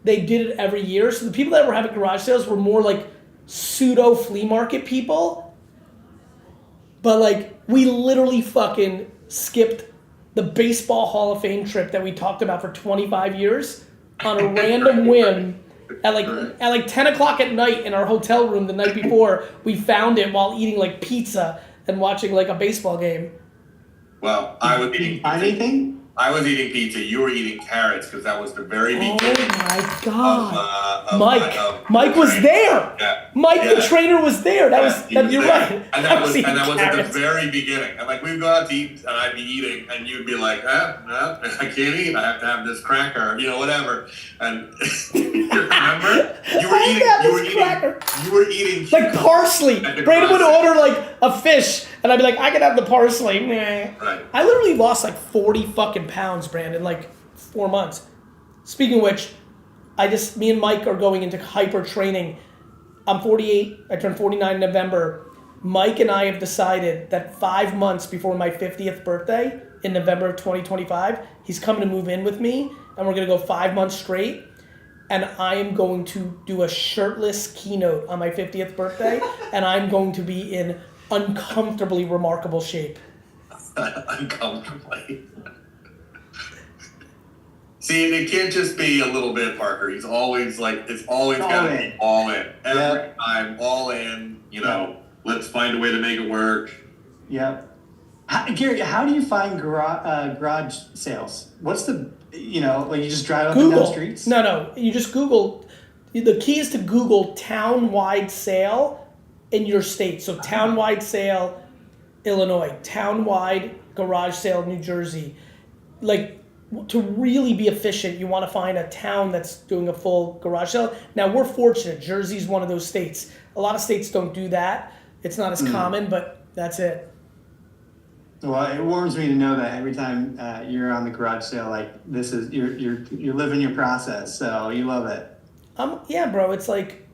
Speaker 2: they did it every year. So the people that were having garage sales were more like pseudo flea market people. But like, we literally fucking skipped the baseball Hall of Fame trip that we talked about for 25 years on a random whim. At like 10 o'clock at night in our hotel room the night before, we found it while eating like pizza and watching like a baseball game.
Speaker 8: Well, I was eating
Speaker 9: anything?
Speaker 8: I was eating pizza. You were eating carrots because that was the very beginning.
Speaker 2: Oh my god!
Speaker 8: Of
Speaker 2: Mike was there.
Speaker 8: Yeah.
Speaker 2: Mike, the trainer, was there. That was
Speaker 8: he was
Speaker 2: you're
Speaker 8: there.
Speaker 2: right.
Speaker 8: And that was
Speaker 2: eating
Speaker 8: at the
Speaker 2: carrots.
Speaker 8: very begining. And like we'd go out to eat, and I'd be eating, and you'd be like, no, I can't eat. I have to have this cracker, whatever. And remember, you were eating
Speaker 2: like parsley. Brandon would order like a fish, and I'd be like, I can have the parsley. Nah.
Speaker 8: Right.
Speaker 2: I literally lost like 40 fucking pounds, Brandon, like 4 months. Speaking of which, me and Mike are going into hyper training. I'm 48. I turned 49 in November. Mike and I have decided that 5 months before my 50th birthday in November of 2025, he's coming to move in with me, and we're going to go 5 months straight. And I am going to do a shirtless keynote on my 50th birthday, and I'm going to be in uncomfortably remarkable shape.
Speaker 8: Uncomfortably. See, and it can't just be a little bit, Parker. He's always like, it's always got to be all in. Every time, all in, let's find a way to make it work.
Speaker 9: Yep. Gary, how do you find garage sales? What's the, like you just drive up and down streets?
Speaker 2: No. You just Google. The key is to Google town-wide sale in your state. So town-wide sale, Illinois. Town-wide garage sale, New Jersey. Like, to really be efficient, you want to find a town that's doing a full garage sale. Now, we're fortunate. Jersey's one of those states. A lot of states don't do that. It's not as common, but that's it.
Speaker 9: Well, it warms me to know that every time you're on the garage sale, like this is you're living your process, so you love it.
Speaker 2: Yeah, bro. It's like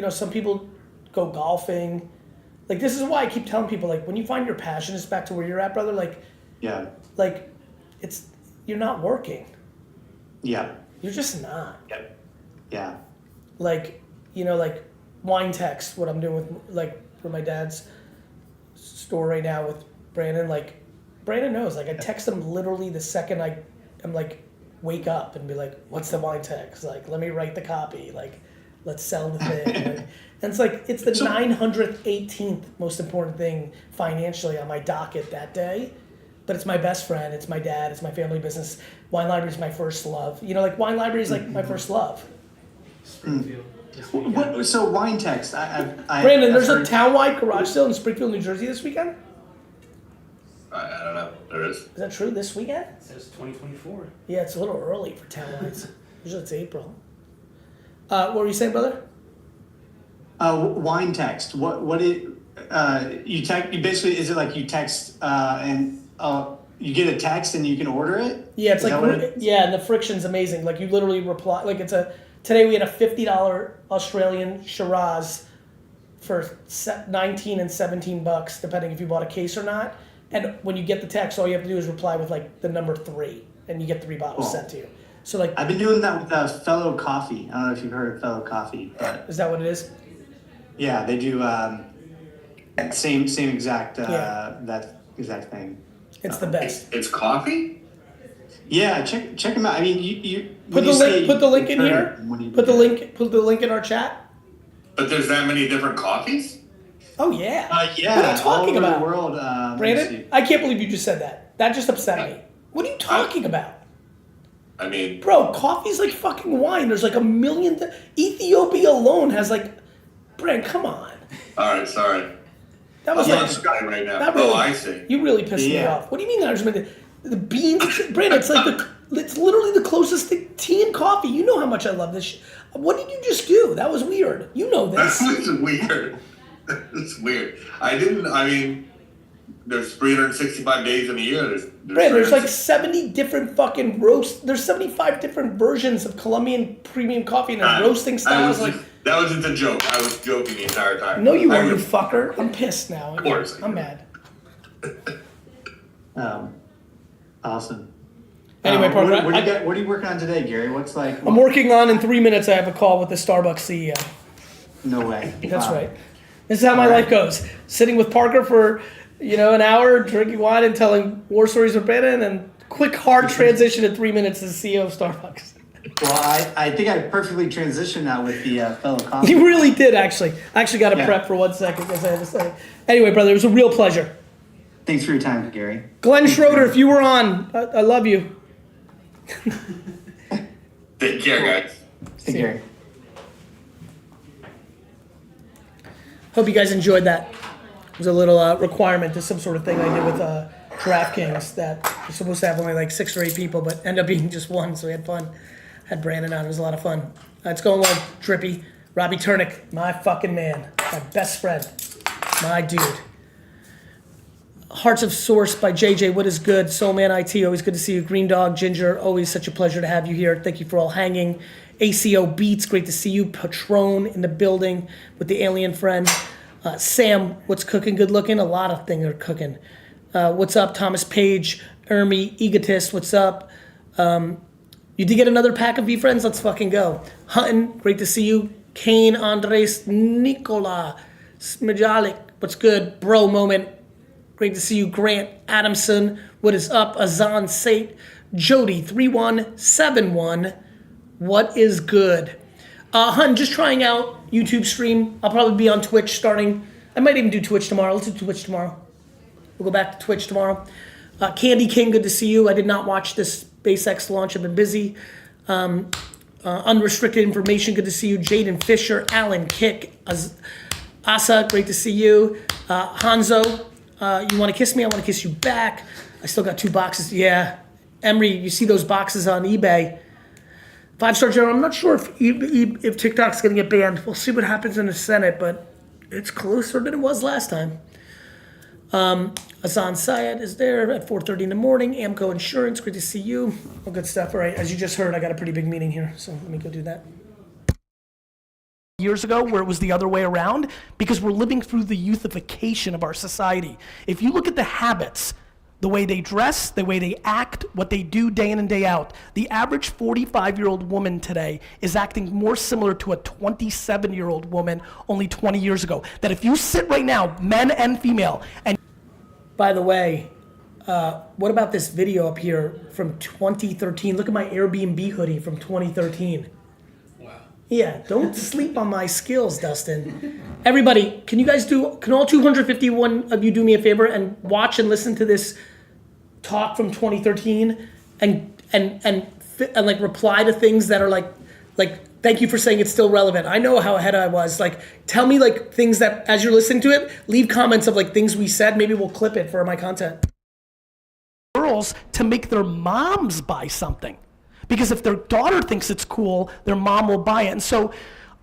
Speaker 2: some people go golfing. Like, this is why I keep telling people, like, when you find your passion, it's back to where you're at, brother. Like,
Speaker 9: yeah,
Speaker 2: like you're not working.
Speaker 9: Yeah,
Speaker 2: you're just not.
Speaker 9: Yeah.
Speaker 2: Like, like wine text, what I'm doing with like for my dad's store right now with Brandon. Like, Brandon knows. Like, I text him literally the second I'm like wake up and be like, what's the wine text? Like, let me write the copy. Like, let's sell the thing. Like, and it's like it's the 918th most important thing financially on my docket that day. But it's my best friend, it's my dad, it's my family business. Wine library is my first love. Like, wine library is like my first love.
Speaker 9: So wine text.
Speaker 2: Brandon, there's a town-wide garage sale in Springfield, New Jersey this weekend?
Speaker 8: I don't know. There is.
Speaker 2: Is that true this weekend?
Speaker 10: It says 2024.
Speaker 2: Yeah, it's a little early for town-wides. Usually it's April. What were you saying, brother?
Speaker 9: Wine text. What it you text? You basically, is it like you text and you get a text and you can order it?
Speaker 2: Yeah, it's and the friction's amazing. Like, you literally reply. Like, today we had a $50 Australian Shiraz for 19 and 17 bucks, depending if you bought a case or not. And when you get the text, all you have to do is reply with like the number 3, and you get 3 bottles sent to you. So, like,
Speaker 9: I've been doing that with Fellow Coffee. I don't know if you've heard of Fellow Coffee, but
Speaker 2: is that what it is?
Speaker 9: Yeah, they do same exact that exact thing.
Speaker 2: It's the best.
Speaker 8: It's coffee?
Speaker 9: Yeah, check them out. I mean, you
Speaker 2: put the link in here. Put the link in our chat.
Speaker 8: But there's that many different coffees?
Speaker 2: Oh yeah.
Speaker 9: Yeah.
Speaker 2: What are you talking about?
Speaker 9: The world,
Speaker 2: Brandon, I can't believe you just said that. That just upset me. What are you talking about?
Speaker 8: I mean,
Speaker 2: bro, coffee's like fucking wine. There's like a million. Ethiopia alone has like. Brandon, come on.
Speaker 8: All right, sorry.
Speaker 2: That was
Speaker 8: right now.
Speaker 2: Really,
Speaker 8: I see.
Speaker 2: You really pissed me off. What do you mean that I just meant the beans? Brandon, it's like it's literally the closest thing. Tea and coffee. You know how much I love this shit. What did you just do? That was weird. You know this.
Speaker 8: That was weird. It's weird. I mean, there's 365 days in a year.
Speaker 2: There's like 70 different fucking roast. There's 75 different versions of Colombian premium coffee and roasting styles.
Speaker 8: That was just a joke. I was joking the entire time.
Speaker 2: No, you weren't, you fucker. I'm pissed now.
Speaker 8: Of course.
Speaker 2: I'm mad.
Speaker 9: Awesome.
Speaker 2: Anyway, Parker,
Speaker 9: what are you working on today, Gary?
Speaker 2: I'm working on, in 3 minutes, I have a call with the Starbucks CEO.
Speaker 9: No way.
Speaker 2: That's right. This is how my life goes. Sitting with Parker for, an hour, drinking wine and telling war stories with Brandon, and quick, hard transition in 3 minutes as CEO of Starbucks.
Speaker 9: Well, I think I perfectly transitioned that with the fellow comic.
Speaker 2: You really did, actually. I actually got to prep for 1 second because I had to say. Anyway, brother, it was a real pleasure.
Speaker 9: Thanks for your time, Gary.
Speaker 2: Glenn Schroeder, if you were on, I love you.
Speaker 8: Take care, guys.
Speaker 9: Take care.
Speaker 2: Hope you guys enjoyed that. It was a little requirement to some sort of thing I did with DraftKings that was supposed to have only like 6 or 8 people, but ended up being just 1, so we had fun. Had Brandon on, it was a lot of fun. It's going well, Drippy. Robbie Turnick, my fucking man. My best friend. My dude. Hearts of Source by JJ, what is good? Soulman IT, always good to see you. Green Dog, Ginger, always such a pleasure to have you here. Thank you for all hanging. ACO Beats, great to see you. Patron in the building with the alien friend. Sam, what's cooking? Good looking? A lot of things are cooking. What's up? Thomas Page, Ermi, Egotist, what's up? You did get another pack of VeeFriends? Let's fucking go. Hutton, great to see you. Kane, Andres, Nicola, Smajalik, what's good? Bro Moment, great to see you. Grant Adamson, what is up? Azan Sate, Jody, 3171, what is good? Hun, just trying out YouTube stream. I'll probably be on Twitch starting. I might even do Twitch tomorrow. Let's do Twitch tomorrow. We'll go back to Twitch tomorrow. Candy King, good to see you. I did not watch this SpaceX launch. I've been busy. Unrestricted Information, good to see you. Jaden Fisher, Alan Kick, Asa, great to see you. Hanzo, you want to kiss me? I want to kiss you back. I still got 2 boxes. Yeah. Emery, you see those boxes on eBay. 5-star general. I'm not sure if TikTok's going to get banned. We'll see what happens in the Senate, but it's closer than it was last time. Azan Syed is there at 4:30 in the morning. Amco Insurance, great to see you. All good stuff. All right, as you just heard, I got a pretty big meeting here, so let me go do that. Years ago, where it was the other way around, because we're living through the youthification of our society. If you look at the habits, the way they dress, the way they act, what they do day in and day out, the average 45-year-old woman today is acting more similar to a 27-year-old woman only 20 years ago. That if you sit right now, men and female, and by the way, what about this video up here from 2013? Look at my Airbnb hoodie from 2013. Wow. Yeah, don't sleep on my skills, Dustin. Everybody, can all 251 of you do me a favor and watch and listen to this talk from 2013 and like reply to things that are like thank you for saying it's still relevant. I know how ahead I was. Like, tell me like things that as you're listening to it, leave comments of like things we said. Maybe we'll clip it for my content. Girls to make their moms buy something. Because if their daughter thinks it's cool, their mom will buy it. And so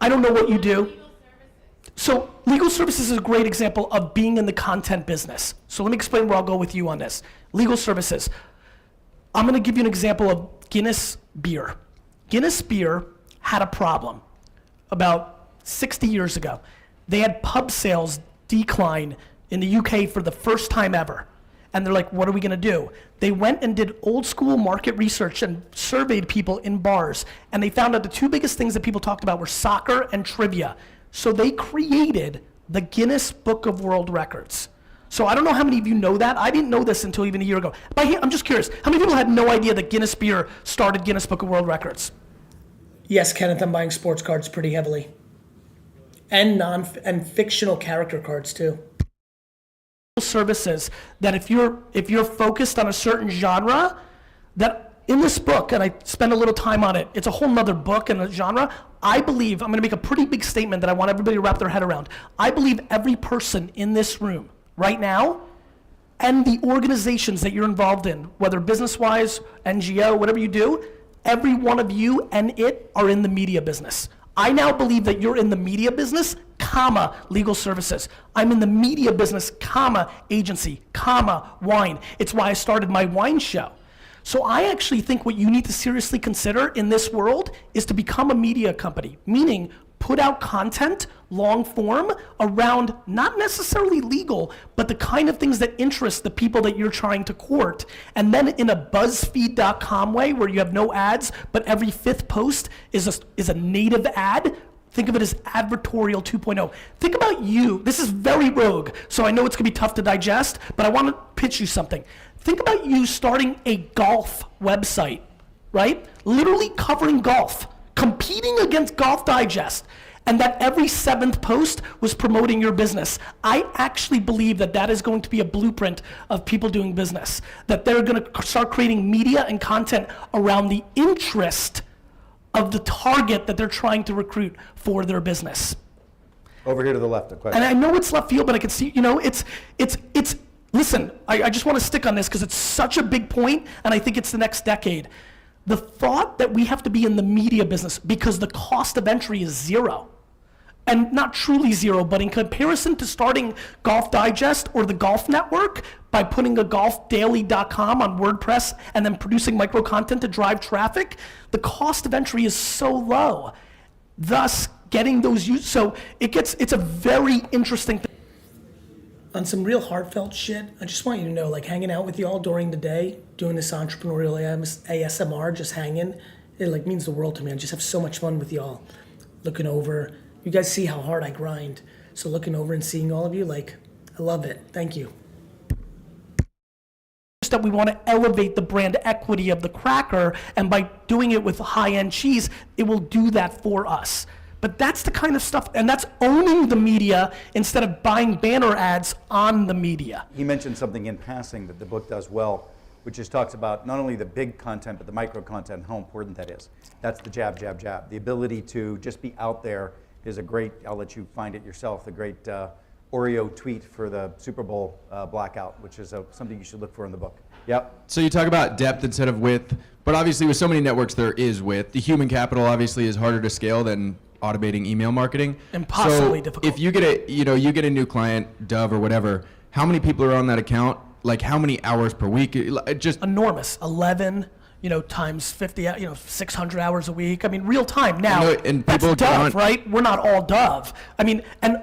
Speaker 2: I don't know what you do. So legal services is a great example of being in the content business. So let me explain where I'll go with you on this. Legal services. I'm gonna give you an example of Guinness beer. Guinness beer had a problem about 60 years ago. They had pub sales decline in the UK for the first time ever. And they're like, what are we gonna do? They went and did old school market research and surveyed people in bars. And they found out the 2 biggest things that people talked about were soccer and trivia. So they created the Guinness Book of World Records. So I don't know how many of you know that. I didn't know this until even a year ago. I'm just curious, how many people had no idea that Guinness beer started Guinness Book of World Records? Yes, Kenneth, I'm buying sports cards pretty heavily. And fictional character cards too. Services that if you're focused on a certain genre, that in this book, and I spend a little time on it, it's a whole nother book and a genre. I believe, I'm gonna make a pretty big statement that I want everybody to wrap their head around. I believe every person in this room right now and the organizations that you're involved in, whether business-wise, NGO, whatever you do, every one of you and it are in the media business. I now believe that you're in the media business, comma, legal services. I'm in the media business, comma, agency, comma, wine. It's why I started my wine show. So I actually think what you need to seriously consider in this world is to become a media company, meaning put out content, long form, around not necessarily legal, but the kind of things that interest the people that you're trying to court. And then in a BuzzFeed.com way where you have no ads, but every 5th post is a native ad, Think of it as advertorial 2.0. Think about you. This is very rogue, so I know it's gonna be tough to digest, but I wanna pitch you something. Think about you starting a golf website, right? Literally covering golf, competing against Golf Digest, and that every 7th post was promoting your business. I actually believe that that is going to be a blueprint of people doing business, that they're gonna start creating media and content around the interest of the target that they're trying to recruit for their business.
Speaker 7: Over here to the left, a question.
Speaker 2: And I know it's left field, but I can see, listen, I just want to stick on this because it's such a big point, and I think it's the next decade. The thought that we have to be in the media business because the cost of entry is zero. And not truly zero, but in comparison to starting Golf Digest or the Golf Network by putting a golfdaily.com on WordPress and then producing micro content to drive traffic, the cost of entry is so low. Thus, getting those users, so it's a very interesting thing. On some real heartfelt shit, I just want you to know, like hanging out with y'all during the day, doing this entrepreneurial ASMR, just hanging, it like means the world to me. I just have so much fun with y'all. Looking over, you guys see how hard I grind. So looking over and seeing all of you, like, I love it. Thank you. That we want to elevate the brand equity of the cracker, and by doing it with high-end cheese, it will do that for us. But that's the kind of stuff, and that's owning the media instead of buying banner ads on the media.
Speaker 7: He mentioned something in passing that the book does well, which is talks about not only the big content, but the micro content, how important that is. That's the jab, jab, jab. The ability to just be out there is a great, I'll let you find it yourself, the great Oreo tweet for the Super Bowl blackout, which is something you should look for in the book. Yep.
Speaker 10: So you talk about depth instead of width, but obviously with so many networks there is width. The human capital obviously is harder to scale than automating email marketing.
Speaker 2: Impossibly
Speaker 10: so
Speaker 2: difficult.
Speaker 10: If you get a new client, Dove or whatever, how many people are on that account? Like how many hours per week? Just
Speaker 2: enormous. 11, times 50, 600 hours a week. I mean, real time. Now,
Speaker 10: and
Speaker 2: that's
Speaker 10: people
Speaker 2: Dove, right? We're not all Dove. I mean, and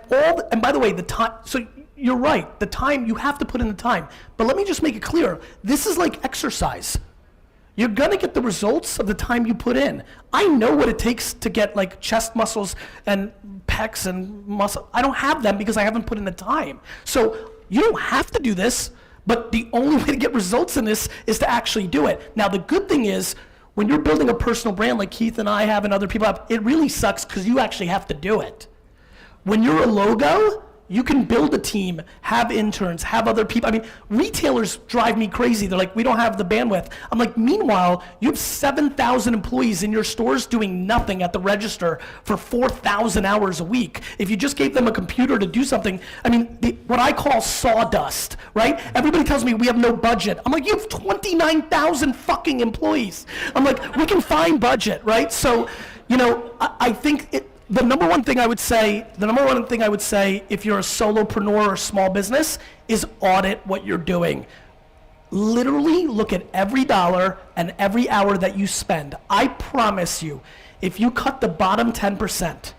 Speaker 2: by the way, the time, so you're right, the time, you have to put in the time. But let me just make it clear, this is like exercise. You're gonna get the results of the time you put in. I know what it takes to get like chest muscles and pecs and muscle. I don't have them because I haven't put in the time. So you don't have to do this, but the only way to get results in this is to actually do it. Now the good thing is, when you're building a personal brand like Keith and I have and other people have, it really sucks because you actually have to do it. When you're a logo, you can build a team, have interns, have other people. I mean, retailers drive me crazy. They're like, we don't have the bandwidth. I'm like, meanwhile, you have 7,000 employees in your stores doing nothing at the register for 4,000 hours a week. If you just gave them a computer to do something, I mean, what I call sawdust, right? Everybody tells me we have no budget. I'm like, you have 29,000 fucking employees. I'm like, we can find budget, right? So, I think the number one thing I would say, if you're a solopreneur or small business, is audit what you're doing. Literally look at every dollar and every hour that you spend. I promise you, if you cut the bottom 10%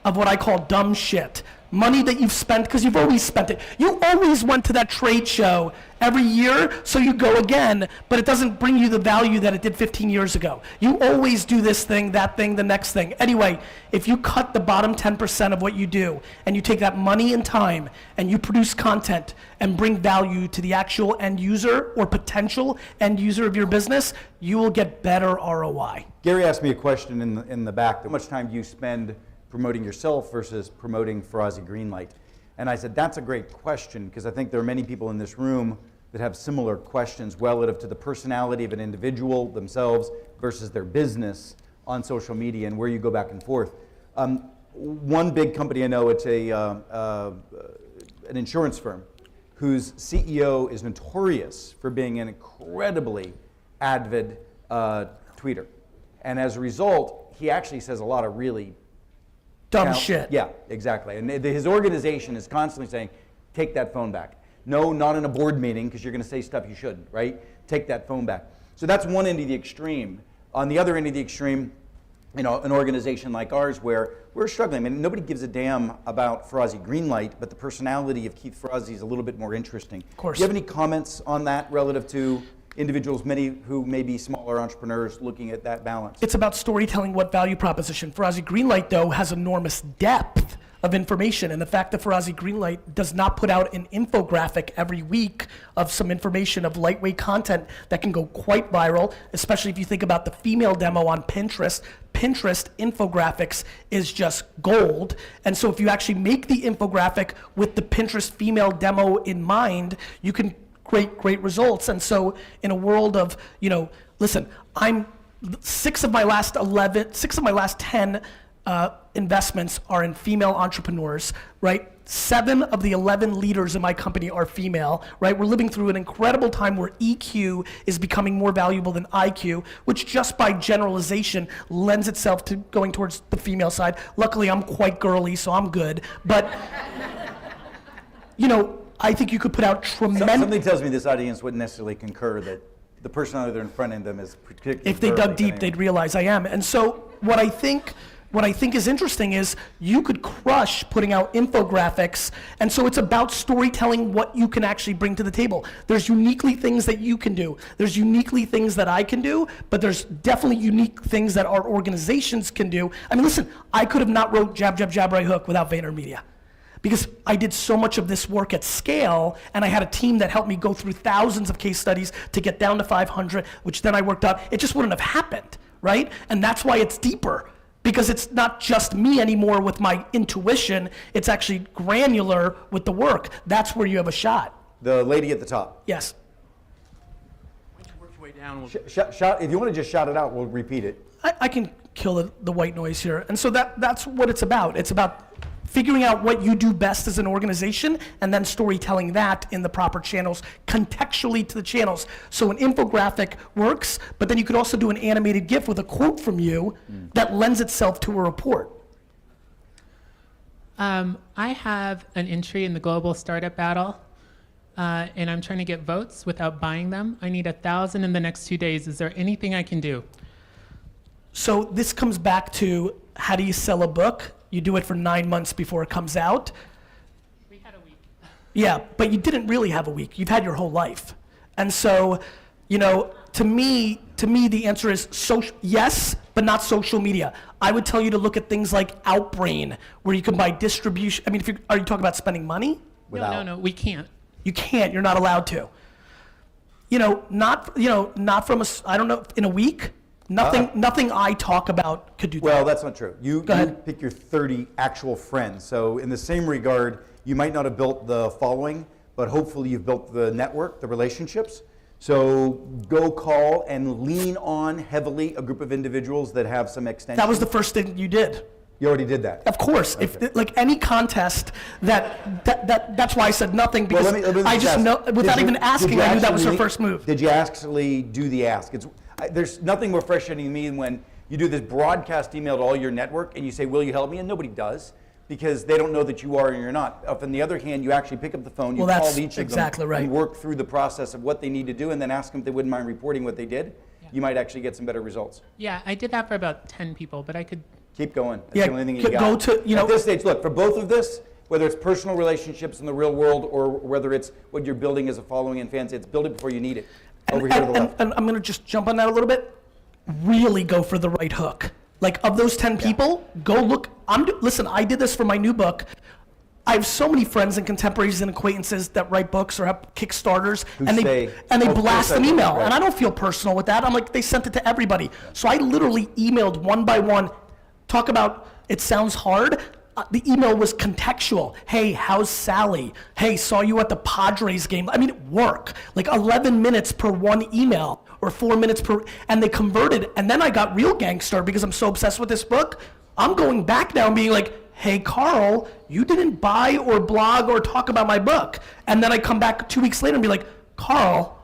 Speaker 2: of what I call dumb shit, money that you've spent, because you've always spent it. You always went to that trade show every year, so you go again, but it doesn't bring you the value that it did 15 years ago. You always do this thing, that thing, the next thing. Anyway, if you cut the bottom 10% of what you do, and you take that money and time, and you produce content, and bring value to the actual end user or potential end user of your business, you will get better ROI.
Speaker 7: Gary asked me a question in the back. How much time do you spend promoting yourself versus promoting Farazi Greenlight? And I said, that's a great question, because I think there are many people in this room that have similar questions relative to the personality of an individual themselves versus their business on social media and where you go back and forth. One big company I know, it's an insurance firm whose CEO is notorious for being an incredibly avid tweeter. And as a result, he actually says a lot of really
Speaker 2: dumb shit.
Speaker 7: Yeah, exactly. And his organization is constantly saying, take that phone back. No, not in a board meeting, because you're going to say stuff you shouldn't, right? Take that phone back. So that's one end of the extreme. On the other end of the extreme, an organization like ours where we're struggling. I mean, nobody gives a damn about Farazi Greenlight, but the personality of Keith Farazi is a little bit more interesting.
Speaker 2: Of course.
Speaker 7: Do you have any comments on that relative to individuals, many who may be smaller entrepreneurs looking at that balance?
Speaker 2: It's about storytelling. What value proposition? Farazi Greenlight, though, has enormous depth of information, and the fact that Farazi Greenlight does not put out an infographic every week of some information of lightweight content that can go quite viral, especially if you think about the female demo on Pinterest. Pinterest infographics is just gold, and so if you actually make the infographic with the Pinterest female demo in mind, you can create great results. And so in a world of, listen, I'm 6 of my last 10 investments are in female entrepreneurs, right? 7 of the 11 leaders in my company are female, right? We're living through an incredible time where EQ is becoming more valuable than IQ, which just by generalization lends itself to going towards the female side. Luckily, I'm quite girly, so I'm good. But, I think you could put out tremendous...
Speaker 7: Something tells me this audience wouldn't necessarily concur that the personality they're in front of them is particularly...
Speaker 2: If they dug deep, they'd realize I am. And so what I think is interesting is you could crush putting out infographics, and so it's about storytelling what you can actually bring to the table. There's uniquely things that you can do. There's uniquely things that I can do, but there's definitely unique things that our organizations can do. I mean, listen, I could have not wrote Jab, Jab, Jab, Right Hook without VaynerMedia, because I did so much of this work at scale, and I had a team that helped me go through thousands of case studies to get down to 500, which then I worked out. It just wouldn't have happened, right? And that's why it's deeper, because it's not just me anymore with my intuition, it's actually granular with the work. That's where you have a shot.
Speaker 7: The lady at the top.
Speaker 2: Yes.
Speaker 10: Work your way down.
Speaker 7: Shout, if you want to just shout it out, we'll repeat it.
Speaker 2: I can kill the white noise here. And so that's what it's about. It's about figuring out what you do best as an organization and then storytelling that in the proper channels, contextually to the channels. So an infographic works, but then you could also do an animated GIF with a quote from you that lends itself to a report.
Speaker 11: I have an entry in the global startup battle, and I'm trying to get votes without buying them. I need 1,000 in the next 2 days. Is there anything I can do?
Speaker 2: So this comes back to, how do you sell a book? You do it for 9 months before it comes out.
Speaker 11: We had a week.
Speaker 2: Yeah, but you didn't really have a week. You've had your whole life. And so, to me, the answer is yes, but not social media. I would tell you to look at things like Outbrain, where you can buy distribution. I mean, are you talking about spending money?
Speaker 11: No, we can't.
Speaker 2: You can't. You're not allowed to. Not from I don't know, in a week. Nothing I talk about could do that.
Speaker 7: Well, that's not true. You
Speaker 2: Go ahead.
Speaker 7: pick your 30 actual friends. So in the same regard, you might not have built the following, but hopefully you've built the network, the relationships. So go call and lean on heavily a group of individuals that have some extension.
Speaker 2: That was the first thing you did.
Speaker 7: You already did that.
Speaker 2: Of course,
Speaker 7: Okay.
Speaker 2: if like any contest that's why I said nothing, because
Speaker 7: Well, let me
Speaker 2: I just
Speaker 7: ask,
Speaker 2: know without
Speaker 7: did you-
Speaker 2: even asking,
Speaker 7: did you
Speaker 2: I knew that was her
Speaker 7: actually-
Speaker 2: first move.
Speaker 7: Did you actually do the ask? There's nothing more frustrating to me than when you do this broadcast email to all your network and you say, will you help me? And nobody does, because they don't know that you are and you're not. If on the other hand, you actually pick up the phone, you
Speaker 2: Well,
Speaker 7: call
Speaker 2: that's
Speaker 7: each of
Speaker 2: exactly
Speaker 7: them
Speaker 2: right.
Speaker 7: and work through the process of what they need to do and then ask them if they wouldn't mind reporting what they did, you might actually get some better results.
Speaker 11: Yeah, I did that for about 10 people, but I could.
Speaker 7: Keep going. That's
Speaker 2: Yeah,
Speaker 7: the only thing you
Speaker 2: go
Speaker 7: got.
Speaker 2: to,
Speaker 7: At this stage, look, for both of this, whether it's personal relationships in the real world or whether it's what you're building as a following in fans, it's build it before you need it. Over here to the left.
Speaker 2: And I'm gonna just jump on that a little bit. Really go for the right hook. Like, of those 10 people, go look. Listen, I did this for my new book. I have so many friends and contemporaries and acquaintances that write books or have Kickstarters, and they blast an email, and I don't feel personal with that. I'm like, they sent it to everybody. So I literally emailed one by one. Talk about, it sounds hard. The email was contextual. Hey, how's Sally? Hey, saw you at the Padres game. I mean, work. Like 11 minutes per one email, or 4 minutes per, and they converted. And then I got real gangster because I'm so obsessed with this book. I'm going back now and being like, hey, Carl, you didn't buy or blog or talk about my book. And then I come back 2 weeks later and be like, Carl,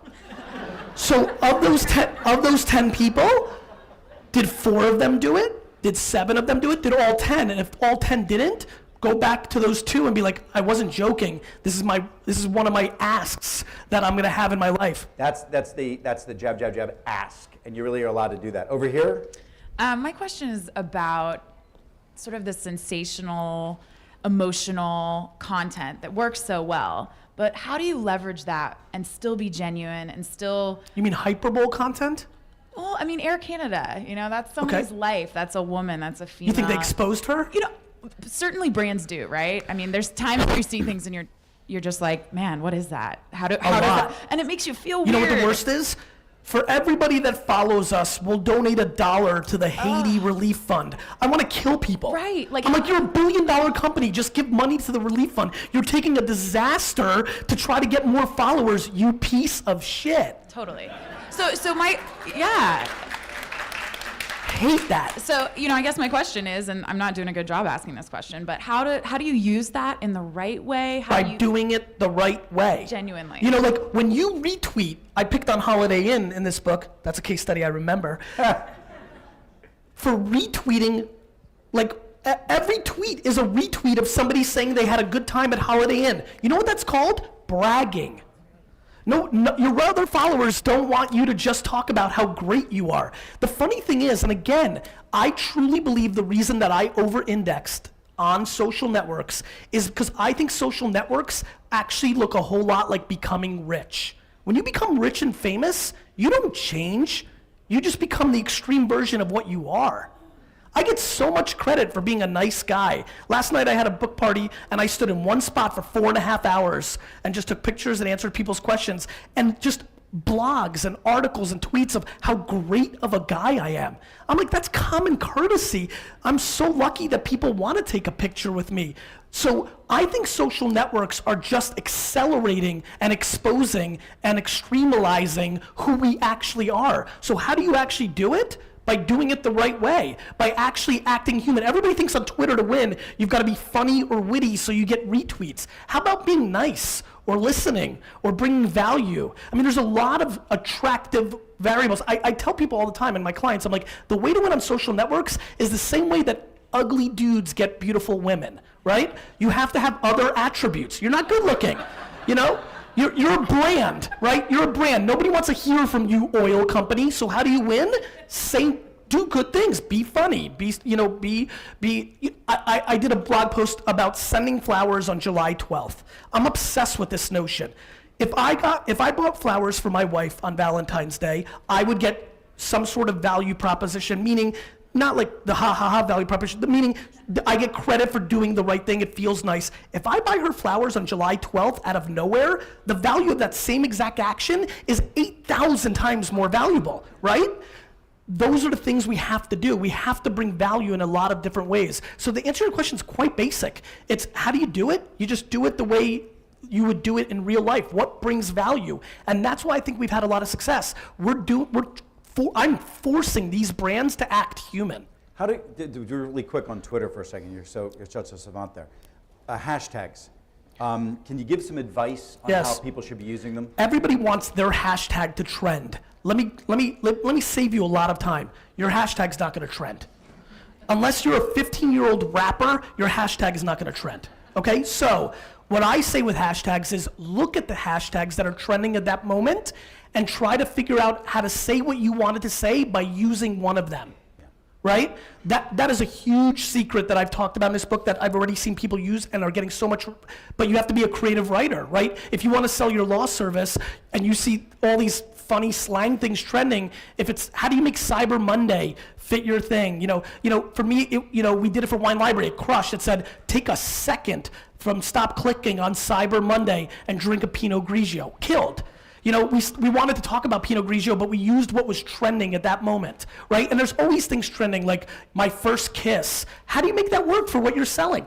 Speaker 2: so of those 10 people, did 4 of them do it? Did 7 of them do it? Did all 10? And if all 10 didn't, go back to those 2 and be like, I wasn't joking. This is one of my asks that I'm gonna have in my life.
Speaker 7: That's the jab, jab, jab ask, and you really are allowed to do that. Over here?
Speaker 12: My question is about sort of the sensational, emotional content that works so well, but how do you leverage that and still be genuine and still?
Speaker 2: You mean hyperbole content?
Speaker 12: Well, I mean, Air Canada, you know, that's somebody's life. That's a woman, that's a female.
Speaker 2: You think they exposed her?
Speaker 12: You know, certainly brands do, right? I mean, there's times where you see things and you're just like, man, what is that? How does that? And it makes you feel weird.
Speaker 2: You know what the worst is? For everybody that follows us, we'll donate $1 to the Haiti Relief Fund. I want to kill people.
Speaker 12: Right.
Speaker 2: I'm like, you're a $1 billion company. Just give money to the relief fund. You're taking a disaster to try to get more followers, you piece of shit.
Speaker 12: Totally. So yeah.
Speaker 2: Hate that.
Speaker 12: So, you know, I guess my question is, and I'm not doing a good job asking this question, but how do you use that in the right way?
Speaker 2: By doing it the right way.
Speaker 12: Genuinely.
Speaker 2: You know, like when you retweet, I picked on Holiday Inn in this book. That's a case study I remember. For retweeting, like every tweet is a retweet of somebody saying they had a good time at Holiday Inn. You know what that's called? Bragging. No, your other followers don't want you to just talk about how great you are. The funny thing is, and again, I truly believe the reason that I over-indexed on social networks is because I think social networks actually look a whole lot like becoming rich. When you become rich and famous, you don't change. You just become the extreme version of what you are. I get so much credit for being a nice guy. Last night I had a book party and I stood in one spot for 4.5 hours and just took pictures and answered people's questions and just blogs and articles and tweets of how great of a guy I am. I'm like, that's common courtesy. I'm so lucky that people want to take a picture with me. So I think social networks are just accelerating and exposing and extremalizing who we actually are. So how do you actually do it? By doing it the right way, by actually acting human. Everybody thinks on Twitter to win, you've got to be funny or witty so you get retweets. How about being nice or listening or bringing value? I mean, there's a lot of attractive variables. I tell people all the time, and my clients, I'm like, the way to win on social networks is the same way that ugly dudes get beautiful women, right? You have to have other attributes. You're not good looking, you know? You're a brand, right? You're a brand. Nobody wants to hear from you, oil company. So how do you win? Do good things. Be funny. I did a blog post about sending flowers on July 12th. I'm obsessed with this notion. If I bought flowers for my wife on Valentine's Day, I would get some sort of value proposition, meaning not like the ha value proposition, meaning I get credit for doing the right thing. It feels nice. If I buy her flowers on July 12th out of nowhere, the value of that same exact action is 8,000 times more valuable, right? Those are the things we have to do. We have to bring value in a lot of different ways. So the answer to your question is quite basic. It's how do you do it? You just do it the way you would do it in real life. What brings value? And that's why I think we've had a lot of success. I'm forcing these brands to act human.
Speaker 7: How do really quick on Twitter for a second? You're such a savant there. Hashtags. Can you give some advice on how people should be using them?
Speaker 2: Everybody wants their hashtag to trend. Let me save you a lot of time. Your hashtag's not going to trend. Unless you're a 15-year-old rapper, your hashtag is not going to trend. Okay? So what I say with hashtags is look at the hashtags that are trending at that moment and try to figure out how to say what you wanted to say by using one of them, right? That is a huge secret that I've talked about in this book that I've already seen people use and are getting so much, but you have to be a creative writer, right? If you want to sell your law service and you see all these funny slang things trending, if it's, how do you make Cyber Monday fit your thing? You know, for me, we did it for Wine Library, it crushed. It said, take a second from stop clicking on Cyber Monday and drink a Pinot Grigio. Killed. You know, we wanted to talk about Pinot Grigio, but we used what was trending at that moment, right? And there's always things trending, like my first kiss. How do you make that work for what you're selling?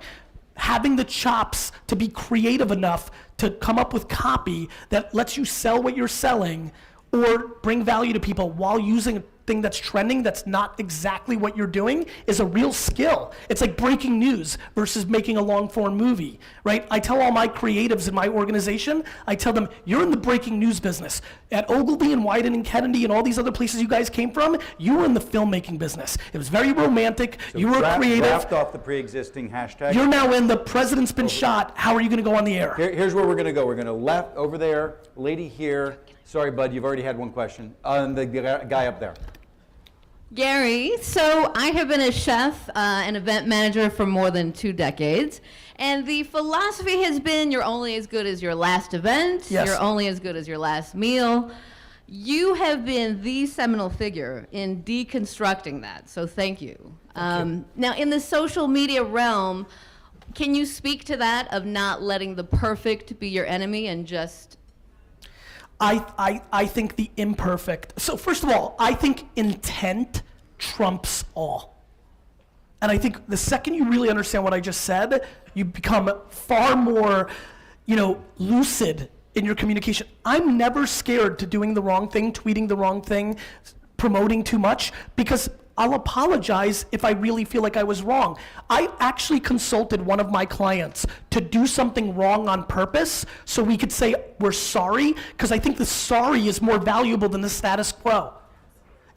Speaker 2: Having the chops to be creative enough to come up with copy that lets you sell what you're selling or bring value to people while using a thing that's trending that's not exactly what you're doing is a real skill. It's like breaking news versus making a long form movie, right? I tell all my creatives in my organization, I tell them, you're in the breaking news business. At Ogilvy and Wyden and Kennedy and all these other places you guys came from, you were in the filmmaking business. It was very romantic.
Speaker 7: So
Speaker 2: you were creative.
Speaker 7: Draft off the pre-existing hashtag.
Speaker 2: You're now in the president's been shot. How are you going to go on the air?
Speaker 7: Here's where we're going to go. We're going to left over there, lady here. Sorry, bud, you've already had one question. The guy up there.
Speaker 13: Gary, so I have been a chef and event manager for more than 2 decades, and the philosophy has been you're only as good as your last event,
Speaker 2: Yes.
Speaker 13: you're only as good as your last meal. You have been the seminal figure in deconstructing that, so thank you. Now, in the social media realm, can you speak to that of not letting the perfect be your enemy and just...
Speaker 2: I think the imperfect. So first of all, I think intent trumps all. And I think the second you really understand what I just said, you become far more, lucid in your communication. I'm never scared to doing the wrong thing, tweeting the wrong thing, promoting too much, because I'll apologize if I really feel like I was wrong. I actually consulted one of my clients to do something wrong on purpose so we could say we're sorry, because I think the sorry is more valuable than the status quo.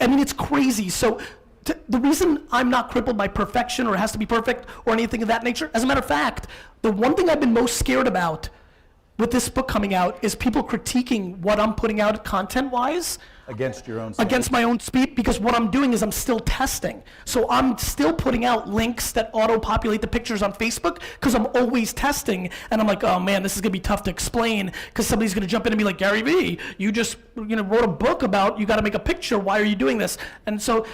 Speaker 2: I mean, it's crazy. So the reason I'm not crippled by perfection or it has to be perfect or anything of that nature, as a matter of fact, the one thing I've been most scared about with this book coming out is people critiquing what I'm putting out content-wise.
Speaker 7: Against your own
Speaker 2: Against my own speed, because what I'm doing is I'm still testing. So I'm still putting out links that auto-populate the pictures on Facebook because I'm always testing. And I'm like, oh man, this is gonna be tough to explain because somebody's gonna jump in and be like, Garyvee, you just wrote a book about you gotta make a picture, why are you doing this? And so,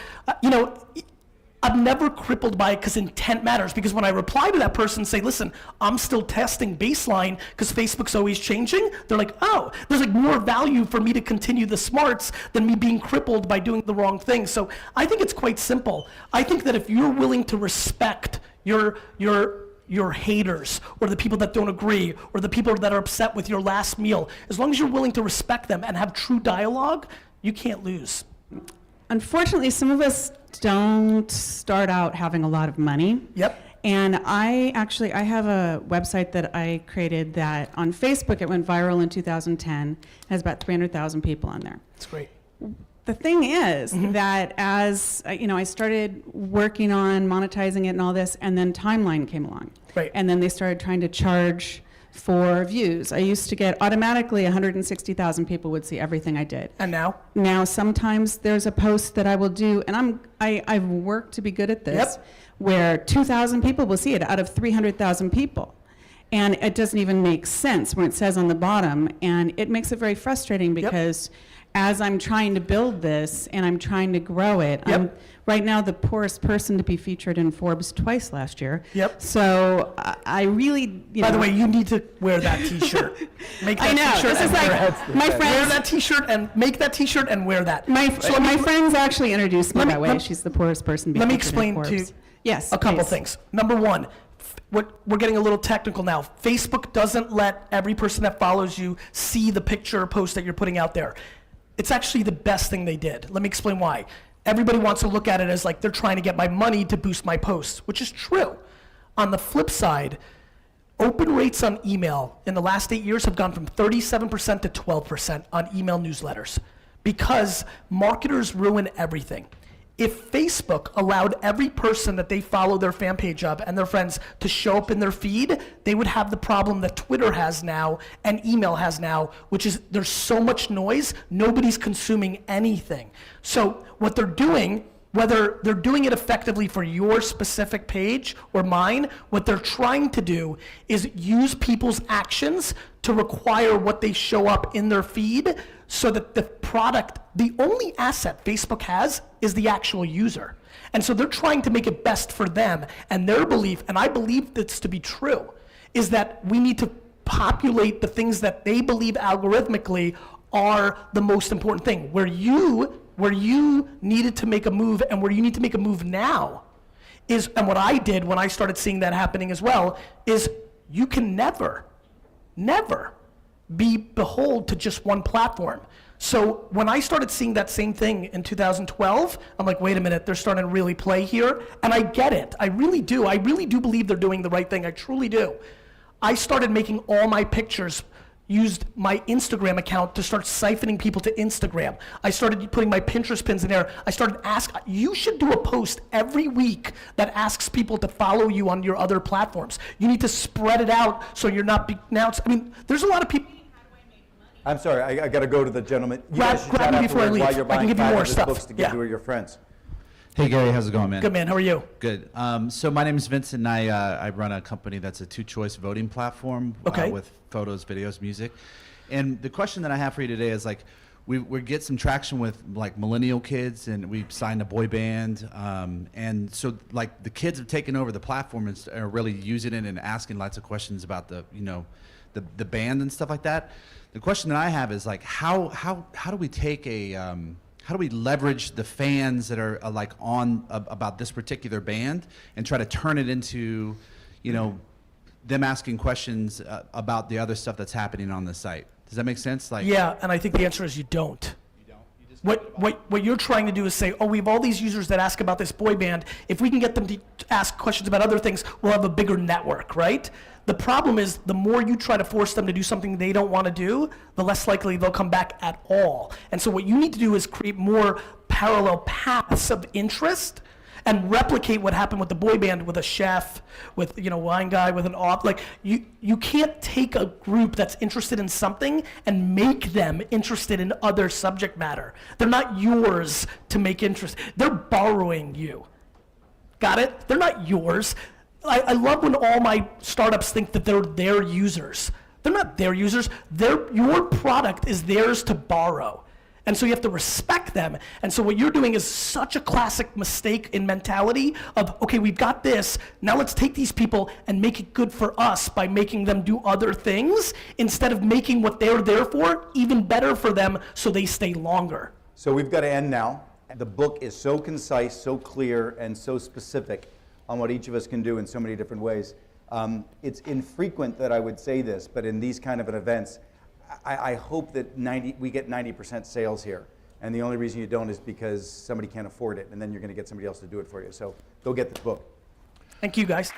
Speaker 2: I'm never crippled by it because intent matters. Because when I reply to that person and say, listen, I'm still testing baseline because Facebook's always changing, they're like, oh, there's like more value for me to continue the smarts than me being crippled by doing the wrong thing. So I think it's quite simple. I think that if you're willing to respect your haters or the people that don't agree or the people that are upset with your last meal, as long as you're willing to respect them and have true dialogue, you can't lose.
Speaker 14: Unfortunately, some of us don't start out having a lot of money.
Speaker 2: Yep.
Speaker 14: And I have a website that I created that on Facebook, it went viral in 2010. It has about 300,000 people on there.
Speaker 2: That's great.
Speaker 14: The thing is that as I started working on monetizing it and all this, and then Timeline came along.
Speaker 2: Right.
Speaker 14: And then they started trying to charge for views. I used to get automatically 160,000 people would see everything I did.
Speaker 2: And now?
Speaker 14: Now sometimes there's a post that I will do, and I've worked to be good at this, where 2,000 people will see it out of 300,000 people. And it doesn't even make sense when it says on the bottom, and it makes it very frustrating because as I'm trying to build this and I'm trying to grow it, I'm right now the poorest person to be featured in Forbes twice last year. So I really,
Speaker 2: By the way, you need to wear that T-shirt. Make that
Speaker 14: I know.
Speaker 2: T-shirt
Speaker 14: This
Speaker 2: and
Speaker 14: is like
Speaker 2: wear it.
Speaker 14: my friends.
Speaker 2: Wear that T-shirt and make that T-shirt and wear that.
Speaker 14: My friends actually introduced me that way. She's the poorest person to be
Speaker 2: Let me
Speaker 14: featured in
Speaker 2: explain to
Speaker 14: Forbes. Yes,
Speaker 2: a couple
Speaker 14: please.
Speaker 2: things. Number one, we're getting a little technical now. Facebook doesn't let every person that follows you see the picture or post that you're putting out there. It's actually the best thing they did. Let me explain why. Everybody wants to look at it as like they're trying to get my money to boost my posts, which is true. On the flip side, open rates on email in the last 8 years have gone from 37% to 12% on email newsletters because marketers ruin everything. If Facebook allowed every person that they follow their fan page of and their friends to show up in their feed, they would have the problem that Twitter has now and email has now, which is there's so much noise, nobody's consuming anything. So what they're doing, whether they're doing it effectively for your specific page or mine, what they're trying to do is use people's actions to require what they show up in their feed so that the product, the only asset Facebook has is the actual user. And so they're trying to make it best for them. And their belief, and I believe this to be true, is that we need to populate the things that they believe algorithmically are the most important thing. Where you needed to make a move and where you need to make a move now is, and what I did when I started seeing that happening as well, is you can never be beholden to just one platform. So when I started seeing that same thing in 2012, I'm like, wait a minute, they're starting to really play here. And I get it, I really do. I really do believe they're doing the right thing, I truly do. I started making all my pictures, used my Instagram account to start siphoning people to Instagram. I started putting my Pinterest pins in there. I started asking, you should do a post every week that asks people to follow you on your other platforms. You need to spread it out so you're not, there's a lot of people.
Speaker 7: I'm sorry, I got to go to the gentleman. You
Speaker 2: Grab
Speaker 7: guys should chat
Speaker 2: me before I
Speaker 7: afterwards
Speaker 2: leave.
Speaker 7: while you're
Speaker 2: I can
Speaker 7: buying
Speaker 2: give you more
Speaker 7: 500
Speaker 2: stuff.
Speaker 7: books to give
Speaker 2: Yeah.
Speaker 7: to your friends.
Speaker 15: Hey Gary, how's it going, man?
Speaker 2: Good, man. How are you?
Speaker 15: Good. So my name is Vincent, and I run a company that's a two-choice voting platform with photos, videos, music. And the question that I have for you today is like, we get some traction with like millennial kids, and we've signed a boy band, and so like the kids have taken over the platform and are really using it and asking lots of questions about the the band and stuff like that. The question that I have is like, how do we take a how do we leverage the fans that are like on about this particular band and try to turn it into, them asking questions about the other stuff that's happening on the site? Does that make sense? Like,
Speaker 2: yeah, and I think the answer is you don't. What you're trying to do is say, oh, we have all these users that ask about this boy band. If we can get them to ask questions about other things, we'll have a bigger network, right? The problem is the more you try to force them to do something they don't want to do, the less likely they'll come back at all. And so what you need to do is create more parallel paths of interest and replicate what happened with the boy band with a chef, with wine guy, with an op. Like you can't take a group that's interested in something and make them interested in other subject matter. They're not yours to make interest. They're borrowing you. Got it? They're not yours. I love when all my startups think that they're their users. They're not their users. Your product is theirs to borrow. And so you have to respect them. And so what you're doing is such a classic mistake in mentality of, okay, we've got this, now let's take these people and make it good for us by making them do other things instead of making what they're there for even better for them so they stay longer.
Speaker 7: So we've got to end now. The book is so concise, so clear, and so specific on what each of us can do in so many different ways. It's infrequent that I would say this, but in these kind of events, I hope that we get 90% sales here. And the only reason you don't is because somebody can't afford it, and then you're going to get somebody else to do it for you. So go get this book.
Speaker 2: Thank you, guys.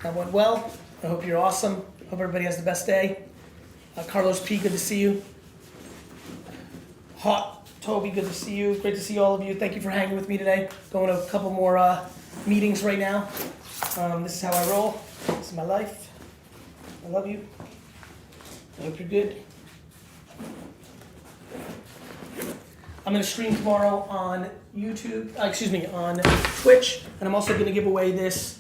Speaker 2: That went well. I hope you're awesome. Hope everybody has the best day. Carlos P, good to see you. Hot Toby, good to see you. Great to see all of you. Thank you for hanging with me today. Going to a couple more meetings right now. This is how I roll. This is my life. I love you. I hope you're good. I'm going to stream tomorrow on YouTube, on Twitch, and I'm also going to give away this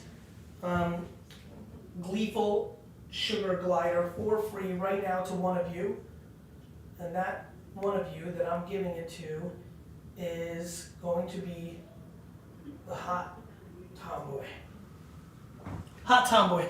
Speaker 2: Gleeful Sugar Glider for free right now to one of you. And that one of you that I'm giving it to is going to be the Hot Tomboy. Hot Tomboy.